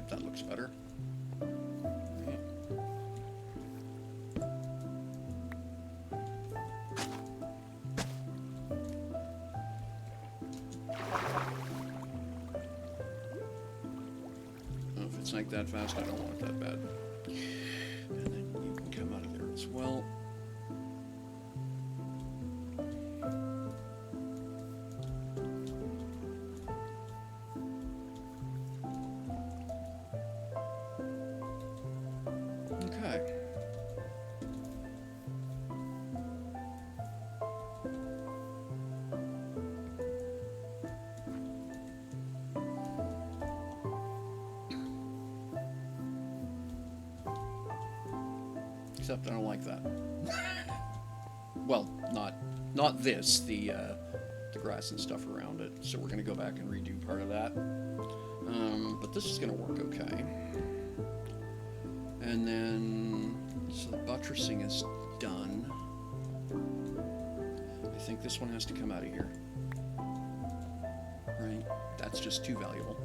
that looks better. If it's like that fast, I don't want it that bad. And then you can come out of there as well. Okay. Except I don't like that. Well, not this, the grass and stuff around it. So we're gonna go back and redo part of that. But this is gonna work okay. And then, so the buttressing is done. I think this one has to come out of here. Right? That's just too valuable.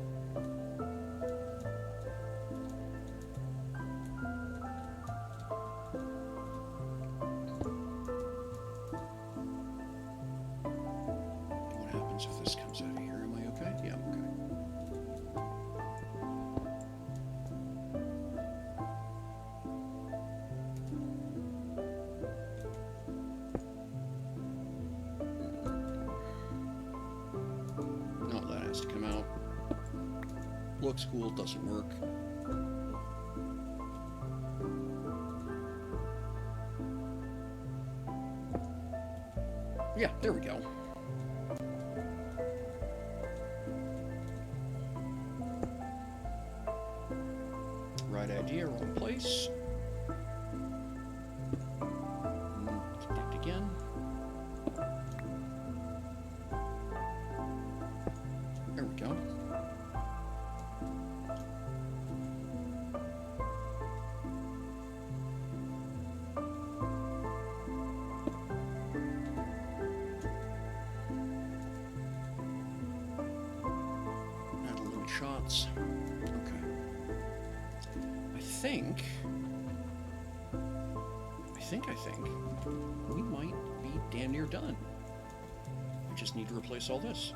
What happens if this comes out of here? Am I okay? Yeah, I'm okay. No, that has to come out. Looks cool, doesn't work. Yeah, there we go. Right idea, wrong place. Connect again. There we go. Add a little shots. Okay. I think we might be damn near done. We just need to replace all this.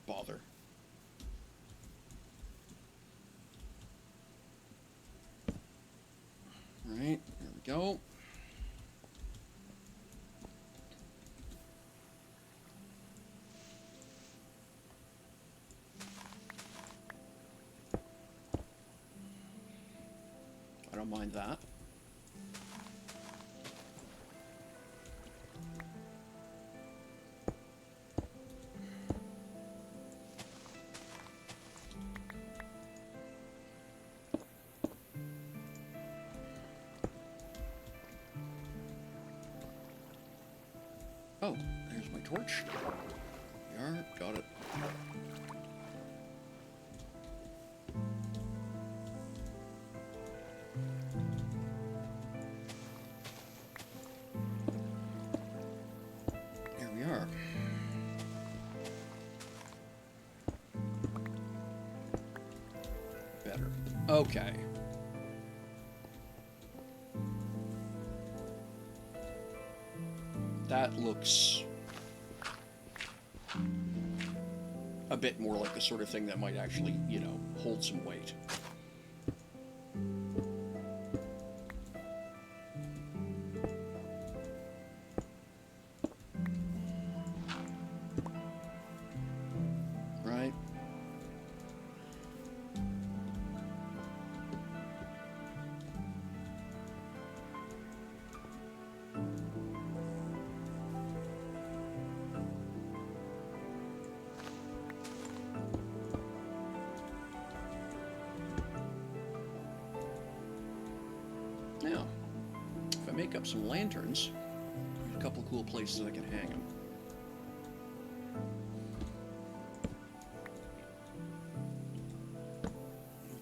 Bother. Right, there we go. I don't mind that. Oh, there's my torch. There we are, got it. There we are. Better. Okay. That looks a bit more like the sort of thing that might actually, you know, hold some weight. Now, if I make up some lanterns, a couple cool places I can hang them.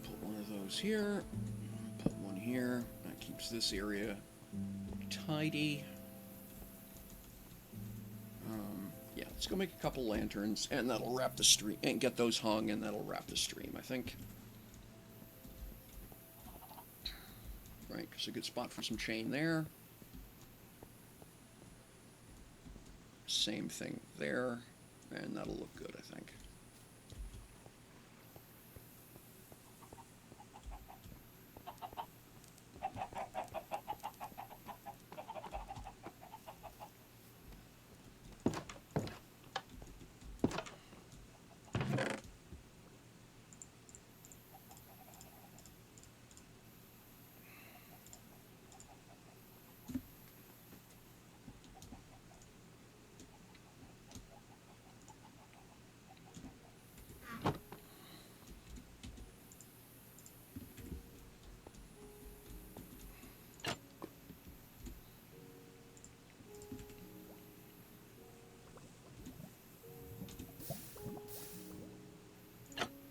Put one of those here, put one here. That keeps this area tidy. Yeah, let's go make a couple lanterns, and that'll wrap the stream, and get those hung, and that'll wrap the stream, I think. Right, because a good spot for some chain there. Same thing there, and that'll look good, I think.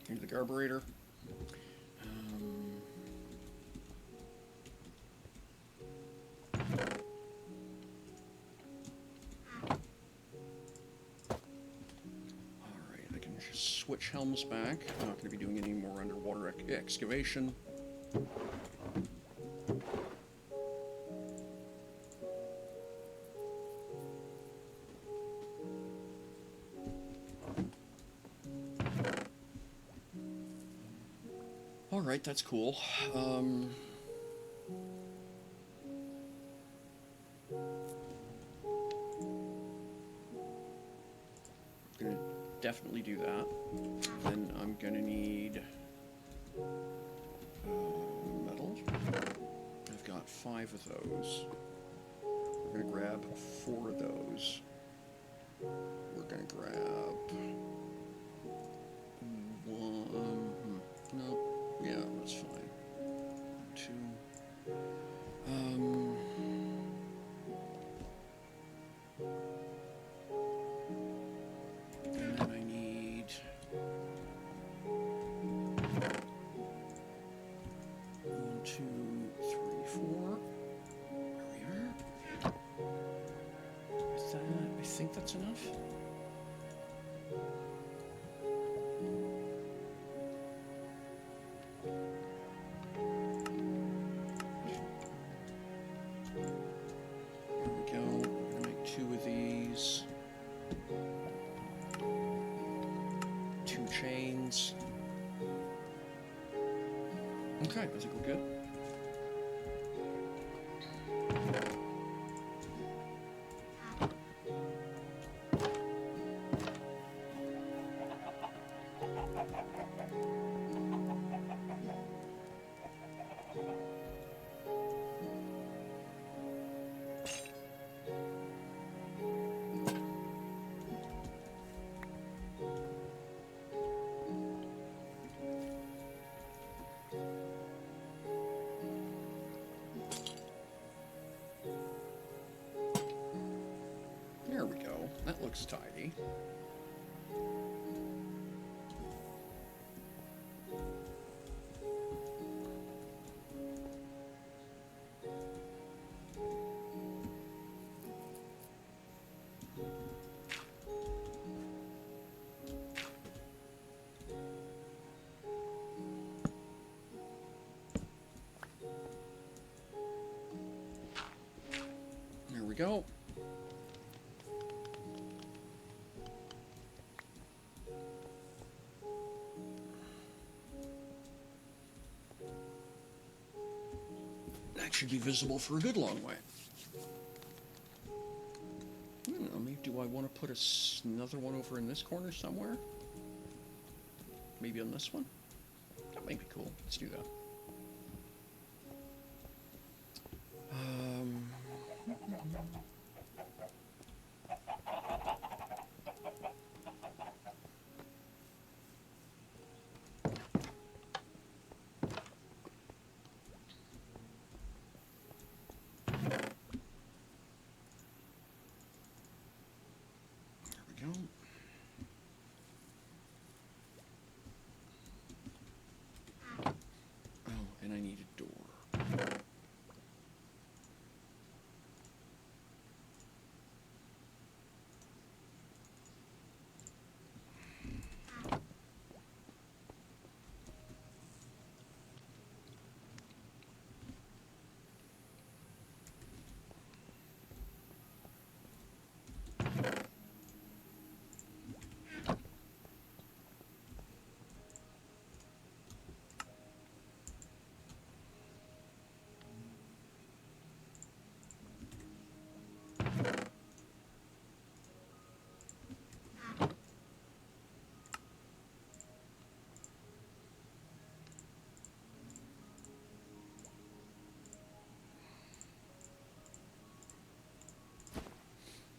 Here's the carburetor. Alright, I can just switch helms back. I'm not going to be doing any more underwater excavation. Alright, that's cool. Gonna definitely do that. Then I'm gonna need metal. I've got 5 of those. We're gonna grab 4 of those. We're gonna grab one. No. Yeah, that's fine. 2. And then I need 1, 2, 3, 4. There we are. Is that? I think that's enough. Chains. Okay, I think we're good. There we go. That looks tidy. There we go. That should be visible for a good long way. I don't know, maybe do I want to put another one over in this corner somewhere? Maybe on this one? That might be cool. Let's do that.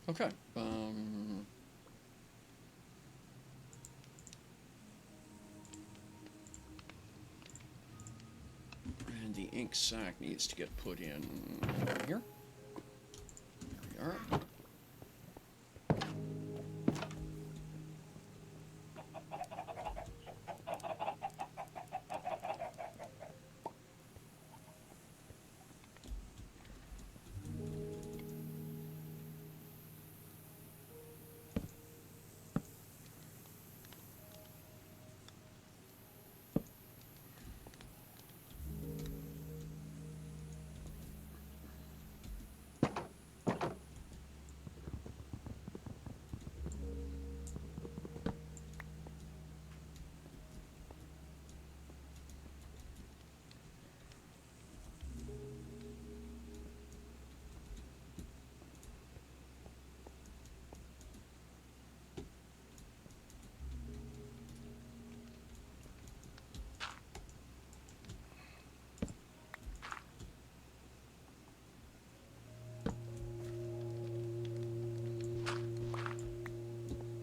Okay. And the ink sac needs to get put in here. There we are.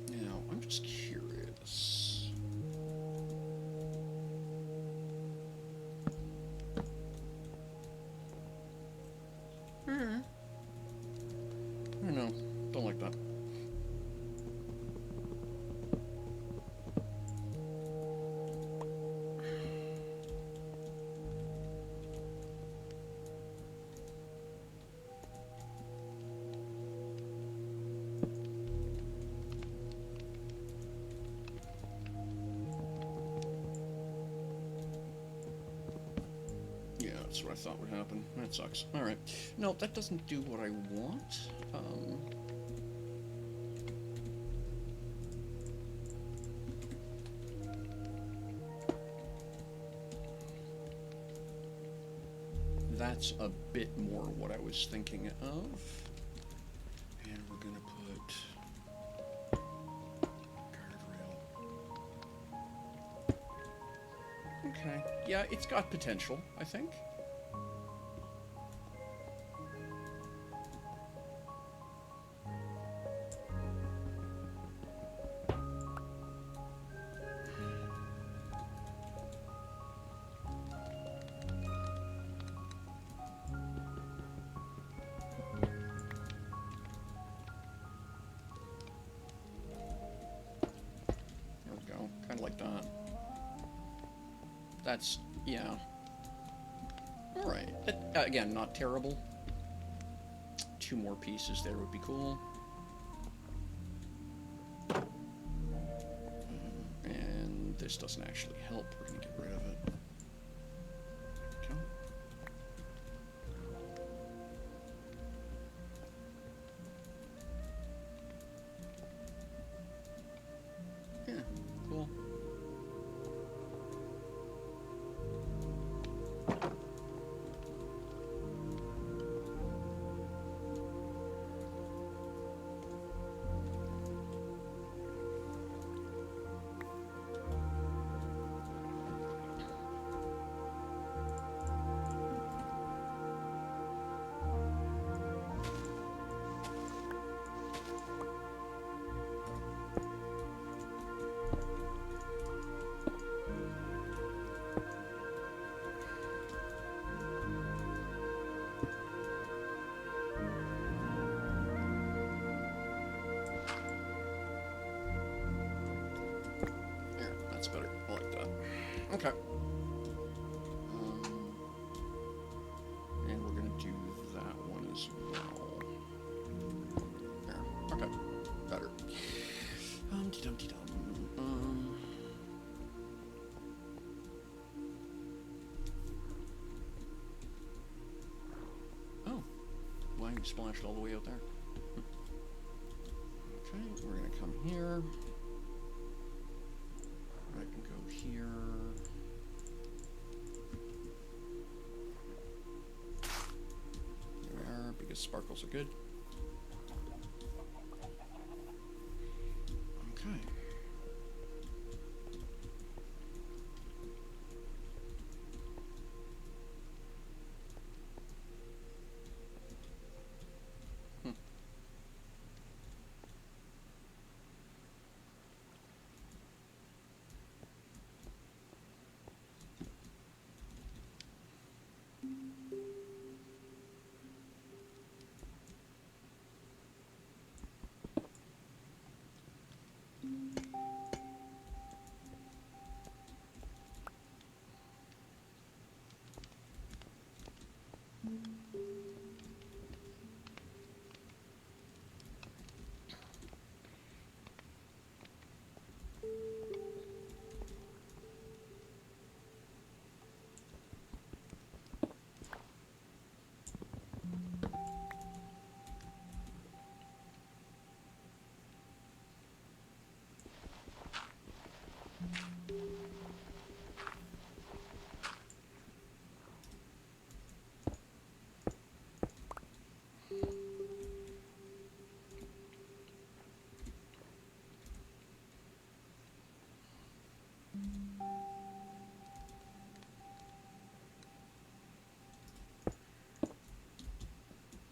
Now, I'm just curious. I don't know. Don't like that. Yeah, that's what I thought would happen. That sucks. Alright. No, that doesn't do what I want. That's a bit more what I was thinking of. And we're gonna put guardrail. Okay. Yeah, it's got potential, I think. Kind of like that. That's, yeah. Alright. Again, not terrible. 2 more pieces there would be cool. And this doesn't actually help. We're going to get rid of it. Okay. Yeah, cool. That's better. I like that. Okay. And we're going to do that one as well. There. Okay. Better. Dum-de-dum-de-dum. Oh. Why you splashed all the way out there? Okay, we're going to come here. I can go here. There we are, because sparkles are good. Okay.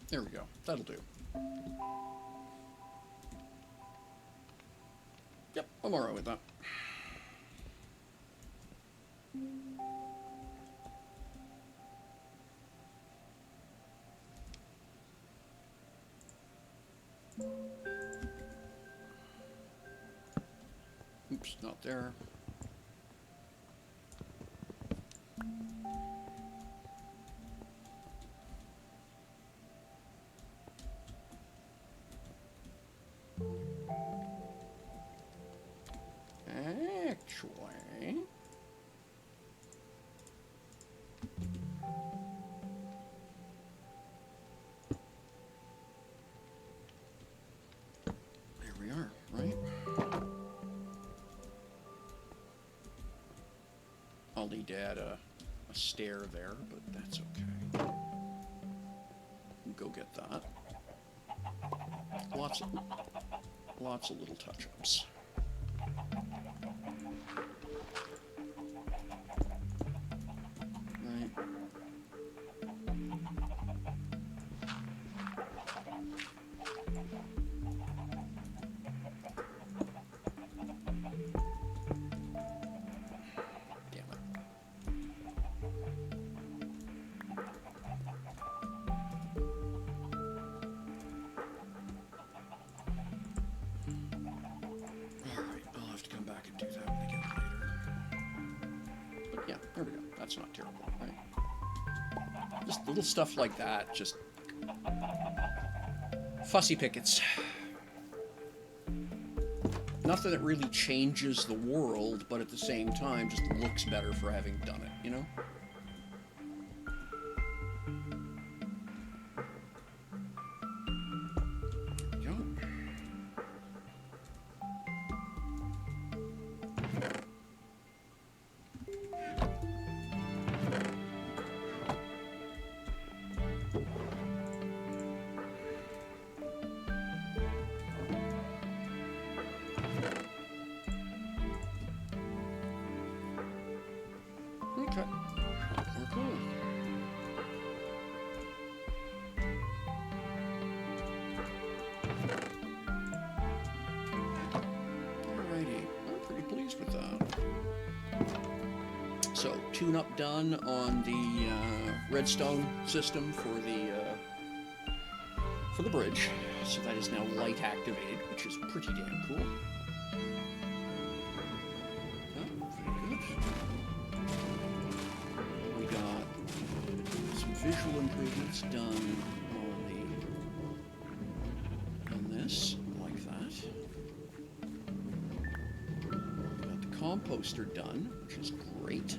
There we go. That'll do. Yep, I'm alright with that. Oops, not there. Actually... There we are, right? I'll need to add a stair there, but that's okay. We'll go get that. Lots of little touch-ups. Right. Damn it. Alright, I'll have to come back and do that again later. But yeah, there we go. That's not terrible, right? Just little stuff like that, just fussy pickets. Nothing that really changes the world, but at the same time just looks better for having done it, you know? There we go. Okay. We're cool. Alrighty. I'm pretty pleased with that. So, tune-up done on the redstone system for the bridge. So that is now light activated, which is pretty damn cool. Visual improvements done on this, like that. Got the composter done, which is great.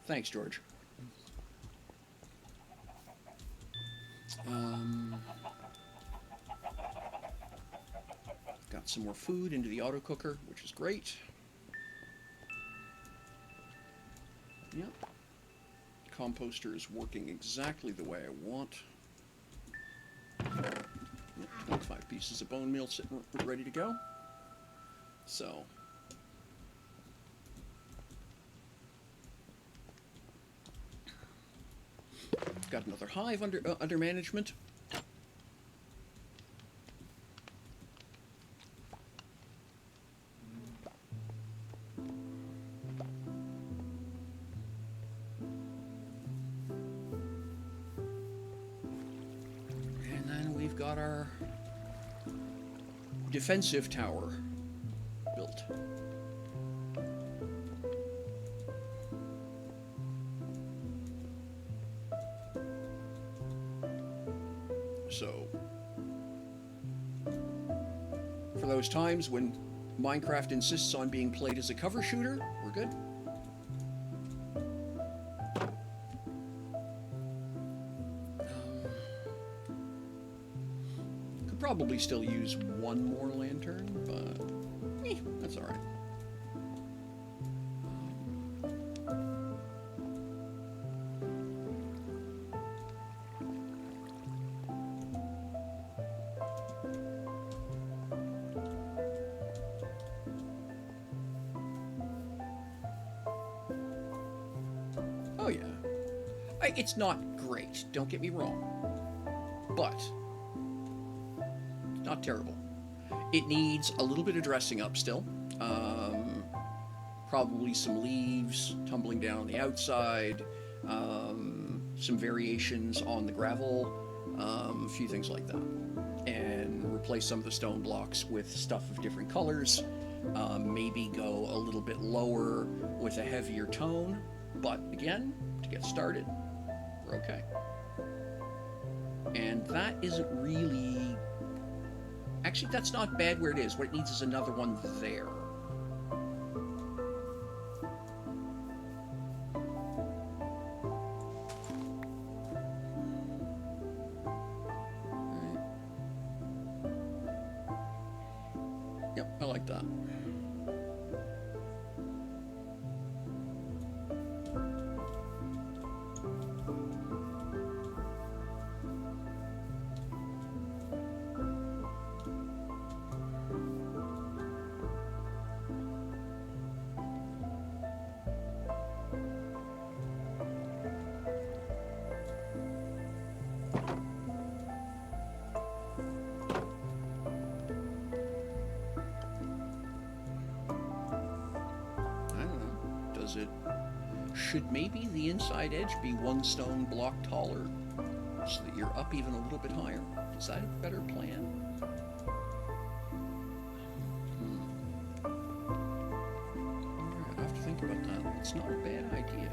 Thanks, George. Got some more food into the auto cooker, which is great. Yep. Composter is working exactly the way I want. Yep, 25 pieces of bone meal sitting ready to go. So... got another hive under management. And then we've got our defensive tower built. So, for those times when Minecraft insists on being played as a cover shooter, we're good. Could probably still use one more lantern, but that's alright. It's not great, don't get me wrong, but not terrible. It needs a little bit of dressing up still. Um, Probably some leaves tumbling down on the outside, some variations on the gravel, a few things like that. And replace some of the stone blocks with stuff of different colors. Maybe go a little bit lower with a heavier tone. But again, to get started, we're okay. And that isn't really. Actually, that's not bad where it is. What it needs is another one there. Yep, I like that. I don't know. Does it. Should maybe the inside edge be one stone block taller so that you're up even a little bit higher? Is that a better plan? Alright, I have to think about that. It's not a bad idea.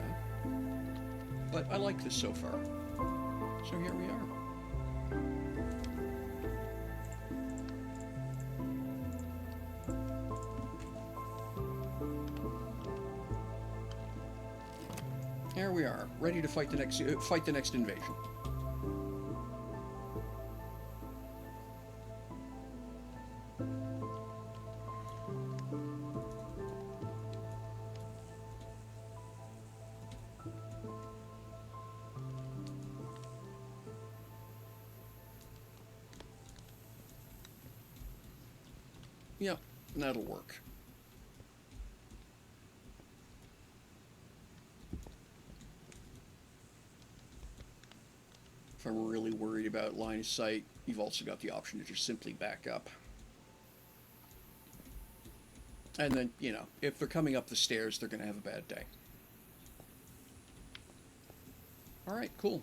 But I like this so far. So here we are. Here we are, ready to fight the next invasion. Yep, that'll work. If I'm really worried about line of sight, you've also got the option to just simply back up. And then, if they're coming up the stairs, they're going to have a bad day. All right, cool.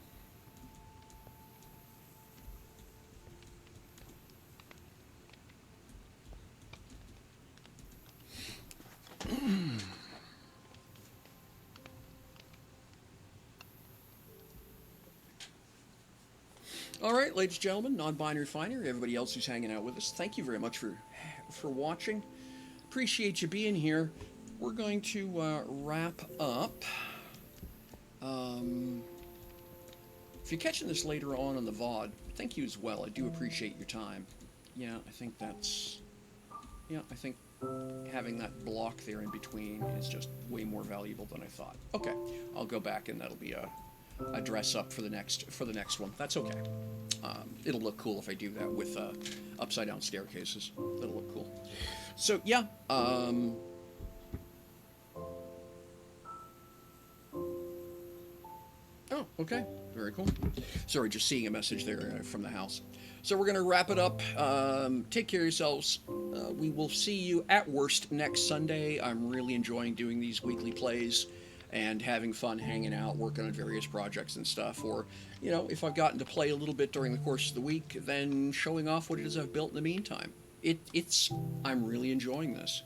All right, ladies and gentlemen, non-binary finder, everybody else who's hanging out with us, thank you very much for watching. Appreciate you being here. We're going to wrap up. If you're catching this later on the VOD, thank you as well. I do appreciate your time. Yeah, I think having that block there in between is just way more valuable than I thought. Okay, I'll go back and that'll be a dress up for the next one. That's okay. It'll look cool if I do that with upside down staircases. That'll look cool. So yeah. Oh, okay. Very cool. Sorry, just seeing a message there from the house. So we're going to wrap it up. Take care of yourselves. We will see you at worst next Sunday. I'm really enjoying doing these weekly plays and having fun hanging out, working on various projects and stuff. Or, if I've gotten to play a little bit during the course of the week, then showing off what it is I've built in the meantime. I'm really enjoying this.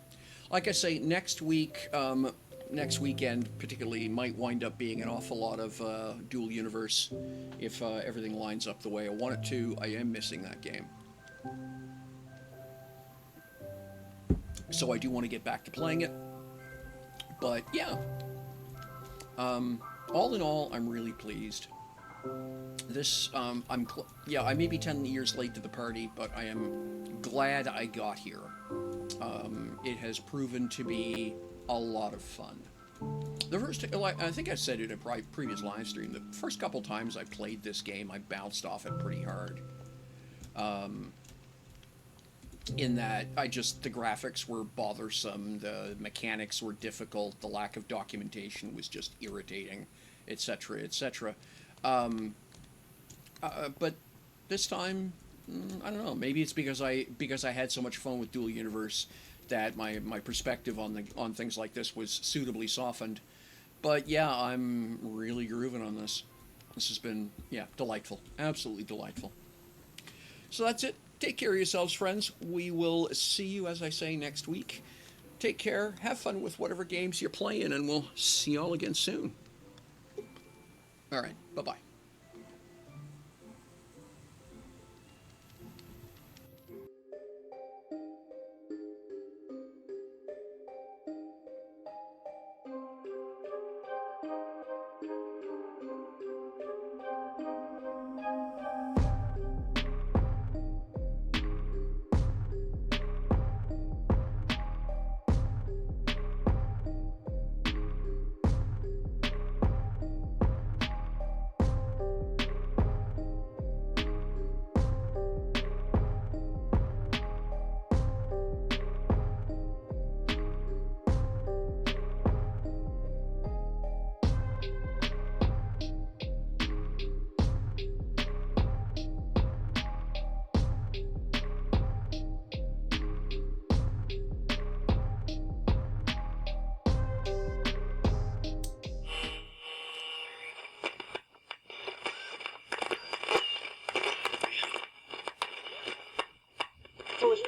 Like I say, next weekend particularly might wind up being an awful lot of dual universe if everything lines up the way I want it to. I am missing that game. So I do want to get back to playing it. But yeah. All in all, I'm really pleased. This, I may be 10 years late to the party, but I am glad I got here. It has proven to be a lot of fun. The first, I think I said it in a previous live stream, the first couple times I played this game, I bounced off it pretty hard. In that, the graphics were bothersome, the mechanics were difficult, the lack of documentation was just irritating, etc., etc. Um, but this time, I don't know. Maybe it's because I had so much fun with Dual Universe that my perspective on things like this was suitably softened. But yeah, I'm really grooving on this. This has been, yeah, delightful, absolutely delightful. So that's it. Take care of yourselves, friends. We will see you, as I say, next week. Take care. Have fun with whatever games you're playing, and we'll see y'all again soon. All right. Bye bye. So it's